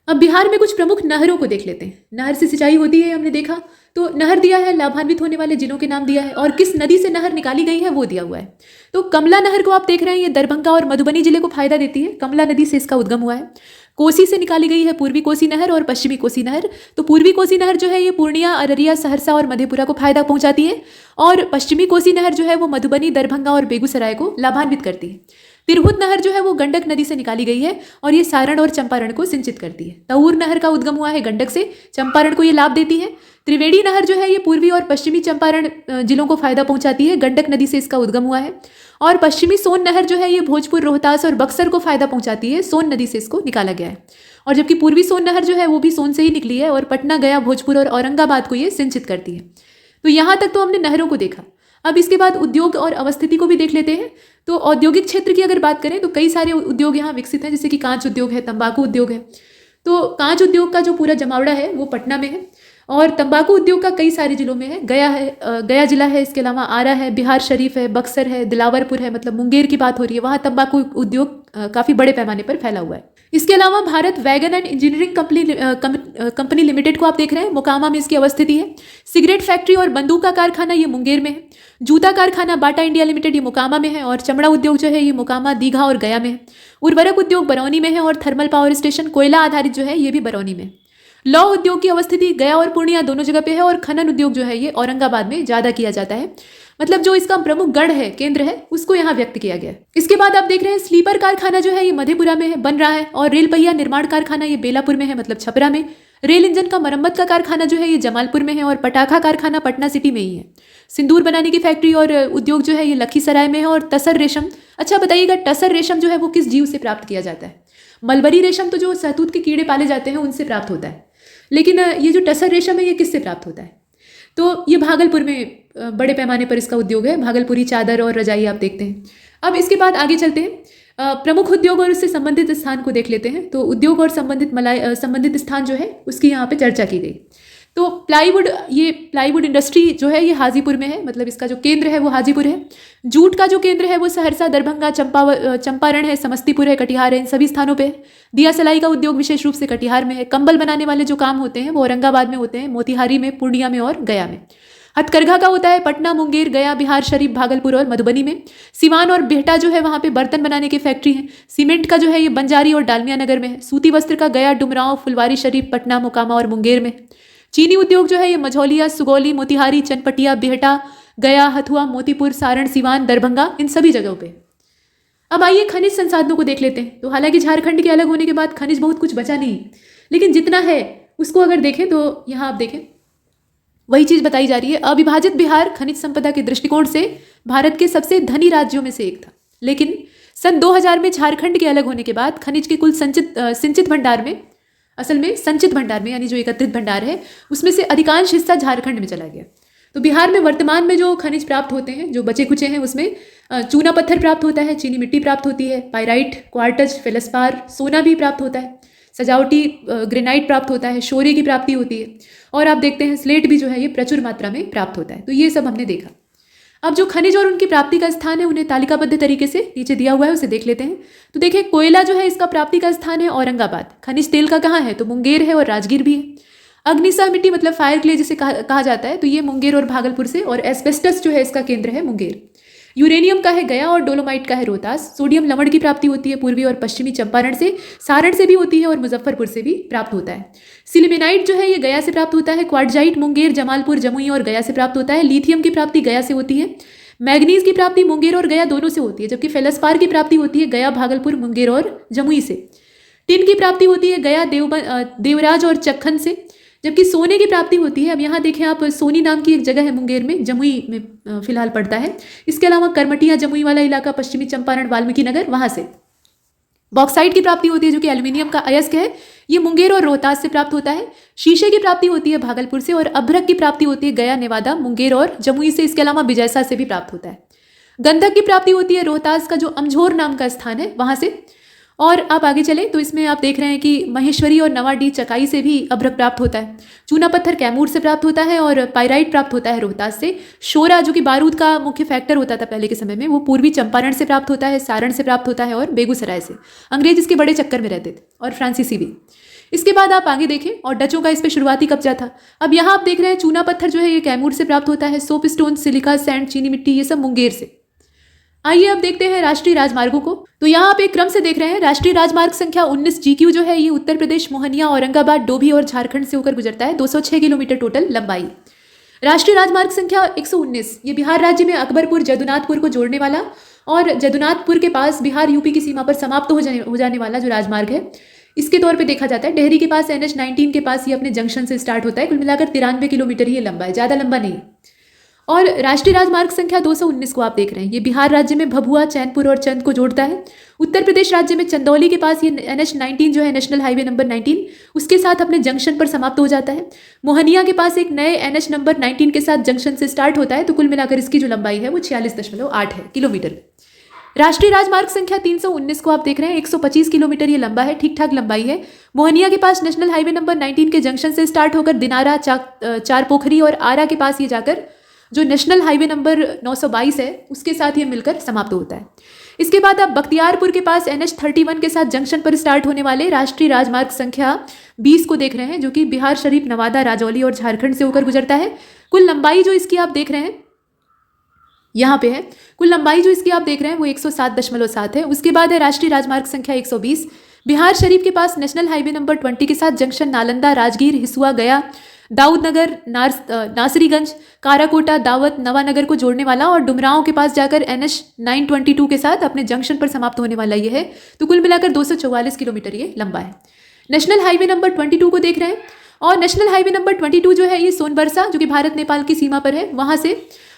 अब बिहार में कुछ प्रमुख नहरों को देख लेते हैं। नहर से सिंचाई होती है हमने देखा, तो नहर दिया है, लाभान्वित होने वाले जिलों के नाम दिया है और किस नदी से नहर निकाली गई है वो दिया हुआ है। तो कमला नहर को आप देख रहे हैं, ये दरभंगा और मधुबनी जिले को फायदा देती है, कमला नदी से इसका उद्गम हुआ है। कोसी से निकाली गई है पूर्वी कोसी नहर और पश्चिमी कोसी नहर। तो पूर्वी कोसी नहर जो है ये पूर्णिया, अररिया, सहरसा और मधेपुरा को फायदा पहुंचाती है और पश्चिमी कोसी नहर जो है वो मधुबनी, दरभंगा और बेगूसराय को लाभान्वित करती है। तिरहुत नहर जो है वो गंडक नदी से निकाली गई है और ये सारण और चंपारण को सिंचित करती है। तऊर नहर का उद्गम हुआ है गंडक से, चंपारण को ये लाभ देती है। त्रिवेणी नहर जो है ये पूर्वी और पश्चिमी चंपारण जिलों को फायदा पहुंचाती है, गंडक नदी से इसका उद्गम हुआ है। और पश्चिमी सोन नहर जो है ये भोजपुर, रोहतास और बक्सर को फायदा पहुंचाती है, सोन नदी से इसको निकाला गया है। और जबकि पूर्वी सोन नहर जो है वो भी सोन से ही निकली है और पटना, गया, भोजपुर और औरंगाबाद को ये सिंचित करती है। तो यहाँ तक तो हमने नहरों को देखा। अब इसके बाद उद्योग और अवस्थिति को भी देख लेते हैं। तो औद्योगिक क्षेत्र की अगर बात करें तो कई सारे उद्योग यहाँ विकसित हैं, जैसे कि कांच उद्योग है, तंबाकू उद्योग है। तो कांच उद्योग का जो पूरा जमावड़ा है वो पटना में है और तंबाकू उद्योग का कई सारे जिलों में है। गया जिला है, इसके अलावा आरा है, बिहार शरीफ है, बक्सर है, दिलावरपुर है, मतलब मुंगेर की बात हो रही है, वहाँ तंबाकू उद्योग काफ़ी बड़े पैमाने पर फैला हुआ है। इसके अलावा Bharat wagon and engineering company limited को आप देख रहे हैं, मोकामा में इसकी अवस्थिति है। सिगरेट फैक्ट्री और बंदूक का कारखाना ये मुंगेर में है। जूता कारखाना बाटा इंडिया लिमिटेड ये मोकामा में है और चमड़ा उद्योग जो है ये मोकामा, दीघा और गया में है। उर्वरक उद्योग बरौनी में है और थर्मल पावर स्टेशन कोयला आधारित जो है ये भी बरौनी में। लौह उद्योग की अवस्थिति गया और पूर्णिया दोनों जगह पे है और खनन उद्योग जो है ये औरंगाबाद में ज़्यादा किया जाता है। मतलब जो इसका प्रमुख गढ़ है, केंद्र है, उसको यहाँ व्यक्त किया गया है। इसके बाद आप देख रहे हैं स्लीपर कारखाना जो है ये मधेपुरा में है, बन रहा है और रेल पहिया निर्माण कारखाना ये बेलापुर में है, मतलब छपरा में। रेल इंजन का मरम्मत का कारखाना जो है ये जमालपुर में है और पटाखा कारखाना पटना सिटी में ही है। सिंदूर बनाने की फैक्ट्री और उद्योग जो है ये लखीसराय में है। और टसर रेशम, अच्छा बताइएगा टसर रेशम जो है वो किस जीव से प्राप्त किया जाता है? मलबरी रेशम तो जो सहतूत के कीड़े पाले जाते हैं उनसे प्राप्त होता है, लेकिन ये जो टसर रेशम है ये किससे प्राप्त होता है? तो ये भागलपुर में बड़े पैमाने पर इसका उद्योग है। भागलपुरी चादर और रजाई आप देखते हैं। अब इसके बाद आगे चलते हैं, प्रमुख उद्योग और उससे संबंधित स्थान को देख लेते हैं। तो उद्योग और संबंधित स्थान जो है उसकी यहाँ पे चर्चा की गई। तो प्लाईवुड इंडस्ट्री जो है ये हाजीपुर में है, मतलब इसका जो केंद्र है वो हाजीपुर है। जूट का जो केंद्र है वो सहरसा, दरभंगा, चंपारण है, समस्तीपुर है, कटिहार है, इन सभी स्थानों पे है। दिया सलाई का उद्योग विशेष रूप से कटिहार में है। कंबल बनाने वाले जो काम होते हैं वो औरंगाबाद में होते हैं, मोतिहारी में, पूर्णिया में और गया में। हथकरघा का होता है पटना, मुंगेर, गया, बिहार शरीफ, भागलपुर और मधुबनी में। सिवान और बिहटा जो है वहाँ पे बर्तन बनाने की फैक्ट्री है। सीमेंट का जो है ये बंजारी और डालमिया नगर में है। सूती वस्त्र का गया, डुमरांव, फुलवारी शरीफ, पटना, मोकामा और मुंगेर में। चीनी उद्योग जो है ये मझौलिया, सुगौली, मोतिहारी, चनपटिया, बिहटा, गया, हथुआ, मोतीपुर, सारण, सिवान, दरभंगा, इन सभी जगहों पे। अब आइए खनिज संसाधनों को देख लेते हैं। तो हालांकि झारखंड के अलग होने के बाद खनिज बहुत कुछ बचा नहीं, लेकिन जितना है उसको अगर देखें तो यहाँ आप देखें वही चीज़ बताई जा रही है। अविभाजित बिहार खनिज संपदा के दृष्टिकोण से भारत के सबसे धनी राज्यों में से एक था, लेकिन सन 2000 में झारखंड के अलग होने के बाद खनिज के कुल संचित भंडार में, असल में संचित भंडार में यानी जो एकत्रित भंडार है उसमें से अधिकांश हिस्सा झारखंड में चला गया। तो बिहार में वर्तमान में जो खनिज प्राप्त होते हैं, जो बचे कुचे हैं, उसमें चूना पत्थर प्राप्त होता है, चीनी मिट्टी प्राप्त होती है, पायराइट, क्वार्टज, फेलस्पार, सोना भी प्राप्त होता है, सजावटी ग्रेनाइट प्राप्त होता है, शोरे की प्राप्ति होती है और आप देखते हैं स्लेट भी जो है ये प्रचुर मात्रा में प्राप्त होता है। तो ये सब हमने देखा। अब जो खनिज और उनकी प्राप्ति का स्थान है उन्हें तालिकाबद्ध तरीके से नीचे दिया हुआ है, उसे देख लेते हैं। तो देखिए कोयला जो है इसका प्राप्ति का स्थान है औरंगाबाद। खनिज तेल का कहाँ है? तो मुंगेर है और राजगीर भी है। अग्निसाह मिट्टी मतलब फायर क्ले जिसे कहा जाता है, तो ये मुंगेर और भागलपुर से, और एस्बेस्टस जो है इसका केंद्र है मुंगेर। यूरेनियम का है गया और डोलोमाइट का है रोहतास। सोडियम लवण की प्राप्ति होती है पूर्वी और पश्चिमी चंपारण से, सारण से भी होती है और मुजफ्फरपुर से भी प्राप्त होता है। सिलिमेनाइट जो है ये गया से प्राप्त होता है। क्वार्टजाइट मुंगेर, जमालपुर, जमुई और गया से प्राप्त होता है। लिथियम की प्राप्ति गया से होती है। मैग्नीज की प्राप्ति मुंगेर और गया दोनों से होती है, जबकि फेलस्पार की प्राप्ति होती है गया, भागलपुर, मुंगेर और जमुई से। टिन की प्राप्ति होती है गया, देवराज और चक्खन से, जबकि सोने की प्राप्ति होती है, अब यहाँ देखें आप, सोनी नाम की एक जगह है मुंगेर में, जमुई में फिलहाल पड़ता है। इसके अलावा करमटिया, जमुई वाला इलाका, पश्चिमी चंपारण, वाल्मीकि नगर, वहाँ से। बॉक्साइट की प्राप्ति होती है जो कि एल्यूमिनियम का अयस्क है, ये मुंगेर और रोहतास से प्राप्त होता है। शीशे की प्राप्ति होती है भागलपुर से, और अभ्रक की प्राप्ति होती है गया, नेवादा, मुंगेर और जमुई से। इसके अलावा बिजैसा से भी प्राप्त होता है। गंधक की प्राप्ति होती है रोहतास का जो अमझोर नाम का स्थान है वहाँ से। और आप आगे चलें तो इसमें आप देख रहे हैं कि महेश्वरी और नवाडी, चकाई से भी अभ्रक प्राप्त होता है। चूना पत्थर कैमूर से प्राप्त होता है और पायराइट प्राप्त होता है रोहतास से। शोरा जो कि बारूद का मुख्य फैक्टर होता था पहले के समय में, वो पूर्वी चंपारण से प्राप्त होता है, सारण से प्राप्त होता है और बेगूसराय से। अंग्रेज इसके बड़े चक्कर में रहते थे और फ्रांसीसी भी। इसके बाद आप आगे देखें और डचों का इस पर शुरुआती कब्जा था। अब यहाँ आप देख रहे हैं चूना पत्थर जो है ये कैमूर से प्राप्त होता है। सोप स्टोन, सिलिका, सैंड, चीनी मिट्टी, ये सब मुंगेर से। आइए अब देखते हैं राष्ट्रीय राजमार्गों को। तो यहाँ आप एक क्रम से देख रहे हैं। राष्ट्रीय राजमार्ग संख्या 19 GQ जो है ये उत्तर प्रदेश, मोहनिया, औरंगाबाद, डोभी और झारखंड से होकर गुजरता है। 206 किलोमीटर टोटल लंबाई। राष्ट्रीय राजमार्ग संख्या 119 ये बिहार राज्य में अकबरपुर, जदुनाथपुर को जोड़ने वाला और जदुनाथपुर के पास बिहार यूपी की सीमा पर समाप्त हो जाने वाला जो राजमार्ग है, इसके तौर पे देखा जाता है। डेहरी के पास NH-19 के पास ये अपने जंक्शन से स्टार्ट होता है। कुल मिलाकर 93 किलोमीटर ये लंबा है, ज़्यादा लंबा नहीं। और राष्ट्रीय राजमार्ग संख्या 219 को आप देख रहे हैं, ये बिहार राज्य में भभुआ, चैनपुर और चंद को जोड़ता है। उत्तर प्रदेश राज्य में चंदौली के पास ये NH-19 जो है, नेशनल हाईवे नंबर 19, उसके साथ अपने जंक्शन पर समाप्त हो जाता है। मोहनिया के पास एक नए NH नंबर 19 के साथ जंक्शन से स्टार्ट होता है। तो कुल मिलाकर इसकी जो लंबाई है वो 46.8 है किलोमीटर। राष्ट्रीय राजमार्ग संख्या 319 को आप देख रहे हैं, 125 किलोमीटर ये लंबा है, ठीक ठाक लंबाई है। मोहनिया के पास नेशनल हाईवे नंबर 19 के जंक्शन से स्टार्ट होकर दिनारा, चार पोखरी और आरा के पास ये जाकर जो नेशनल हाईवे नंबर 922 है उसके साथ ये मिलकर समाप्त होता है। इसके बाद आप बख्तियारपुर के पास NH-31 के साथ जंक्शन पर स्टार्ट होने वाले राष्ट्रीय राजमार्ग संख्या 20 को देख रहे हैं, जो कि बिहार शरीफ, नवादा, राजौली और झारखंड से होकर गुजरता है। कुल लंबाई जो इसकी आप देख रहे हैं यहाँ पे है, कुल लंबाई जो इसकी आप देख रहे हैं वो 107.7 है। उसके बाद है राष्ट्रीय राजमार्ग संख्या 120 बिहार शरीफ के पास नेशनल हाईवे नंबर 20 के साथ जंक्शन नालंदा, राजगीर, हिसुआ, गया, दाऊदनगर, नासरीगंज, काराकोटा, दावत, नवानगर को जोड़ने वाला और डुमरांव के पास जाकर NH-922 के साथ अपने जंक्शन पर समाप्त होने वाला ये है। तो कुल मिलाकर 244 किलोमीटर ये लंबा है। नेशनल हाईवे नंबर 22 को देख रहे हैं और नेशनल हाईवे नंबर 22 जो है ये सोनबरसा, जो कि भारत नेपाल की सीमा पर है, वहाँ से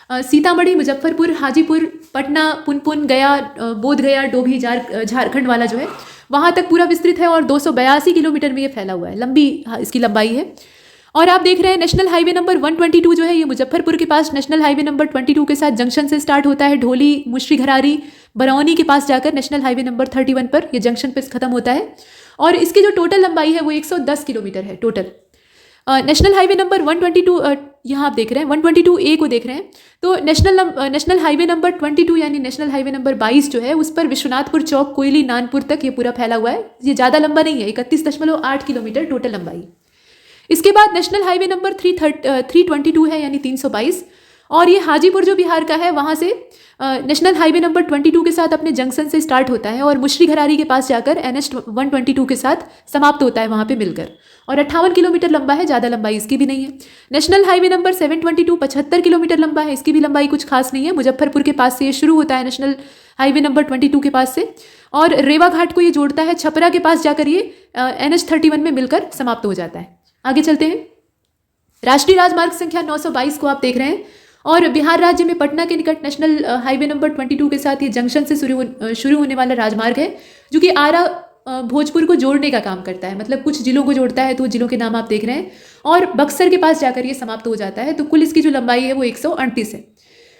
सीतामढ़ी, मुजफ्फरपुर, हाजीपुर, पटना, पुनपुन, गया, बोधगया, डोभी, झारखंड वाला जो है वहाँ तक पूरा विस्तृत है और 282 किलोमीटर में ये फैला हुआ है, लंबी इसकी लंबाई है। और आप देख रहे हैं नेशनल हाईवे नंबर 122 जो है ये मुजफ्फरपुर के पास नेशनल हाईवे नंबर 22 के साथ जंक्शन से स्टार्ट होता है। ढोली, मुश्रीघरारी, बरौनी के पास जाकर नेशनल हाईवे नंबर 31 पर ये जंक्शन पर खत्म होता है और इसकी जो टोटल लंबाई है वो 110 किलोमीटर है टोटल। नेशनल हाईवे नंबर 122 यहाँ आप देख रहे हैं 122A को देख रहे हैं। तो नेशनल हाईवे नंबर 22 यानी नेशनल हाईवे नंबर 22 जो है उस पर विश्वनाथपुर चौक, कोयली, नानपुर तक ये पूरा फैला हुआ है। ये ज़्यादा लंबा नहीं है, 31.8 किलोमीटर टोटल लंबाई। इसके बाद नेशनल हाईवे नंबर 322 है यानी 322 और ये हाजीपुर जो बिहार का है वहाँ से नेशनल हाईवे नंबर 22 के साथ अपने जंक्शन से स्टार्ट होता है और मुश्रीघरारी के पास जाकर NH-122 के साथ समाप्त होता है वहाँ पे मिलकर और 58 किलोमीटर लंबा है, ज़्यादा लंबाई इसकी भी नहीं है। नेशनल हाईवे नंबर 722 75 किलोमीटर लंबा है, इसकी भी लंबाई कुछ खास नहीं है। मुजफ्फरपुर के पास से ये शुरू होता है नेशनल हाईवे नंबर 22 के पास से और रेवा घाट को ये जोड़ता है। छपरा के पास जाकर ये NH-31 में मिलकर समाप्त हो जाता है। आगे चलते हैं। राष्ट्रीय राजमार्ग संख्या 922 को आप देख रहे हैं और बिहार राज्य में पटना के निकट नेशनल हाईवे नंबर 22 के साथ ये जंक्शन से शुरू होने वाला राजमार्ग है, जो कि आरा, भोजपुर को जोड़ने का काम करता है। मतलब कुछ जिलों को जोड़ता है, तो जिलों के नाम आप देख रहे हैं और बक्सर के पास जाकर ये समाप्त हो जाता है। तो कुल इसकी जो लंबाई है वो 138 है।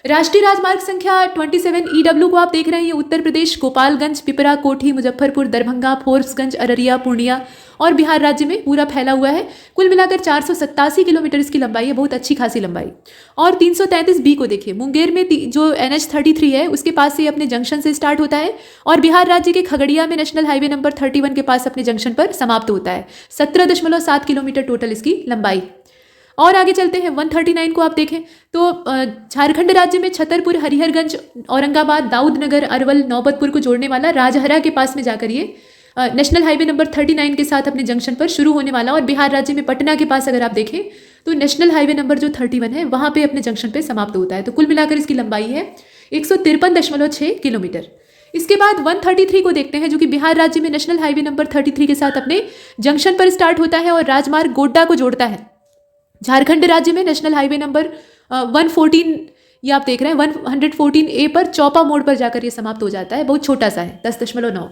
राष्ट्रीय राजमार्ग संख्या 27 EW को आप देख रहे हैं, ये उत्तर प्रदेश, गोपालगंज, पिपरा, कोठी, मुजफ्फरपुर, दरभंगा, फोर्ब्सगंज, अररिया, पूर्णिया और बिहार राज्य में पूरा फैला हुआ है। कुल मिलाकर 487 किलोमीटर इसकी लंबाई है, बहुत अच्छी खासी लंबाई। और 333B को देखिए, मुंगेर में जो NH-33 है उसके पास से अपने जंक्शन से स्टार्ट होता है और बिहार राज्य के खगड़िया में नेशनल हाईवे नंबर 31 के पास अपने जंक्शन पर समाप्त होता है। 17.7 किलोमीटर टोटल इसकी लंबाई। और आगे चलते हैं 139 को आप देखें तो झारखंड राज्य में छतरपुर, हरिहरगंज, औरंगाबाद, दाऊदनगर, अरवल, नौबतपुर को जोड़ने वाला राजहरा के पास में जाकर ये नेशनल हाईवे नंबर 39 के साथ अपने जंक्शन पर शुरू होने वाला और बिहार राज्य में पटना के पास अगर आप देखें तो नेशनल हाईवे नंबर जो 31 है वहाँ पे अपने जंक्शन पे समाप्त होता है। तो कुल मिलाकर इसकी लंबाई है 153.6 किलोमीटर। इसके बाद 133 को देखते हैं, जो कि बिहार राज्य में नेशनल हाईवे नंबर 33 के साथ अपने जंक्शन पर स्टार्ट होता है और राजमार्ग गोड्डा को जोड़ता है। झारखंड राज्य में नेशनल हाईवे नंबर 114 ये आप देख रहे हैं 114A पर चौपा मोड़ पर जाकर ये समाप्त हो जाता है, बहुत छोटा सा है, 10.9।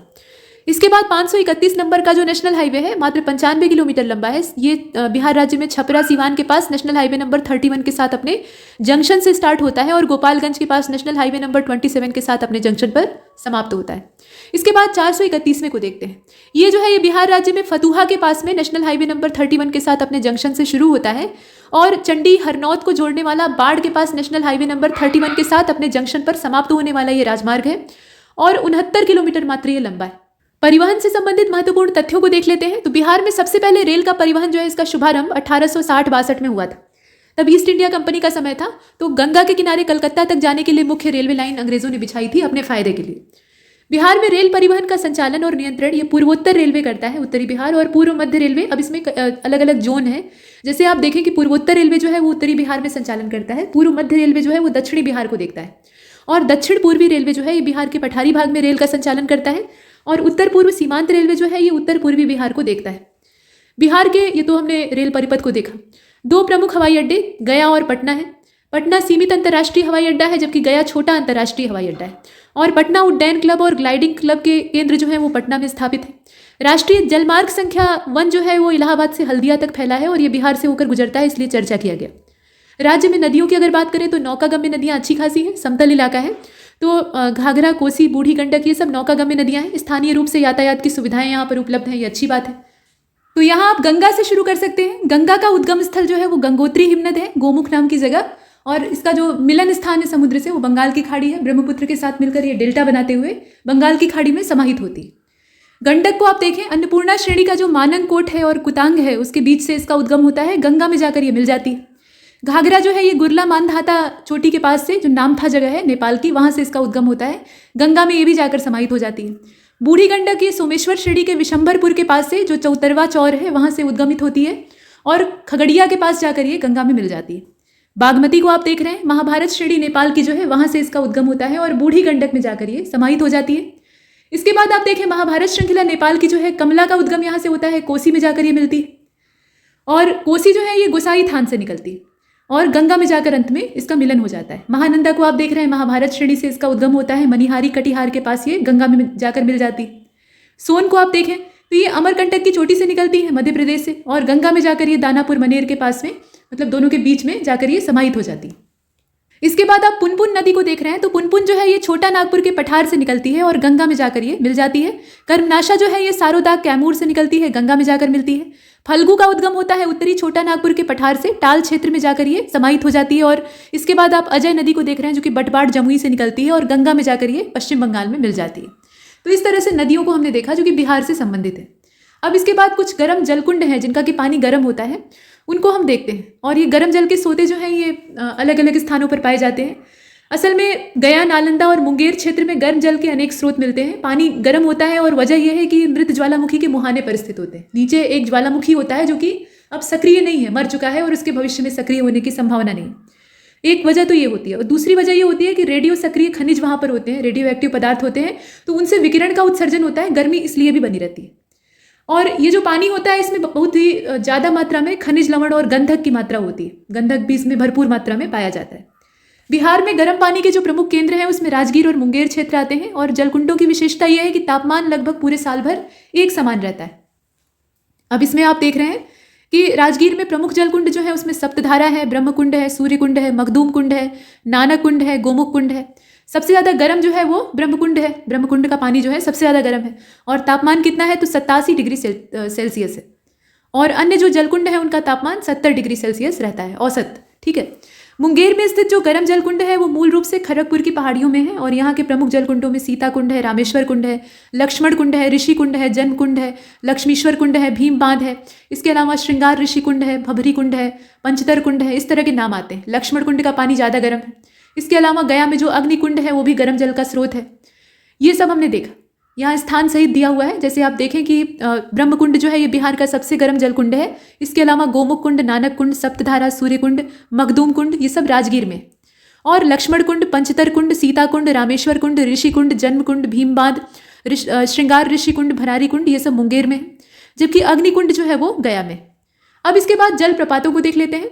इसके बाद 531 नंबर का जो नेशनल हाईवे है मात्र 95 किलोमीटर लंबा है। ये बिहार राज्य में छपरा, सीवान के पास नेशनल हाईवे नंबर 31 के साथ अपने जंक्शन से स्टार्ट होता है और गोपालगंज के पास नेशनल हाईवे नंबर 27 के साथ अपने जंक्शन पर समाप्त होता है। इसके बाद 431वें को देखते हैं। ये जो है ये बिहार राज्य में फतुहा के पास में नेशनल हाईवे नंबर 31 के साथ अपने जंक्शन से शुरू होता है और चंडी, हरनौत को जोड़ने वाला बाढ़ के पास नेशनल हाईवे नंबर 31 के साथ अपने जंक्शन पर समाप्त होने वाला ये राजमार्ग है और 69 किलोमीटर मात्र ये लंबा है। परिवहन से संबंधित महत्वपूर्ण तथ्यों को देख लेते हैं। तो बिहार में सबसे पहले रेल का परिवहन जो है इसका शुभारंभ 1860-62 में हुआ था। तब ईस्ट इंडिया कंपनी का समय था, तो गंगा के किनारे कलकत्ता तक जाने के लिए मुख्य रेलवे लाइन अंग्रेजों ने बिछाई थी अपने फायदे के लिए। बिहार में रेल परिवहन का संचालन और नियंत्रण ये पूर्वोत्तर रेलवे करता है, उत्तरी बिहार और पूर्व मध्य रेलवे। अब इसमें अलग अलग जोन है। जैसे आप देखें कि पूर्वोत्तर रेलवे जो है वो उत्तरी बिहार में संचालन करता है, पूर्व मध्य रेलवे जो है वो दक्षिणी बिहार को देखता है, और दक्षिण पूर्वी रेलवे जो है ये बिहार के पठारी भाग में रेल का संचालन करता है, और उत्तर पूर्व सीमांत रेलवे जो है ये उत्तर पूर्वी बिहार को देखता है। बिहार के, ये तो हमने रेल परिपथ को देखा। 2 प्रमुख हवाई अड्डे गया और पटना है। पटना सीमित अंतर्राष्ट्रीय हवाई अड्डा है, जबकि गया छोटा अंतर्राष्ट्रीय हवाई अड्डा है। और पटना उड्डयन क्लब और ग्लाइडिंग क्लब के केंद्र जो है वो पटना में स्थापित है। राष्ट्रीय जलमार्ग संख्या 1 जो है वो इलाहाबाद से हल्दिया तक फैला है और ये बिहार से होकर गुजरता है, इसलिए चर्चा किया गया। राज्य में नदियों की अगर बात करें तो नौकागम्य नदियाँ अच्छी खासी हैं, समतल इलाका है, तो घाघरा, कोसी, बूढ़ी गंडक ये सब नौकागम्य नदियाँ हैं। स्थानीय रूप से यातायात की सुविधाएं यहाँ पर उपलब्ध हैं, ये अच्छी बात है। तो यहाँ आप गंगा से शुरू कर सकते हैं। गंगा का उद्गम स्थल जो है वो गंगोत्री हिमनद है, गोमुख नाम की जगह, और इसका जो मिलन स्थान है समुद्र से वो बंगाल की खाड़ी है। ब्रह्मपुत्र के साथ मिलकर ये डेल्टा बनाते हुए बंगाल की खाड़ी में समाहित होती है। गंडक को आप देखें, अन्नपूर्णा श्रेणी का जो माननकोट है और कुतांग है उसके बीच से इसका उद्गम होता है, गंगा में जाकर ये मिल जाती है। घाघरा जो है ये गुरला मानधाता चोटी के पास से, जो नामथा जगह है नेपाल की, वहाँ से इसका उद्गम होता है, गंगा में ये भी जाकर समाहित हो जाती है। बूढ़ी गंडक ये सोमेश्वर श्रेणी के विशंभरपुर के पास से, जो चौतरवा चौर है, वहाँ से उद्गमित होती है और खगड़िया के पास जाकर ये गंगा में मिल जाती है। बागमती को आप देख रहे हैं, महाभारत श्रेणी नेपाल की जो है वहाँ से इसका उद्गम होता है और बूढ़ी गंडक में जाकर ये समाहित हो जाती है। इसके बाद आप देखें महाभारत श्रृंखला नेपाल की जो है, कमला का उद्गम यहाँ से होता है, कोसी में जाकर ये मिलती है, और कोसी जो है ये गोसाई थान से निकलती है और गंगा में जाकर अंत में इसका मिलन हो जाता है। महानंदा को आप देख रहे हैं, महाभारत श्रेणी से इसका उद्गम होता है, मनिहारी कटिहार के पास ये गंगा में जाकर मिल जाती है। सोन को आप देखें तो ये अमरकंटक की चोटी से निकलती है मध्य प्रदेश से, और गंगा में जाकर ये दानापुर मनेर के पास में, मतलब दोनों के बीच में जाकर ये समाहित हो जाती है। इसके बाद आप पुनपुन नदी को देख रहे हैं, तो पुनपुन जो है ये छोटा नागपुर के पठार से निकलती है और गंगा में जाकर ये मिल जाती है। कर्मनाशा जो है ये सारोदाग कैमूर से निकलती है, गंगा में जाकर मिलती है। फल्गु का उद्गम होता है उत्तरी छोटा नागपुर के पठार से, टाल क्षेत्र में जाकर ये समाहित हो जाती है। और इसके बाद आप अजय नदी को देख रहे हैं, जो कि बटवाड़ जमुई से निकलती है और गंगा में जाकर ये पश्चिम बंगाल में मिल जाती है। तो इस तरह से नदियों को हमने देखा जो कि बिहार से संबंधित है। अब इसके बाद कुछ गर्म जलकुंड हैं जिनका कि पानी गर्म होता है, उनको हम देखते हैं। और ये गर्म जल के सोते जो हैं ये अलग अलग स्थानों पर पाए जाते हैं। असल में गया, नालंदा और मुंगेर क्षेत्र में गर्म जल के अनेक स्रोत मिलते हैं। पानी गर्म होता है और वजह यह है कि मृत ज्वालामुखी के मुहाने पर स्थित होते हैं। नीचे एक ज्वालामुखी होता है जो कि अब सक्रिय नहीं है, मर चुका है और उसके भविष्य में सक्रिय होने की संभावना नहीं। एक वजह तो ये होती है, और दूसरी वजह ये होती है कि रेडियो सक्रिय खनिज वहाँ पर होते हैं, रेडियो एक्टिव पदार्थ होते हैं, तो उनसे विकिरण का उत्सर्जन होता है, गर्मी इसलिए भी बनी रहती है। और ये जो पानी होता है इसमें बहुत ही ज़्यादा मात्रा में खनिज लवण और गंधक की मात्रा होती है, गंधक भी इसमें भरपूर मात्रा में पाया जाता है। बिहार में गर्म पानी के जो प्रमुख केंद्र हैं उसमें राजगीर और मुंगेर क्षेत्र आते हैं। और जलकुंडों की विशेषता यह है कि तापमान लगभग पूरे साल भर एक समान रहता है। अब इसमें आप देख रहे हैं कि राजगीर में प्रमुख जलकुंड जो है उसमें सप्तधारा है, ब्रह्मकुंड है, सूर्यकुंड है, मखदूम कुंड है, नानक कुंड है, गोमुख कुंड है। सबसे ज़्यादा गर्म जो है वो ब्रह्मकुंड है, ब्रह्मकुंड का पानी जो है सबसे ज़्यादा गर्म है, और तापमान कितना है तो 87 डिग्री सेल्सियस है। और अन्य जो जलकुंड है उनका तापमान 70 डिग्री सेल्सियस रहता है औसत। ठीक है। मुंगेर में स्थित जो गर्म जलकुंड है वो मूल रूप से खड़गपुर की पहाड़ियों में है, और यहाँ के प्रमुख जलकुंडों में सीता कुंड है, रामेश्वर कुंड है, लक्ष्मण कुंड है, ऋषि कुंड है, जन्म कुंड है, लक्ष्मीश्वर कुंड है, भीम बांध है। इसके अलावा श्रृंगार ऋषि कुंड है, भभरी कुंड है, पंचतर कुंड है, इस तरह के नाम आते हैं। लक्ष्मण कुंड का पानी ज़्यादा गर्म है। इसके अलावा गया में जो अग्नि कुंड है वो भी गर्म जल का स्रोत है। ये सब हमने देखा, यहाँ स्थान सहित दिया हुआ है। जैसे आप देखें कि ब्रह्मकुंड जो है ये बिहार का सबसे गर्म जल कुंड है। इसके अलावा गोमुख कुंड, नानक कुंड, सप्तधारा, सूर्य कुंड, मखदूम कुंड, ये सब राजगीर में। और लक्ष्मण कुंड, पंचतर कुंड, सीता कुंड, रामेश्वर कुंड, ऋषि कुंड, जन्म कुंड, भीम बांध, श्रृंगार ऋषि कुंड, भरारी कुंड, ये सब मुंगेर में, जबकि अग्नि कुंड जो है वो गया में। अब इसके बाद जलप्रपातों को देख लेते हैं।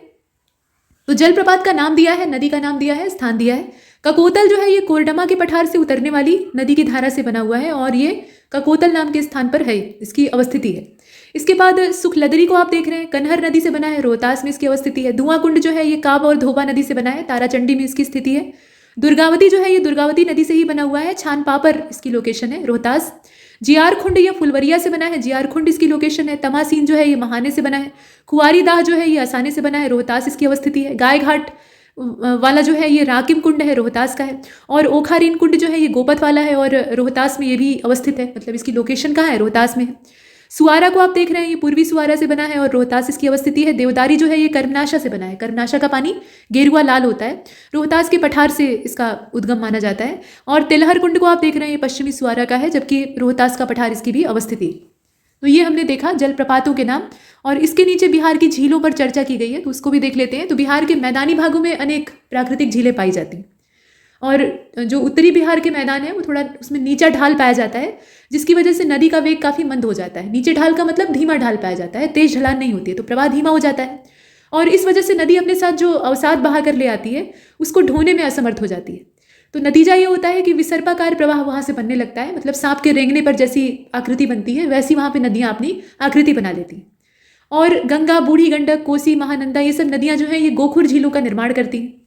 तो जलप्रपात का नाम दिया है, नदी का नाम दिया है, स्थान दिया है। ककोतल जो है ये कोरडमा के पठार से उतरने वाली नदी की धारा से बना हुआ है, और ये ककोतल नाम के स्थान पर है, इसकी अवस्थिति है। इसके बाद सुखलदरी को आप देख रहे हैं, कन्हर नदी से बना है, रोहतास में इसकी अवस्थिति है। धुआं कुंड जो है ये काब और धोबा नदी से बना है, ताराचंडी में इसकी स्थिति है। दुर्गावती जो है ये दुर्गावती नदी से ही बना हुआ है, छान पापर इसकी लोकेशन है, रोहतास। जियार खुंड ये फुलवरिया से बना है, जियार खुंड इसकी लोकेशन है। तमासीन जो है ये महाने से बना है। खुआरी दाह जो है ये असाने से बना है, रोहतास इसकी अवस्थिति है। गाय घाट वाला जो है ये राकिम कुंड है, रोहतास का है। और ओखारीन कुंड जो है ये गोपत वाला है और रोहतास में ये भी अवस्थित है, मतलब इसकी लोकेशन कहाँ है, रोहतास में है। सुआरा को आप देख रहे हैं, ये पूर्वी सुआरा से बना है और रोहतास इसकी अवस्थिति है। देवदारी जो है ये कर्मनाशा से बना है, कर्मनाशा का पानी गेरुआ लाल होता है, रोहतास के पठार से इसका उद्गम माना जाता है। और तिलहर कुंड को आप देख रहे हैं, ये पश्चिमी सुआरा का है, जबकि रोहतास का पठार इसकी भी अवस्थिति। तो ये हमने देखा जलप्रपातों के नाम, और इसके नीचे बिहार की झीलों पर चर्चा की गई है, तो उसको भी देख लेते हैं। तो बिहार के मैदानी भागों में अनेक प्राकृतिक झीलें पाई जाती हैं, और जो उत्तरी बिहार के मैदान है वो थोड़ा उसमें नीचा ढाल पाया जाता है, जिसकी वजह से नदी का वेग काफ़ी मंद हो जाता है। नीचे ढाल का मतलब धीमा ढाल पाया जाता है, तेज ढलान नहीं होती है, तो प्रवाह धीमा हो जाता है, और इस वजह से नदी अपने साथ जो अवसाद बहा कर ले आती है उसको ढोने में असमर्थ हो जाती है। तो नतीजा ये होता है कि विसर्पाकार प्रवाह वहाँ से बनने लगता है, मतलब सांप के रेंगने पर जैसी आकृति बनती है वैसी वहाँ पे नदियाँ अपनी आकृति बना लेती हैं। और गंगा, बूढ़ी गंडक, कोसी, महानंदा, ये सब नदियाँ जो हैं ये गोखुर झीलों का निर्माण करती हैं।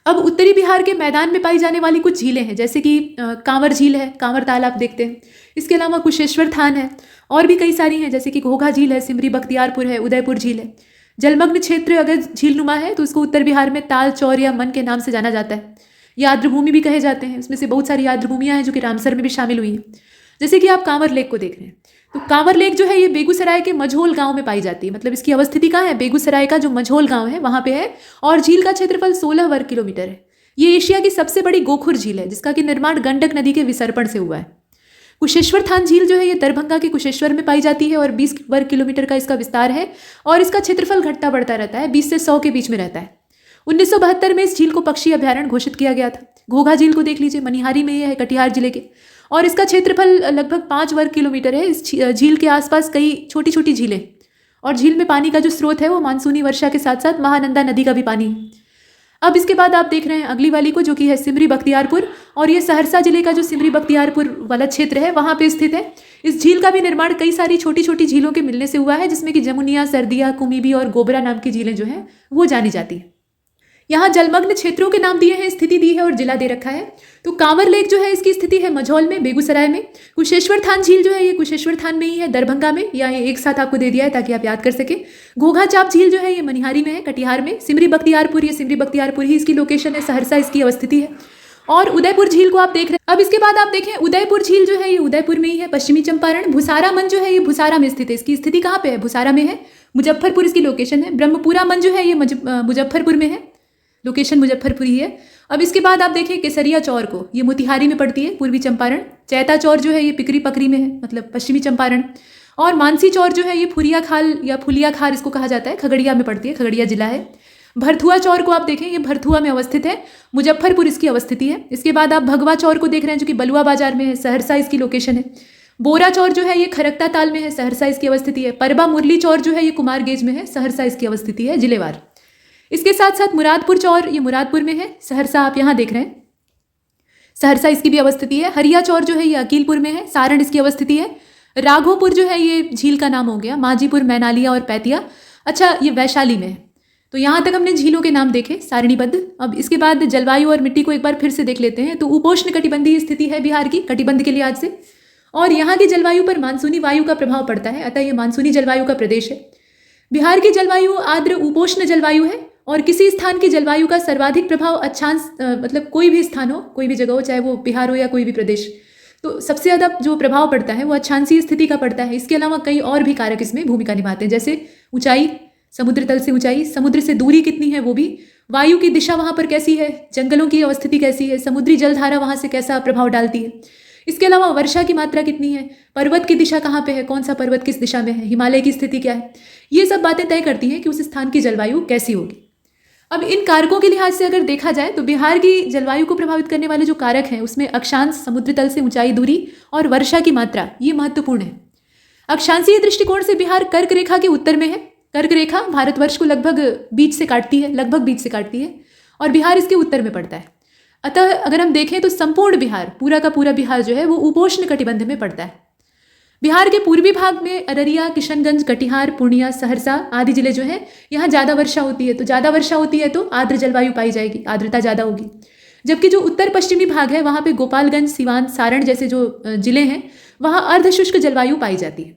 अब उत्तरी बिहार के मैदान में पाई जाने वाली कुछ झीलें हैं, जैसे कि कांवर झील है, कांवर ताल आप देखते हैं। इसके अलावा कुशेश्वर थान है, और भी कई सारी हैं, जैसे कि घोघा झील है, सिमरी बख्तियारपुर है, उदयपुर झील है। जलमग्न क्षेत्र अगर झीलनुमा है तो उसको उत्तर बिहार में ताल, चौर या मन के नाम से जाना जाता है। ये आर्द्रभूमि भी कहे जाते हैं, उसमें से बहुत सारी आर्द्रभूमियाँ हैं जो कि रामसर में भी शामिल हुई हैं। जैसे कि आप कांवर लेक को देख रहे हैं, तो कांवर लेक जो है ये बेगूसराय के मझोल गांव में पाई जाती है, मतलब इसकी अवस्थिति कहाँ है, बेगूसराय का जो मझोल गांव है वहाँ पे है, और झील का क्षेत्रफल 16 वर्ग किलोमीटर है। ये एशिया की सबसे बड़ी गोखुर झील है, जिसका कि निर्माण गंडक नदी के विसर्पण से हुआ है। कुशेश्वर थान झील जो है ये दरभंगा के कुशेश्वर में पाई जाती है, और 20 वर्ग किलोमीटर का इसका विस्तार है, और इसका क्षेत्रफल घटता बढ़ता रहता है, 20 से 100 के बीच में रहता है। 1972 में इस झील को पक्षी अभ्यारण्य घोषित किया गया था। घोघा झील को देख लीजिए, मनिहारी में ये है, कटिहार जिले के, और इसका क्षेत्रफल लगभग 5 वर्ग किलोमीटर है। इस झील के आसपास कई छोटी छोटी झीलें, और झील में पानी का जो स्रोत है वो मानसूनी वर्षा के साथ साथ महानंदा नदी का भी पानी है। अब इसके बाद आप देख रहे हैं अगली वाली को, जो कि है सिमरी बख्तियारपुर, और ये सहरसा जिले का जो सिमरी बख्तियारपुर वाला क्षेत्र है वहाँ पे स्थित है। इस झील का भी निर्माण कई सारी छोटी छोटी झीलों के मिलने से हुआ है, जिसमें कि जमुनिया, सर्दिया, कुमीबी और गोबरा नाम की झीलें जो हैं वो जानी जाती हैं। यहाँ जलमग्न क्षेत्रों के नाम दिए हैं, स्थिति दी है और जिला दे रखा है। तो कांवर लेक जो है इसकी स्थिति है मझौल में, बेगूसराय में। कुशेश्वर थान झील जो है ये कुशेश्वर थान में ही है, दरभंगा में, या ये एक साथ आपको दे दिया है ताकि आप याद कर सके। घोघा चाप झील जो है ये मनिहारी में है, कटिहार में। सिमरी बख्तियारपुर, ये सिमरी बख्तियारपुर ही इसकी लोकेशन है, सहरसा इसकी अवस्थिति है। और उदयपुर झील को आप देख रहे हैं। अब इसके बाद आप देखें उदयपुर झील जो है ये उदयपुर में ही है, पश्चिमी चंपारण। भुसारा मन जो है ये भुसारा में स्थित है, इसकी स्थिति कहाँ पे है, भुसारा में है। मुजफ्फरपुर इसकी लोकेशन है। ब्रह्मपुरा मन जो है ये मुजफ्फरपुर में है, लोकेशन मुजफ्फरपुर ही है। अब इसके बाद आप देखें केसरिया चौर को, ये मोतिहारी में पड़ती है, पूर्वी चंपारण। चैता चौर जो है ये पिकरी पकरी में है, मतलब पश्चिमी चंपारण। और मानसी चौर जो है ये फुरिया खाल या फुलिया खार इसको कहा जाता है, खगड़िया में पड़ती है, खगड़िया जिला है। भरथुआ चौर को आप देखें, ये भरथुआ में अवस्थित है, मुजफ्फरपुर इसकी अवस्थिति है। इसके बाद आप भगवा चौर को देख रहे हैं जो कि बलुआ बाजार में है, सहरसा इसकी लोकेशन है। बोरा चौर जो है ये खरकता ताल में है, सहरसा इसकी अवस्थिति है। परबा मुरली चौर जो है ये कुमारगेज में है, सहरसा इसकी अवस्थिति है जिलेवार। इसके साथ साथ मुरादपुर चौर, ये मुरादपुर में है, सहरसा आप यहाँ देख रहे हैं, सहरसा इसकी भी अवस्थिति है। हरिया चौर जो है ये अकीलपुर में है, सारण इसकी अवस्थिति है। राघोपुर जो है ये झील का नाम हो गया, मांझीपुर, मैनालिया और पैतिया, अच्छा ये वैशाली में है। तो यहाँ तक हमने झीलों के नाम देखे सारणीबद्ध। अब इसके बाद जलवायु और मिट्टी को एक बार फिर से देख लेते हैं। तो उपोष्ण कटिबंधीय स्थिति है बिहार की, कटिबंध के लिहाज से, और यहाँ की जलवायु पर मानसूनी वायु का प्रभाव पड़ता है, अतः ये मानसूनी जलवायु का प्रदेश है। बिहार की जलवायु आर्द्र उपोष्ण जलवायु है, और किसी स्थान की जलवायु का सर्वाधिक प्रभाव अक्षांश, मतलब कोई भी स्थान हो, कोई भी जगह हो, चाहे वो बिहार हो या कोई भी प्रदेश, तो सबसे ज़्यादा जो प्रभाव पड़ता है वो अक्षांशीय स्थिति का पड़ता है। इसके अलावा कई और भी कारक इसमें भूमिका निभाते हैं, जैसे ऊंचाई, समुद्र तल से ऊंचाई, समुद्र से दूरी कितनी है वो भी, वायु की दिशा वहाँ पर कैसी है, जंगलों की अवस्थिति कैसी है, समुद्री जलधारा वहाँ से कैसा प्रभाव डालती है। इसके अलावा वर्षा की मात्रा कितनी है, पर्वत की दिशा कहाँ पे है, कौन सा पर्वत किस दिशा में है, हिमालय की स्थिति क्या है, ये सब बातें तय करती हैं कि उस स्थान की जलवायु कैसी होगी। अब इन कारकों के लिहाज से अगर देखा जाए तो बिहार की जलवायु को प्रभावित करने वाले जो कारक हैं उसमें अक्षांश, समुद्र तल से ऊंचाई, दूरी और वर्षा की मात्रा, ये महत्वपूर्ण है। अक्षांशीय दृष्टिकोण से बिहार कर्क रेखा के उत्तर में है। कर्क रेखा भारतवर्ष को लगभग बीच से काटती है, और बिहार इसके उत्तर में पड़ता है। अतः अगर हम देखें तो संपूर्ण बिहार, पूरा का पूरा बिहार जो है वो उपोष्ण कटिबंध में पड़ता है। बिहार के पूर्वी भाग में अररिया, किशनगंज, कटिहार, पूर्णिया, सहरसा आदि जिले जो हैं यहाँ ज़्यादा वर्षा होती है, तो ज़्यादा वर्षा होती है तो आर्द्र जलवायु पाई जाएगी, आर्द्रता ज़्यादा होगी। जबकि जो उत्तर पश्चिमी भाग है वहाँ पे गोपालगंज, सिवान, सारण जैसे जो जिले हैं वहाँ अर्धशुष्क जलवायु पाई जाती है।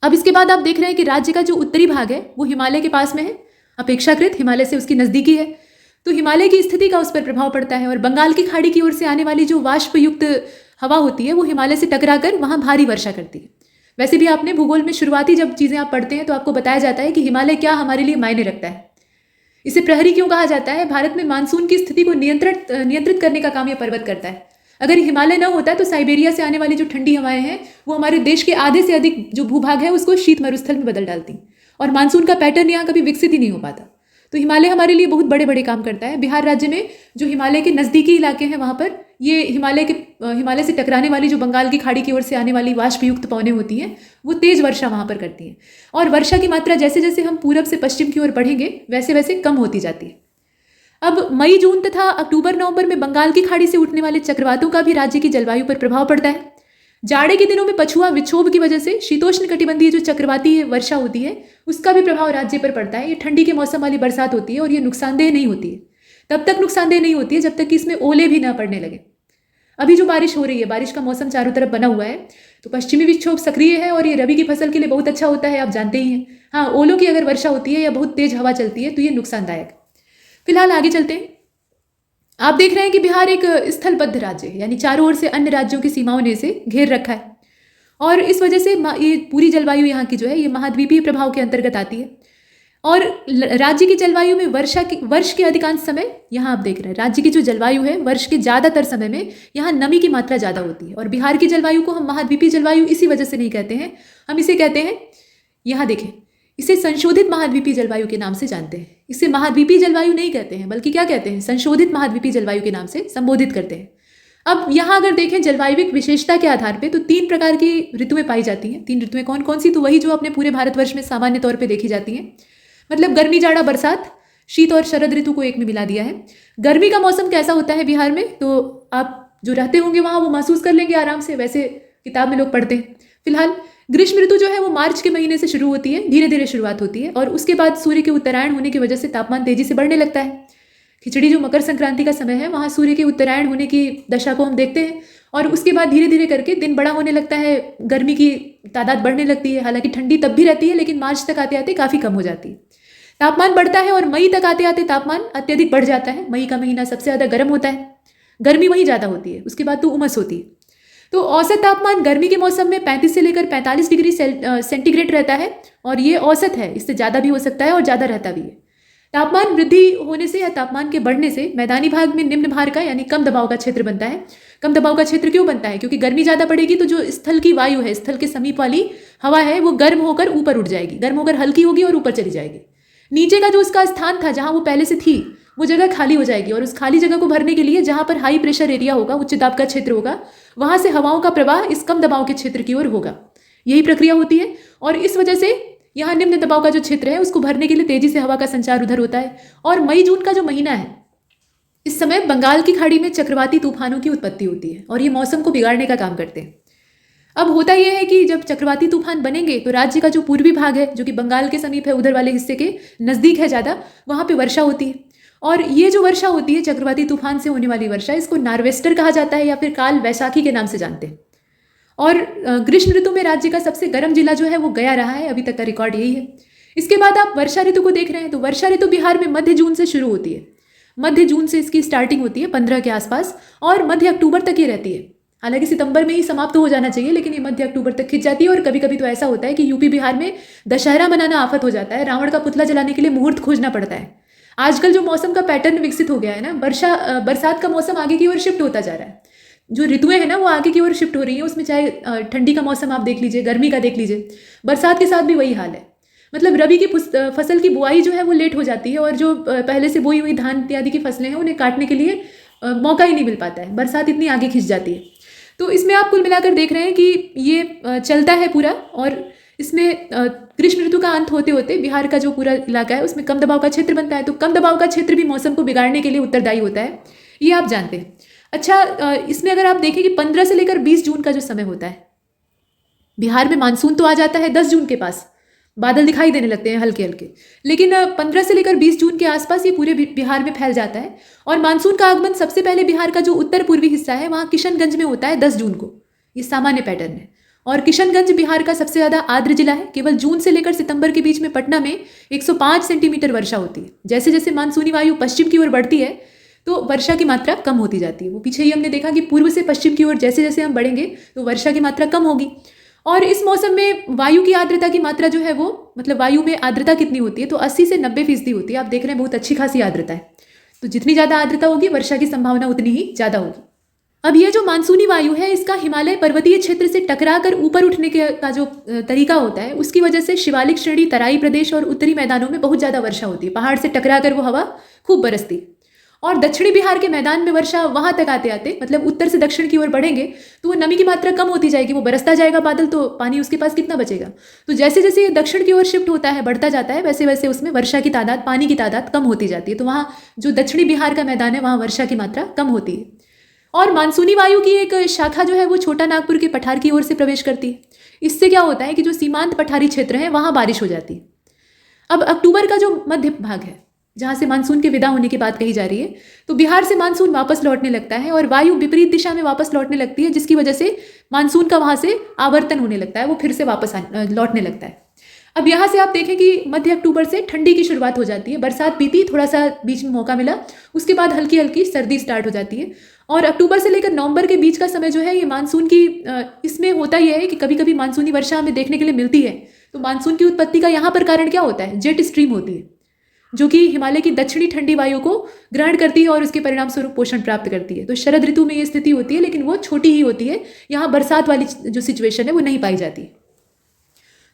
अब इसके बाद आप देख रहे हैं कि राज्य का जो उत्तरी भाग है वो हिमालय के पास में है, अपेक्षाकृत हिमालय से उसकी नज़दीकी है, तो हिमालय की स्थिति का उस पर प्रभाव पड़ता है। और बंगाल की खाड़ी की ओर से आने वाली जो वाष्पयुक्त हवा होती है वो हिमालय से टकराकर वहाँ भारी वर्षा करती है। वैसे भी आपने भूगोल में शुरुआती जब चीज़ें आप पढ़ते हैं तो आपको बताया जाता है कि हिमालय क्या हमारे लिए मायने रखता है। इसे प्रहरी क्यों कहा जाता है? भारत में मानसून की स्थिति को नियंत्रित करने का काम यह पर्वत करता है। अगर हिमालय न होता तो साइबेरिया से आने वाली जो ठंडी हवाएं हैं वो हमारे देश के आधे से अधिक जो भूभाग है उसको शीत मरुस्थल में बदल डालती और मानसून का पैटर्न यहाँ कभी विकसित ही नहीं हो पाता। तो हिमालय हमारे लिए बहुत बड़े बड़े काम करता है। बिहार राज्य में जो हिमालय के नज़दीकी इलाके हैं वहाँ पर ये हिमालय से टकराने वाली जो बंगाल की खाड़ी की ओर से आने वाली वाष्पयुक्त पवनें होती हैं वो तेज वर्षा वहाँ पर करती हैं और वर्षा की मात्रा जैसे जैसे हम पूरब से पश्चिम की ओर बढ़ेंगे वैसे वैसे कम होती जाती है। अब मई जून तथा अक्टूबर नवंबर में बंगाल की खाड़ी से उठने वाले चक्रवातों का भी राज्य की जलवायु पर प्रभाव पड़ता है। जाड़े के दिनों में पछुआ विक्षोभ की वजह से शीतोष्ण कटिबंधीय जो चक्रवाती वर्षा होती है उसका भी प्रभाव राज्य पर पड़ता है। ये ठंडी के मौसम वाली बरसात होती है और ये नुकसानदेह नहीं होती है, तब तक नुकसानदेह नहीं होती है जब तक कि इसमें ओले भी ना पड़ने लगे। अभी जो बारिश हो रही है, बारिश का मौसम चारों तरफ बना हुआ है, तो पश्चिमी विक्षोभ सक्रिय है और ये रबी की फसल के लिए बहुत अच्छा होता है, आप जानते ही हैं। हाँ, ओलों की अगर वर्षा होती है या बहुत तेज हवा चलती है तो ये नुकसानदायक। फिलहाल आगे चलते हैं। आप देख रहे हैं कि बिहार एक स्थलबद्ध राज्य है, यानी चारों ओर से अन्य राज्यों की सीमाओं ने इसे घेर रखा है और इस वजह से ये पूरी जलवायु यहाँ की जो है ये महाद्वीपीय प्रभाव के अंतर्गत आती है। और राज्य की जलवायु में वर्ष के अधिकांश समय, यहाँ आप देख रहे हैं राज्य की जो जलवायु है वर्ष के ज़्यादातर समय में यहाँ नमी की मात्रा ज़्यादा होती है। और बिहार की जलवायु को हम महाद्वीपीय जलवायु इसी वजह से नहीं कहते हैं, हम इसे कहते हैं, यहाँ देखें, इसे संशोधित महाद्वीपीय जलवायु के नाम से जानते हैं। इसे महाद्वीपीय जलवायु नहीं कहते हैं बल्कि क्या कहते हैं, संशोधित महाद्वीपीय जलवायु के नाम से संबोधित करते हैं। अब यहाँ अगर देखें जलवायविक विशेषता के आधार पे तो 3 प्रकार की ऋतुएं पाई जाती हैं। 3 ऋतुएं कौन कौन सी? तो वही जो अपने पूरे भारतवर्ष में सामान्य तौर पे देखी जाती हैं, मतलब गर्मी, जाड़ा, बरसात, शीत और शरद ऋतु को एक में मिला दिया है। गर्मी का मौसम कैसा होता है बिहार में, तो आप जो रहते होंगे वहाँ वो महसूस कर लेंगे आराम से, वैसे किताब में लोग पढ़ते हैं। फिलहाल ग्रीष्म ऋतु जो है वो मार्च के महीने से शुरू होती है, धीरे धीरे शुरुआत होती है और उसके बाद सूर्य के उत्तरायण होने की वजह से तापमान तेजी से बढ़ने लगता है। खिचड़ी जो मकर संक्रांति का समय है वहाँ सूर्य के उत्तरायण होने की दशा को हम देखते हैं और उसके बाद धीरे धीरे करके दिन बड़ा होने लगता है, गर्मी की तादाद बढ़ने लगती है। हालांकि ठंडी तब भी रहती है लेकिन मार्च तक आते आते काफ़ी कम हो जाती है। तापमान बढ़ता है और मई तक आते आते तापमान अत्यधिक बढ़ जाता है। मई का महीना सबसे ज़्यादा गर्म होता है, गर्मी वहीं ज़्यादा होती है, उसके बाद तो उमस होती है। तो औसत तापमान गर्मी के मौसम में 35 से लेकर 45 डिग्री सेंटीग्रेड रहता है और ये औसत है, इससे ज़्यादा भी हो सकता है और ज़्यादा रहता भी है। तापमान वृद्धि होने से या तापमान के बढ़ने से मैदानी भाग में निम्न भार का यानी कम दबाव का क्षेत्र बनता है। कम दबाव का क्षेत्र क्यों बनता है? क्योंकि गर्मी ज़्यादा बढ़ेगी तो जो स्थल की वायु है, स्थल के समीप वाली हवा है, वो गर्म होकर ऊपर उठ जाएगी, गर्म होकर हल्की होगी और ऊपर चली जाएगी। नीचे का जो उसका स्थान था जहाँ वो पहले से थी वो जगह खाली हो जाएगी और उस खाली जगह को भरने के लिए जहाँ पर हाई प्रेशर एरिया होगा, उच्च दाब का क्षेत्र होगा, वहाँ से हवाओं का प्रवाह इस कम दबाव के क्षेत्र की ओर होगा। यही प्रक्रिया होती है और इस वजह से यहाँ निम्न दबाव का जो क्षेत्र है उसको भरने के लिए तेजी से हवा का संचार उधर होता है। और मई जून का जो महीना है, इस समय बंगाल की खाड़ी में चक्रवाती तूफानों की उत्पत्ति होती है और ये मौसम को बिगाड़ने का काम करते हैं। अब होता यह है कि जब चक्रवाती तूफान बनेंगे तो राज्य का जो पूर्वी भाग है जो कि बंगाल के समीप है, उधर वाले हिस्से के नज़दीक है ज़्यादा, वहाँ पे वर्षा होती है। और ये जो वर्षा होती है चक्रवाती तूफान से होने वाली वर्षा, इसको नार्वेस्टर कहा जाता है या फिर काल वैशाखी के नाम से जानते हैं। और ग्रीष्म ऋतु में राज्य का सबसे गर्म जिला जो है वो गया रहा है, अभी तक का रिकॉर्ड यही है। इसके बाद आप वर्षा ऋतु को देख रहे हैं तो वर्षा ऋतु बिहार में मध्य जून से शुरू होती है। मध्य जून से इसकी स्टार्टिंग होती है 15 के आसपास और मध्य अक्टूबर तक ही रहती है। हालांकि सितंबर में ही समाप्त हो जाना चाहिए लेकिन ये मध्य अक्टूबर तक खिंच जाती है। और कभी कभी तो ऐसा होता है कि यूपी बिहार में दशहरा मनाना आफत हो जाता है, रावण का पुतला जलाने के लिए मुहूर्त खोजना पड़ता है। आजकल जो मौसम का पैटर्न विकसित हो गया है ना, बरसात का मौसम आगे की ओर शिफ्ट होता जा रहा है। जो ऋतुएं हैं ना वो आगे की ओर शिफ्ट हो रही हैं। उसमें चाहे ठंडी का मौसम आप देख लीजिए, गर्मी का देख लीजिए, बरसात के साथ भी वही हाल है। मतलब रबी की फसल की बुआई जो है वो लेट हो जाती है और जो पहले से बोई हुई धान इत्यादि की फसलें हैं उन्हें काटने के लिए मौका ही नहीं मिल पाता है, बरसात इतनी आगे खिंच जाती है। तो इसमें आप कुल मिलाकर देख रहे हैं कि ये चलता है पूरा। और इसमें ग्रीष्म ऋतु का अंत होते होते बिहार का जो पूरा इलाका है उसमें कम दबाव का क्षेत्र बनता है। तो कम दबाव का क्षेत्र भी मौसम को बिगाड़ने के लिए उत्तरदायी होता है, ये आप जानते हैं। अच्छा, इसमें अगर आप देखें कि 15 से लेकर 20 जून का जो समय होता है, बिहार में मानसून तो आ जाता है 10 जून के पास, बादल दिखाई देने लगते हैं हल्के हल्के, लेकिन 15 से लेकर 20 जून के आसपास ये पूरे बिहार में फैल जाता है। और मानसून का आगमन सबसे पहले बिहार का जो उत्तर पूर्वी हिस्सा है वहाँ किशनगंज में होता है 10 जून को। ये सामान्य पैटर्न है। और किशनगंज बिहार का सबसे ज़्यादा आर्द्र जिला है। केवल जून से लेकर सितंबर के बीच में पटना में 105 सेंटीमीटर वर्षा होती है। जैसे जैसे मानसूनी वायु पश्चिम की ओर बढ़ती है तो वर्षा की मात्रा कम होती जाती है। वो पीछे ही हमने देखा कि पूर्व से पश्चिम की ओर जैसे जैसे हम बढ़ेंगे तो वर्षा की मात्रा कम होगी। और इस मौसम में वायु की आर्द्रता की मात्रा जो है वो, मतलब वायु में आर्द्रता कितनी होती है, तो 80 से 90% होती है। आप देख रहे हैं बहुत अच्छी खासी आर्द्रता है। तो जितनी ज़्यादा आर्द्रता होगी वर्षा की संभावना उतनी ही ज़्यादा होगी। अब ये जो मानसूनी वायु है इसका हिमालय पर्वतीय क्षेत्र से टकरा कर ऊपर उठने का जो तरीका होता है उसकी वजह से शिवालिक श्रेणी, तराई प्रदेश और उत्तरी मैदानों में बहुत ज़्यादा वर्षा होती है। पहाड़ से टकरा कर वो हवा खूब बरसती। और दक्षिणी बिहार के मैदान में वर्षा वहां तक आते आते, मतलब उत्तर से दक्षिण की ओर बढ़ेंगे तो वो नमी की मात्रा कम होती जाएगी, वो बरसता जाएगा बादल, तो पानी उसके पास कितना बचेगा। तो जैसे जैसे ये दक्षिण की ओर शिफ्ट होता है, बढ़ता जाता है, वैसे वैसे उसमें वर्षा की तादाद, पानी की तादाद कम होती जाती है। तो वहाँ जो दक्षिणी बिहार का मैदान है वहाँ वर्षा की मात्रा कम होती है। और मानसूनी वायु की एक शाखा जो है वो छोटा नागपुर के पठार की ओर से प्रवेश करती है। इससे क्या होता है कि जो सीमांत पठारी क्षेत्र है वहाँ बारिश हो जाती है। अब अक्टूबर का जो मध्य भाग है जहाँ से मानसून के विदा होने की बात कही जा रही है, तो बिहार से मानसून वापस लौटने लगता है और वायु विपरीत दिशा में वापस लौटने लगती है, जिसकी वजह से मानसून का वहाँ से आवर्तन होने लगता है, वो फिर से वापस लौटने लगता है। अब यहाँ से आप देखें कि मध्य अक्टूबर से ठंडी की शुरुआत हो जाती है। बरसात बीती, थोड़ा सा बीच में मौका मिला, उसके बाद हल्की हल्की सर्दी स्टार्ट हो जाती है। और अक्टूबर से लेकर नवंबर के बीच का समय जो है ये मानसून की, इसमें होता यह है कि कभी कभी मानसूनी वर्षा हमें देखने के लिए मिलती है। तो मानसून की उत्पत्ति का यहाँ पर कारण क्या होता है, जेट स्ट्रीम होती है जो कि हिमालय की दक्षिणी ठंडी वायु को ग्रहण करती है और उसके परिणाम स्वरूप पोषण प्राप्त करती है। तो शरद ऋतु में ये स्थिति होती है, लेकिन वो छोटी ही होती है। यहाँ बरसात वाली जो सिचुएशन है वो नहीं पाई जाती।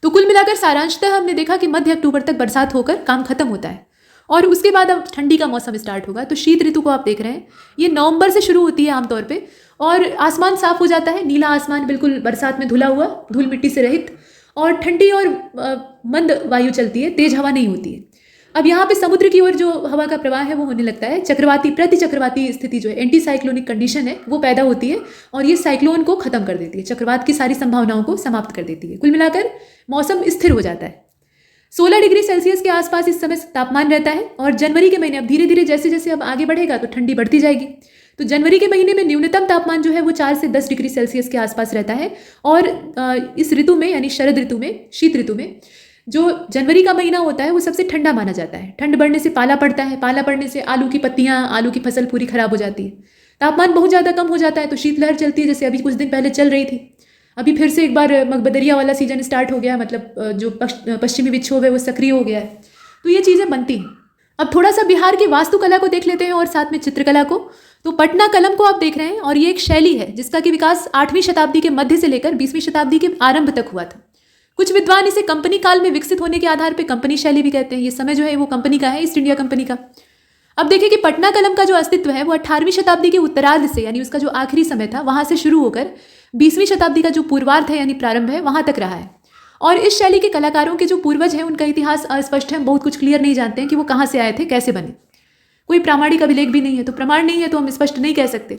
तो कुल मिलाकर सारांशतः हमने देखा कि मध्य अक्टूबर तक बरसात होकर काम खत्म होता है और उसके बाद अब ठंडी का मौसम स्टार्ट होगा। तो शीत ऋतु को आप देख रहे हैं, ये नवंबर से शुरू होती है आमतौर पे, और आसमान साफ हो जाता है, नीला आसमान बिल्कुल बरसात में धुला हुआ, धूल मिट्टी से रहित, और ठंडी और मंद वायु चलती है, तेज हवा नहीं होती है। अब यहाँ पे समुद्र की ओर जो हवा का प्रवाह है वो होने लगता है। चक्रवाती, प्रति चक्रवाती स्थिति जो है, एंटी साइक्लोनिक कंडीशन है, वो पैदा होती है और ये साइक्लोन को खत्म कर देती है, चक्रवात की सारी संभावनाओं को समाप्त कर देती है। कुल मिलाकर मौसम स्थिर हो जाता है। 16 डिग्री सेल्सियस के आसपास इस समय तापमान रहता है और जनवरी के महीने, अब धीरे धीरे जैसे जैसे अब आगे बढ़ेगा तो ठंडी बढ़ती जाएगी। तो जनवरी के महीने में न्यूनतम तापमान जो है वो 4 से 10 डिग्री सेल्सियस के आसपास रहता है। और इस ऋतु में, यानी शरद ऋतु में, शीत ऋतु में, जो जनवरी का महीना होता है वो सबसे ठंडा माना जाता है। ठंड बढ़ने से पाला पड़ता है, पाला पड़ने से आलू की पत्तियां, आलू की फसल पूरी खराब हो जाती है। तापमान बहुत ज़्यादा कम हो जाता है तो शीतलहर चलती है, जैसे अभी कुछ दिन पहले चल रही थी। अभी फिर से एक बार मकबदरिया वाला सीजन स्टार्ट हो गया, मतलब जो पश्चिमी विक्षोभ है वो सक्रिय हो गया है। तो ये चीज़ें बनती हैं। अब थोड़ा सा बिहार की वास्तुकला को देख लेते हैं और साथ में चित्रकला को। तो पटना कलम को आप देख रहे हैं और ये एक शैली है जिसका कि विकास 8वीं शताब्दी के मध्य से लेकर 20वीं शताब्दी के आरंभ तक हुआ था। कुछ विद्वान इसे कंपनी काल में विकसित होने के आधार पर कंपनी शैली भी कहते हैं। ये समय जो है वो कंपनी का है, ईस्ट इंडिया कंपनी का। अब देखिए कि पटना कलम का जो अस्तित्व है वो 18वीं शताब्दी के उत्तरार्ध से, यानी उसका जो आखिरी समय था वहां से शुरू होकर 20वीं शताब्दी का जो पूर्वार्ध है यानी प्रारंभ है वहां तक रहा है। और इस शैली के कलाकारों के जो पूर्वज हैं उनका इतिहास अस्पष्ट है, हम बहुत कुछ क्लियर नहीं जानते हैं कि वो कहाँ से आए थे, कैसे बने। कोई प्रामाणिक अभिलेख भी नहीं है, तो प्रमाण नहीं है तो हम स्पष्ट नहीं कह सकते।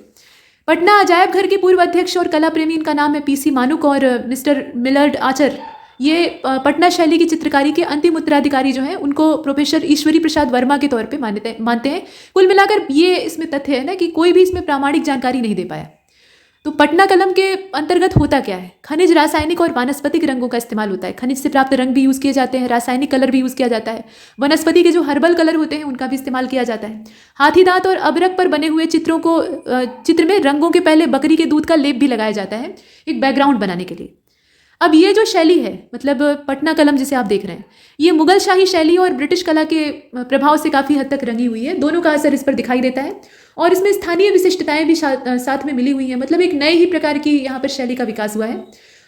पटना अजायब घर के पूर्व अध्यक्ष और कला प्रेमी, इनका नाम है PC मानुक और मिस्टर मिलर्ड आचर। ये पटना शैली की चित्रकारी के अंतिम उत्तराधिकारी जो हैं उनको प्रोफेसर ईश्वरी प्रसाद वर्मा के तौर पे मानते हैं। कुल मिलाकर ये इसमें तथ्य है ना कि कोई भी इसमें प्रामाणिक जानकारी नहीं दे पाया। तो पटना कलम के अंतर्गत होता क्या है, खनिज, रासायनिक और वानस्पतिक रंगों का इस्तेमाल होता है। खनिज से प्राप्त रंग भी यूज़ किए जाते हैं, रासायनिक कलर भी यूज़ किया जाता है, वनस्पति के जो हर्बल कलर होते हैं उनका भी इस्तेमाल किया जाता है। हाथी दांत और अबरक पर बने हुए चित्र में रंगों के पहले बकरी के दूध का लेप भी लगाया जाता है एक बैकग्राउंड बनाने के लिए। अब ये जो शैली है, मतलब पटना कलम जिसे आप देख रहे हैं, ये मुगल शाही शैली और ब्रिटिश कला के प्रभाव से काफ़ी हद तक रंगी हुई है। दोनों का असर इस पर दिखाई देता है और इसमें स्थानीय विशिष्टताएं भी साथ में मिली हुई हैं। मतलब एक नए ही प्रकार की यहाँ पर शैली का विकास हुआ है।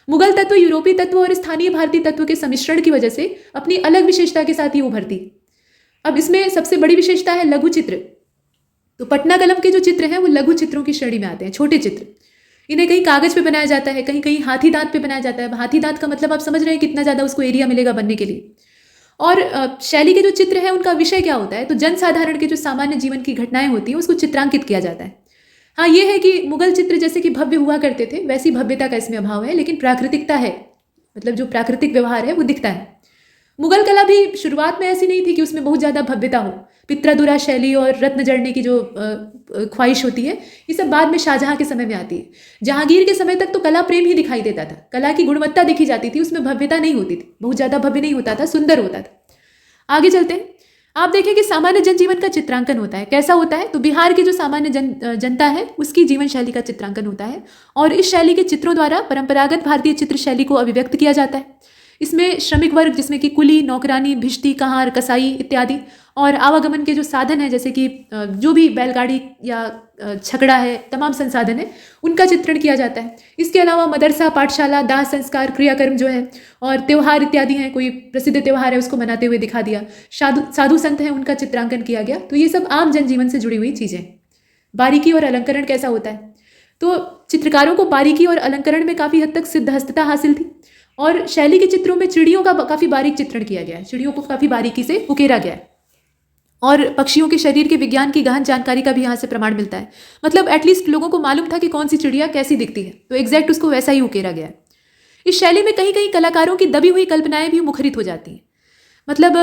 मुगल तत्व, यूरोपीय तत्व और स्थानीय भारतीय तत्व के सम्मिश्रण की वजह से अपनी अलग विशेषता के साथ ये उभरती। अब इसमें सबसे बड़ी विशेषता है लघु चित्र। तो पटना कलम के जो चित्र हैं वो लघु चित्रों की श्रेणी में आते हैं, छोटे चित्र। इन्हें कहीं कागज पे बनाया जाता है, कहीं कहीं हाथी दांत पे बनाया जाता है। हाथी दांत का मतलब आप समझ रहे हैं कितना ज़्यादा उसको एरिया मिलेगा बनने के लिए। और शैली के जो चित्र है उनका विषय क्या होता है, तो जनसाधारण के जो सामान्य जीवन की घटनाएं होती हैं उसको चित्रांकित किया जाता है। हाँ, ये है कि मुगल चित्र जैसे कि भव्य हुआ करते थे वैसी भव्यता का इसमें अभाव है, लेकिन प्राकृतिकता है, मतलब जो प्राकृतिक व्यवहार है वो दिखता है। मुगल कला भी शुरुआत में ऐसी नहीं थी कि उसमें बहुत ज़्यादा भव्यता हो। पित्रादुरा शैली और रत्न जड़ने की जो ख्वाहिश होती है ये सब बाद में शाहजहां के समय में आती है। जहांगीर के समय तक तो कला प्रेम ही दिखाई देता था, कला की गुणवत्ता दिखी जाती थी, उसमें भव्यता नहीं होती थी, बहुत ज़्यादा भव्य नहीं होता था, सुंदर होता था। आगे चलते हैं। आप देखें कि सामान्य जनजीवन का चित्रांकन होता है। कैसा होता है? तो बिहार की जो सामान्य जनता है उसकी जीवन शैली का चित्रांकन होता है और इस शैली के चित्रों द्वारा परंपरागत भारतीय चित्र शैली को अभिव्यक्त किया जाता है। इसमें श्रमिक वर्ग जिसमें कि कुली, नौकरानी, भिश्ती, कहार, कसाई इत्यादि और आवागमन के जो साधन हैं जैसे कि जो भी बैलगाड़ी या छकड़ा है, तमाम संसाधन है, उनका चित्रण किया जाता है। इसके अलावा मदरसा, पाठशाला, दाह संस्कार, क्रियाकर्म जो है और त्यौहार इत्यादि हैं, कोई प्रसिद्ध त्यौहार है उसको मनाते हुए दिखा दिया, साधु संत हैं उनका चित्रांकन किया गया। तो ये सब आम जनजीवन से जुड़ी हुई चीज़ें। बारीकी और अलंकरण कैसा होता है? तो चित्रकारों को बारीकी और अलंकरण में काफ़ी हद तक सिद्धहस्तता हासिल थी और शैली के चित्रों में चिड़ियों का काफ़ी बारीक चित्रण किया गया है। चिड़ियों को काफ़ी बारीकी से उकेरा गया है और पक्षियों के शरीर के विज्ञान की गहन जानकारी का भी यहाँ से प्रमाण मिलता है। मतलब एटलीस्ट लोगों को मालूम था कि कौन सी चिड़िया कैसी दिखती है, तो एग्जैक्ट उसको वैसा ही उकेरा गया है। इस शैली में कहीं कहीं कलाकारों की दबी हुई कल्पनाएं भी मुखरित हो जाती हैं। मतलब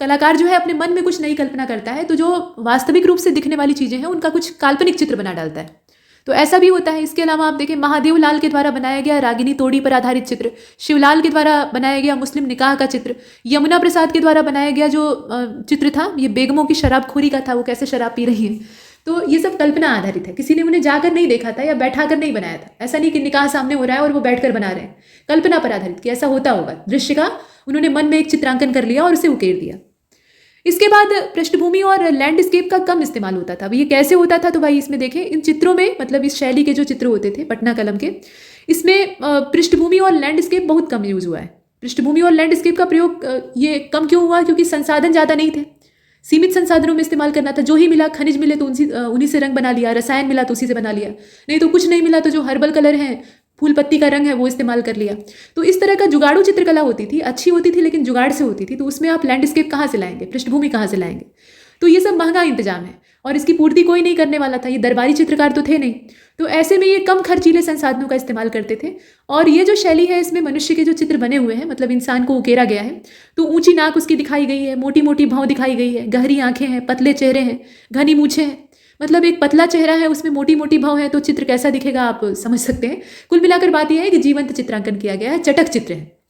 कलाकार जो है अपने मन में कुछ नई कल्पना करता है, तो जो वास्तविक रूप से दिखने वाली चीज़ें हैं उनका कुछ काल्पनिक चित्र बना डालता है, तो ऐसा भी होता है। इसके अलावा आप देखें महादेव लाल के द्वारा बनाया गया रागिनी तोड़ी पर आधारित चित्र, शिवलाल के द्वारा बनाया गया मुस्लिम निकाह का चित्र, यमुना प्रसाद के द्वारा बनाया गया जो चित्र था ये बेगमों की शराबखोरी का था, वो कैसे शराब पी रही हैं। तो ये सब कल्पना आधारित है, किसी ने उन्हें जाकर नहीं देखा था या बैठाकर नहीं बनाया था। ऐसा नहीं कि निकाह सामने हो रहा है और वो बैठकर बना रहे हैं, कल्पना पर आधारित कि ऐसा होता होगा। दृश्य का उन्होंने मन में एक चित्रांकन कर लिया और उसे उकेर दिया। इसके बाद पृष्ठभूमि और लैंडस्केप का कम इस्तेमाल होता था। अब ये कैसे होता था? तो भाई इसमें देखें, इन चित्रों में मतलब इस शैली के जो चित्र होते थे पटना कलम के, इसमें पृष्ठभूमि और लैंडस्केप बहुत कम यूज हुआ है। पृष्ठभूमि और लैंडस्केप का प्रयोग ये कम क्यों हुआ? क्योंकि संसाधन ज़्यादा नहीं थे, सीमित संसाधनों में इस्तेमाल करना था। जो ही मिला, खनिज मिले तो उन्हीं से रंग बना लिया, रसायन मिला तो उसी से बना लिया, नहीं तो कुछ नहीं मिला तो जो हर्बल कलर हैं, फूल पत्ती का रंग है, वो इस्तेमाल कर लिया। तो इस तरह का जुगाड़ू चित्रकला होती थी, अच्छी होती थी लेकिन जुगाड़ से होती थी। तो उसमें आप लैंडस्केप कहाँ से लाएंगे, पृष्ठभूमि कहाँ से लाएंगे? तो ये सब महंगा इंतजाम है और इसकी पूर्ति कोई नहीं करने वाला था, ये दरबारी चित्रकार तो थे नहीं। तो ऐसे में ये कम खर्चीले संसाधनों का इस्तेमाल करते थे। और ये जो शैली है इसमें मनुष्य के जो चित्र बने हुए हैं, मतलब इंसान को उकेरा गया है, तो ऊंची नाक उसकी दिखाई गई है, मोटी मोटी भौं दिखाई गई है, गहरी आंखें हैं, पतले चेहरे हैं, घनी मूछें हैं। मतलब एक पतला चेहरा है उसमें मोटी मोटी भौं है, तो चित्र कैसा दिखेगा आप समझ सकते हैं। कुल मिलाकर बात यह है कि जीवंत चित्रांकन किया गया है, चटक चित्र है।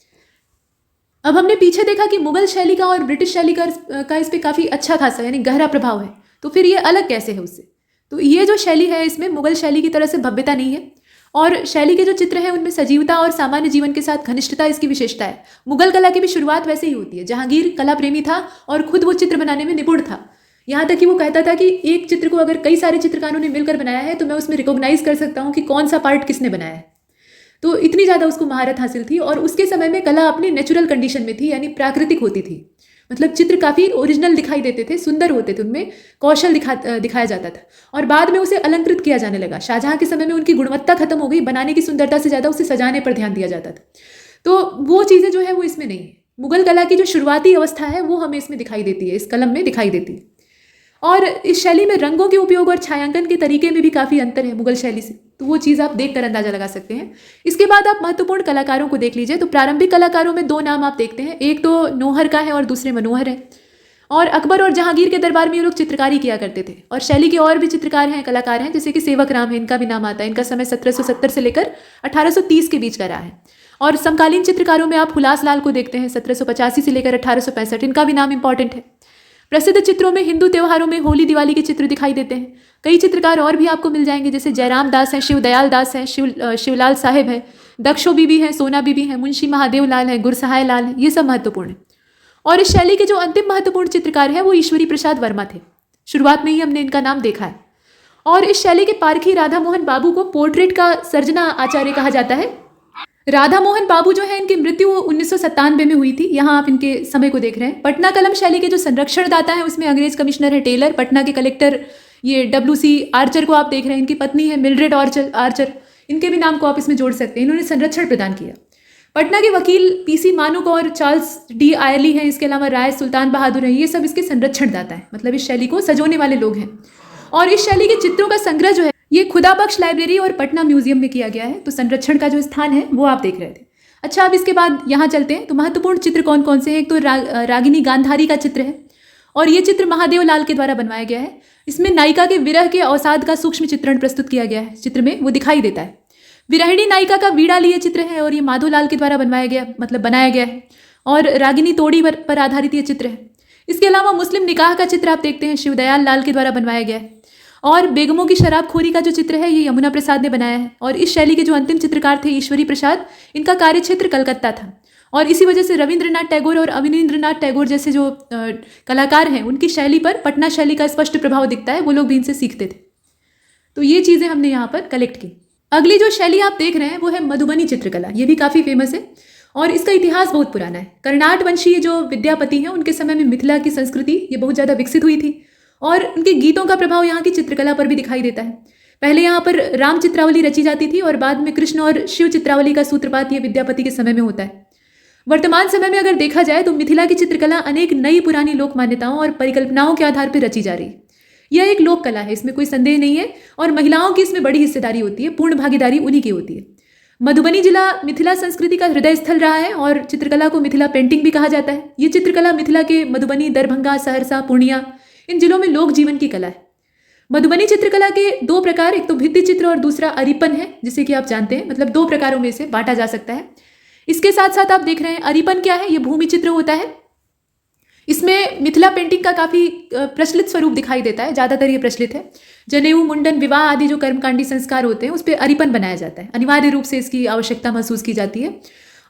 अब हमने पीछे देखा कि मुगल शैली का और ब्रिटिश शैली का इस पर काफ़ी अच्छा खासा यानी गहरा प्रभाव है, तो फिर ये अलग कैसे है उससे? तो ये जो शैली है इसमें मुगल शैली की तरह से भव्यता नहीं है और शैली के जो चित्र हैं उनमें सजीवता और सामान्य जीवन के साथ घनिष्ठता इसकी विशेषता है। मुगल कला की भी शुरुआत वैसे ही होती है। जहांगीर कला प्रेमी था और खुद वो चित्र बनाने में निपुण था, यहाँ तक कि वो कहता था कि एक चित्र को अगर कई सारे चित्रकारों ने मिलकर बनाया है तो मैं उसमें रिकॉग्नाइज कर सकता हूँ कि कौन सा पार्ट किसने बनाया है। तो इतनी ज़्यादा उसको महारत हासिल थी और उसके समय में कला अपनी नेचुरल कंडीशन में थी, यानी प्राकृतिक होती थी। मतलब चित्र काफ़ी ओरिजिनल दिखाई देते थे, सुंदर होते थे, उनमें कौशल दिखाया जाता था और बाद में उसे अलंकृत किया जाने लगा। शाहजहाँ के समय में उनकी गुणवत्ता खत्म हो गई, बनाने की सुंदरता से ज़्यादा उसे सजाने पर ध्यान दिया जाता था। तो वो चीज़ें जो है वो इसमें नहीं है। मुगल कला की जो शुरुआती अवस्था है वो हमें इसमें दिखाई देती है, इस कलम में दिखाई देती है। और इस शैली में रंगों के उपयोग और छायांकन के तरीके में भी काफ़ी अंतर है मुगल शैली से, तो वो चीज़ आप देखकर अंदाजा लगा सकते हैं। इसके बाद आप महत्वपूर्ण कलाकारों को देख लीजिए। तो प्रारंभिक कलाकारों में दो नाम आप देखते हैं, एक तो नौहर का है और दूसरे मनोहर है। और अकबर और जहांगीर के दरबार में ये लोग चित्रकारी किया करते थे। और शैली के और भी चित्रकार हैं, कलाकार हैं, जैसे कि सेवक राम है, इनका भी नाम आता है। इनका समय 1770 से लेकर 1830 के बीच का रहा है। और समकालीन चित्रकारों में आप हुलास लाल को देखते हैं, 1785 से लेकर 1865, इनका भी नाम इंपॉर्टेंट है। प्रसिद्ध चित्रों में हिंदू त्योहारों में होली दिवाली के चित्र दिखाई देते हैं। कई चित्रकार और भी आपको मिल जाएंगे, जैसे जयराम दास हैं, शिवदयाल दास हैं, शिवलाल साहेब है, दक्षो बीबी हैं, सोना बीबी हैं, मुंशी महादेव लाल हैं, गुरसहाय लाल हैं, ये सब महत्वपूर्ण है। और इस शैली के जो अंतिम महत्वपूर्ण चित्रकार हैं वो ईश्वरी प्रसाद वर्मा थे। शुरुआत में ही हमने इनका नाम देखा है। और इस शैली के पारखी राधा मोहन बाबू को पोर्ट्रेट का सर्जना आचार्य कहा जाता है। राधा मोहन बाबू जो है, इनकी मृत्यु 1997 में हुई थी। यहाँ आप इनके समय को देख रहे हैं। पटना कलम शैली के जो संरक्षण दाता है उसमें अंग्रेज कमिश्नर है टेलर, पटना के कलेक्टर ये WC आर्चर को आप देख रहे हैं, इनकी पत्नी है मिल्ड्रेड आर्चर, इनके भी नाम को आप इसमें जोड़ सकते हैं। इन्होंने संरक्षण प्रदान किया। पटना के वकील PC मानुक और चार्ल्स D आयरली हैं, इसके अलावा राय सुल्तान बहादुर हैं, ये सब इसके संरक्षण दाता है, मतलब इस शैली को सजोने वाले लोग हैं। और इस शैली के चित्रों का संग्रह जो है ये खुदा बख्श लाइब्रेरी और पटना म्यूजियम में किया गया है। तो संरक्षण का जो स्थान है वो आप देख रहे थे। अच्छा, अब इसके बाद यहाँ चलते हैं। तो महत्वपूर्ण चित्र कौन कौन से हैं? एक तो रागिनी गांधारी का चित्र है और ये चित्र महादेव लाल के द्वारा बनवाया गया है। इसमें नायिका के विरह के अवसाद का सूक्ष्म चित्रण प्रस्तुत किया गया है, चित्र में वो दिखाई देता है। विरहिणी नायिका का वीड़ा लिए चित्र है और ये माधोलाल के द्वारा बनवाया गया, मतलब बनाया गया है। और रागिनी तोड़ी पर आधारित ये चित्र है। इसके अलावा मुस्लिम निकाह का चित्र आप देखते हैं शिवदयाल लाल के द्वारा बनवाया गया है। और बेगमों की शराबखोरी का जो चित्र है ये यमुना प्रसाद ने बनाया है। और इस शैली के जो अंतिम चित्रकार थे ईश्वरी प्रसाद, इनका कार्यक्षेत्र कलकत्ता था और इसी वजह से रविंद्रनाथ टैगोर और अवनींद्रनाथ टैगोर जैसे जो कलाकार हैं उनकी शैली पर पटना शैली का स्पष्ट प्रभाव दिखता है, वो लोग भी इनसे सीखते थे। तो ये चीज़ें हमने यहाँ पर कलेक्ट की। अगली जो शैली आप देख रहे हैं वो है मधुबनी चित्रकला। ये भी काफ़ी फेमस है और इसका इतिहास बहुत पुराना है। कर्नाट वंशीय जो विद्यापति हैं उनके समय में मिथिला की संस्कृति ये बहुत ज़्यादा विकसित हुई थी और उनके गीतों का प्रभाव यहाँ की चित्रकला पर भी दिखाई देता है। पहले यहाँ पर राम चित्रावली रची जाती थी और बाद में कृष्ण और शिव चित्रावली का सूत्रपात ये विद्यापति के समय में होता है। वर्तमान समय में अगर देखा जाए तो मिथिला की चित्रकला अनेक नई पुरानी लोक मान्यताओं और परिकल्पनाओं के आधार पर रची जा रही है। यह एक लोक कला है, इसमें कोई संदेह नहीं है और महिलाओं की इसमें बड़ी हिस्सेदारी होती है, पूर्ण भागीदारी उन्हीं की होती है। मधुबनी जिला मिथिला संस्कृति का हृदय स्थल रहा है और चित्रकला को मिथिला पेंटिंग भी कहा जाता है। ये चित्रकला मिथिला के मधुबनी, दरभंगा, सहरसा, पूर्णिया इन जिलों में लोक जीवन की कला है। मधुबनी चित्रकला के दो प्रकार, एक तो भित्ति चित्र और दूसरा अरिपन है, जिसे कि आप जानते हैं, मतलब दो प्रकारों में से बांटा जा सकता है। इसके साथ साथ आप देख रहे हैं अरिपन क्या है, ये भूमि चित्र होता है। इसमें मिथिला पेंटिंग का काफ़ी प्रचलित स्वरूप दिखाई देता है, ज़्यादातर ये प्रचलित है। जनेऊ, मुंडन, विवाह आदि जो कर्मकांडी संस्कार होते हैं उस पर अरिपन बनाया जाता है। अनिवार्य रूप से इसकी आवश्यकता महसूस की जाती है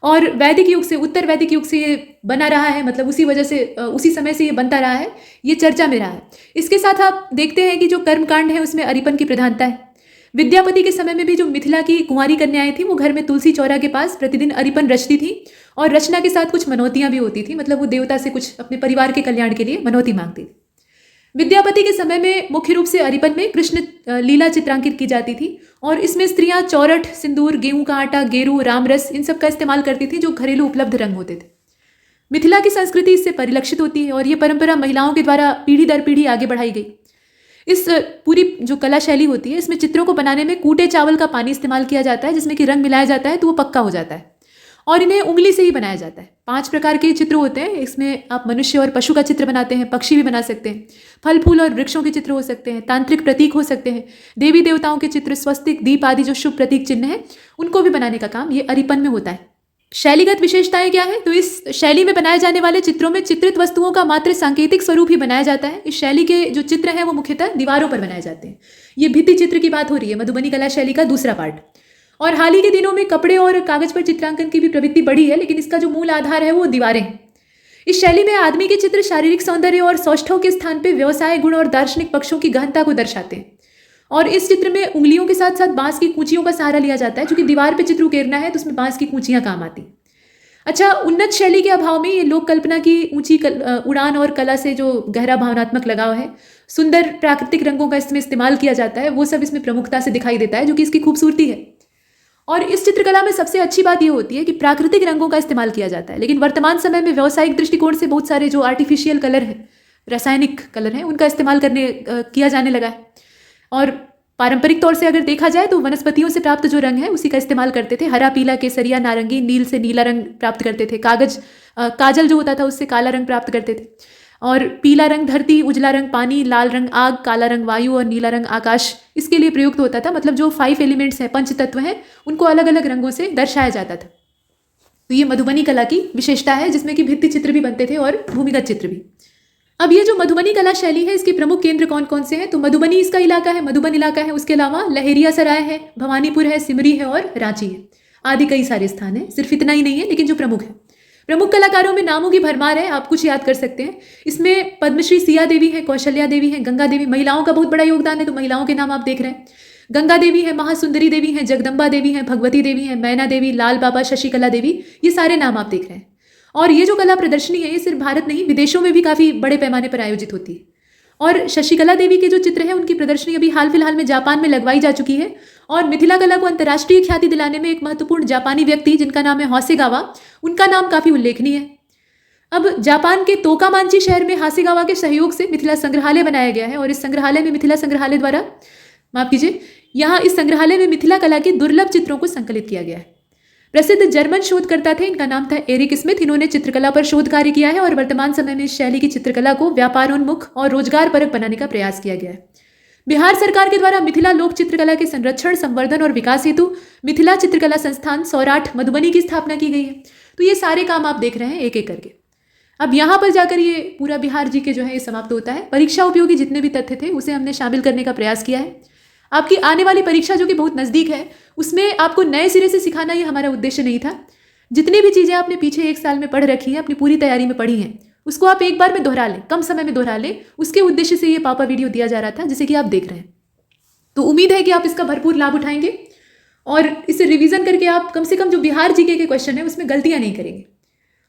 और वैदिक युग से, उत्तर वैदिक युग से ये बना रहा है, मतलब उसी वजह से उसी समय से ये बनता रहा है, ये चर्चा में रहा है। इसके साथ आप देखते हैं कि जो कर्मकांड है उसमें अरिपन की प्रधानता है। विद्यापति के समय में भी जो मिथिला की कुंवारी कन्याएं थी वो घर में तुलसी चौरा के पास प्रतिदिन अरिपन रचती थी और रचना के साथ कुछ मनौतियां भी होती थी, मतलब वो देवता से कुछ अपने परिवार के कल्याण के लिए मनौती मांगती थी। विद्यापति के समय में मुख्य रूप से अरिपन में कृष्ण लीला चित्रांकित की जाती थी और इसमें स्त्रियां चौरठ, सिंदूर, गेहूं का आटा, गेरू, रामरस इन सब का इस्तेमाल करती थी जो घरेलू उपलब्ध रंग होते थे। मिथिला की संस्कृति इससे परिलक्षित होती है और ये परंपरा महिलाओं के द्वारा पीढ़ी दर पीढ़ी आगे बढ़ाई गई। इस पूरी जो कला शैली होती है इसमें चित्रों को बनाने में कूटे चावल का पानी इस्तेमाल किया जाता है, जिसमें कि रंग मिलाया जाता है तो वो पक्का हो जाता है और इन्हें उंगली से ही बनाया जाता है। 5 प्रकार के चित्र होते हैं। इसमें आप मनुष्य और पशु का चित्र बनाते हैं, पक्षी भी बना सकते हैं, फल फूल और वृक्षों के चित्र हो सकते हैं, तांत्रिक प्रतीक हो सकते हैं, देवी देवताओं के चित्र, स्वस्तिक, दीप आदि जो शुभ प्रतीक चिन्ह हैं उनको भी बनाने का काम ये अरिपन में होता है। शैलीगत विशेषताएं क्या है, तो इस शैली में बनाए जाने वाले चित्रों में चित्रित वस्तुओं का मात्र सांकेतिक स्वरूप ही बनाया जाता है। इस शैली के जो चित्र हैं वो मुख्यतः दीवारों पर बनाए जाते हैं। ये भित्ति चित्र की बात हो रही है, मधुबनी कला शैली का दूसरा पार्ट। और हाल ही के दिनों में कपड़े और कागज पर चित्रांकन की भी प्रवृत्ति बढ़ी है, लेकिन इसका जो मूल आधार है वो दीवारें हैं। इस शैली में आदमी के चित्र शारीरिक सौंदर्य और सौष्ठव के स्थान पर व्यवसाय गुण और दार्शनिक पक्षों की गहनता को दर्शाते हैं। और इस चित्र में उंगलियों के साथ साथ बांस की कूचियों का सहारा लिया जाता है, क्योंकि दीवार पर चित्र उकेरना है तो उसमें बांस की कूचियां काम आती। अच्छा, उन्नत शैली के अभाव में ये लोक कल्पना की ऊंची उड़ान और कला से जो गहरा भावनात्मक लगाव है, सुंदर प्राकृतिक रंगों का इसमें इस्तेमाल किया जाता है, वो सब इसमें प्रमुखता से दिखाई देता है, जो कि इसकी खूबसूरती है। और इस चित्रकला में सबसे अच्छी बात ये होती है कि प्राकृतिक रंगों का इस्तेमाल किया जाता है, लेकिन वर्तमान समय में व्यावसायिक दृष्टिकोण से बहुत सारे जो आर्टिफिशियल कलर हैं, रासायनिक कलर हैं, उनका इस्तेमाल किया जाने लगा है। और पारंपरिक तौर से अगर देखा जाए तो वनस्पतियों से प्राप्त जो रंग है उसी का इस्तेमाल करते थे। हरा, पीला, केसरिया, नारंगी, नील से नीला रंग प्राप्त करते थे। काजल जो होता था उससे काला रंग प्राप्त करते थे। और पीला रंग धरती, उजला रंग पानी, लाल रंग आग, काला रंग वायु और नीला रंग आकाश इसके लिए प्रयुक्त होता था। मतलब जो 5 एलिमेंट्स हैं, 5 तत्व हैं, उनको अलग अलग रंगों से दर्शाया जाता था। तो ये मधुबनी कला की विशेषता है, जिसमें कि भित्ति चित्र भी बनते थे और भूमिगत चित्र भी। अब ये जो मधुबनी कला शैली है इसके प्रमुख केंद्र कौन कौन से हैं, तो मधुबनी इसका इलाका है, मधुबन इलाका है। उसके अलावा लहेरिया सराय है, भवानीपुर है, सिमरी है और रांची है आदि कई सारे स्थान हैं। सिर्फ इतना ही नहीं है, लेकिन जो प्रमुख है, प्रमुख कलाकारों में नामों की भरमार है, आप कुछ याद कर सकते हैं। इसमें पद्मश्री सिया देवी है, कौशल्या देवी है, गंगा देवी। महिलाओं का बहुत बड़ा योगदान है, तो महिलाओं के नाम आप देख रहे हैं। गंगा देवी है, महासुंदरी देवी है, जगदम्बा देवी है, भगवती देवी है, मैना देवी, लाल बाबा, शशिकला देवी, ये सारे नाम आप देख रहे हैं। और ये जो कला प्रदर्शनी है ये सिर्फ भारत नहीं, विदेशों में भी काफ़ी बड़े पैमाने पर आयोजित होती है। और शशिकला देवी के जो चित्र है उनकी प्रदर्शनी अभी हाल फिलहाल में जापान में लगवाई जा चुकी है। और मिथिला कला को अंतर्राष्ट्रीय ख्याति दिलाने में एक महत्वपूर्ण जापानी व्यक्ति जिनका नाम है हासेगावा, उनका नाम काफ़ी उल्लेखनीय है। अब जापान के तोकामांची शहर में हासेगावा के सहयोग से मिथिला संग्रहालय बनाया गया है और इस संग्रहालय में मिथिला संग्रहालय द्वारा, माफ कीजिए, यहाँ इस संग्रहालय में मिथिला कला के दुर्लभ चित्रों को संकलित किया गया है। प्रसिद्ध जर्मन शोधकर्ता थे, इनका नाम था एरिक स्मिथ। इन्होंने चित्रकला पर शोध कार्य किया है और वर्तमान समय में इस शैली की चित्रकला को व्यापारोन्मुख और रोजगारपरक बनाने का प्रयास किया गया है। बिहार सरकार के द्वारा मिथिला लोक चित्रकला के संरक्षण, संवर्धन और विकास हेतु मिथिला चित्रकला संस्थान सौराठ मधुबनी की स्थापना की गई है। तो ये सारे काम आप देख रहे हैं एक एक करके। अब यहाँ पर जाकर ये पूरा बिहार जीके जो है ये समाप्त होता है। परीक्षा उपयोगी जितने भी तथ्य थे उसे हमने शामिल करने का प्रयास किया है। आपकी आने वाली परीक्षा जो कि बहुत नज़दीक है उसमें आपको नए सिरे से सिखाना ये हमारा उद्देश्य नहीं था। जितनी भी चीज़ें आपने पीछे 1 साल में पढ़ रखी है, अपनी पूरी तैयारी में पढ़ी हैं, उसको आप एक बार में दोहरा लें, कम समय में दोहरा लें। उसके उद्देश्य से ये पापा वीडियो दिया जा रहा था जिसे कि आप देख रहे हैं। तो उम्मीद है कि आप इसका भरपूर लाभ उठाएंगे और इसे रिवीजन करके आप कम से कम जो बिहार जीके के क्वेश्चन है उसमें गलतियाँ नहीं करेंगे।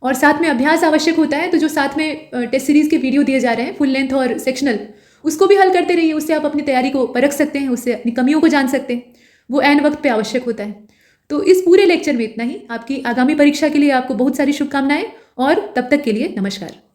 और साथ में अभ्यास आवश्यक होता है, तो जो साथ में टेस्ट सीरीज़ के वीडियो दिए जा रहे हैं फुल लेंथ और सेक्शनल, उसको भी हल करते रहिए। उससे आप अपनी तैयारी को परख सकते हैं, उससे अपनी कमियों को जान सकते हैं। वो ऐन वक्त पे आवश्यक होता है। तो इस पूरे लेक्चर में इतना ही। आपकी आगामी परीक्षा के लिए आपको बहुत सारी शुभकामनाएं और तब तक के लिए नमस्कार।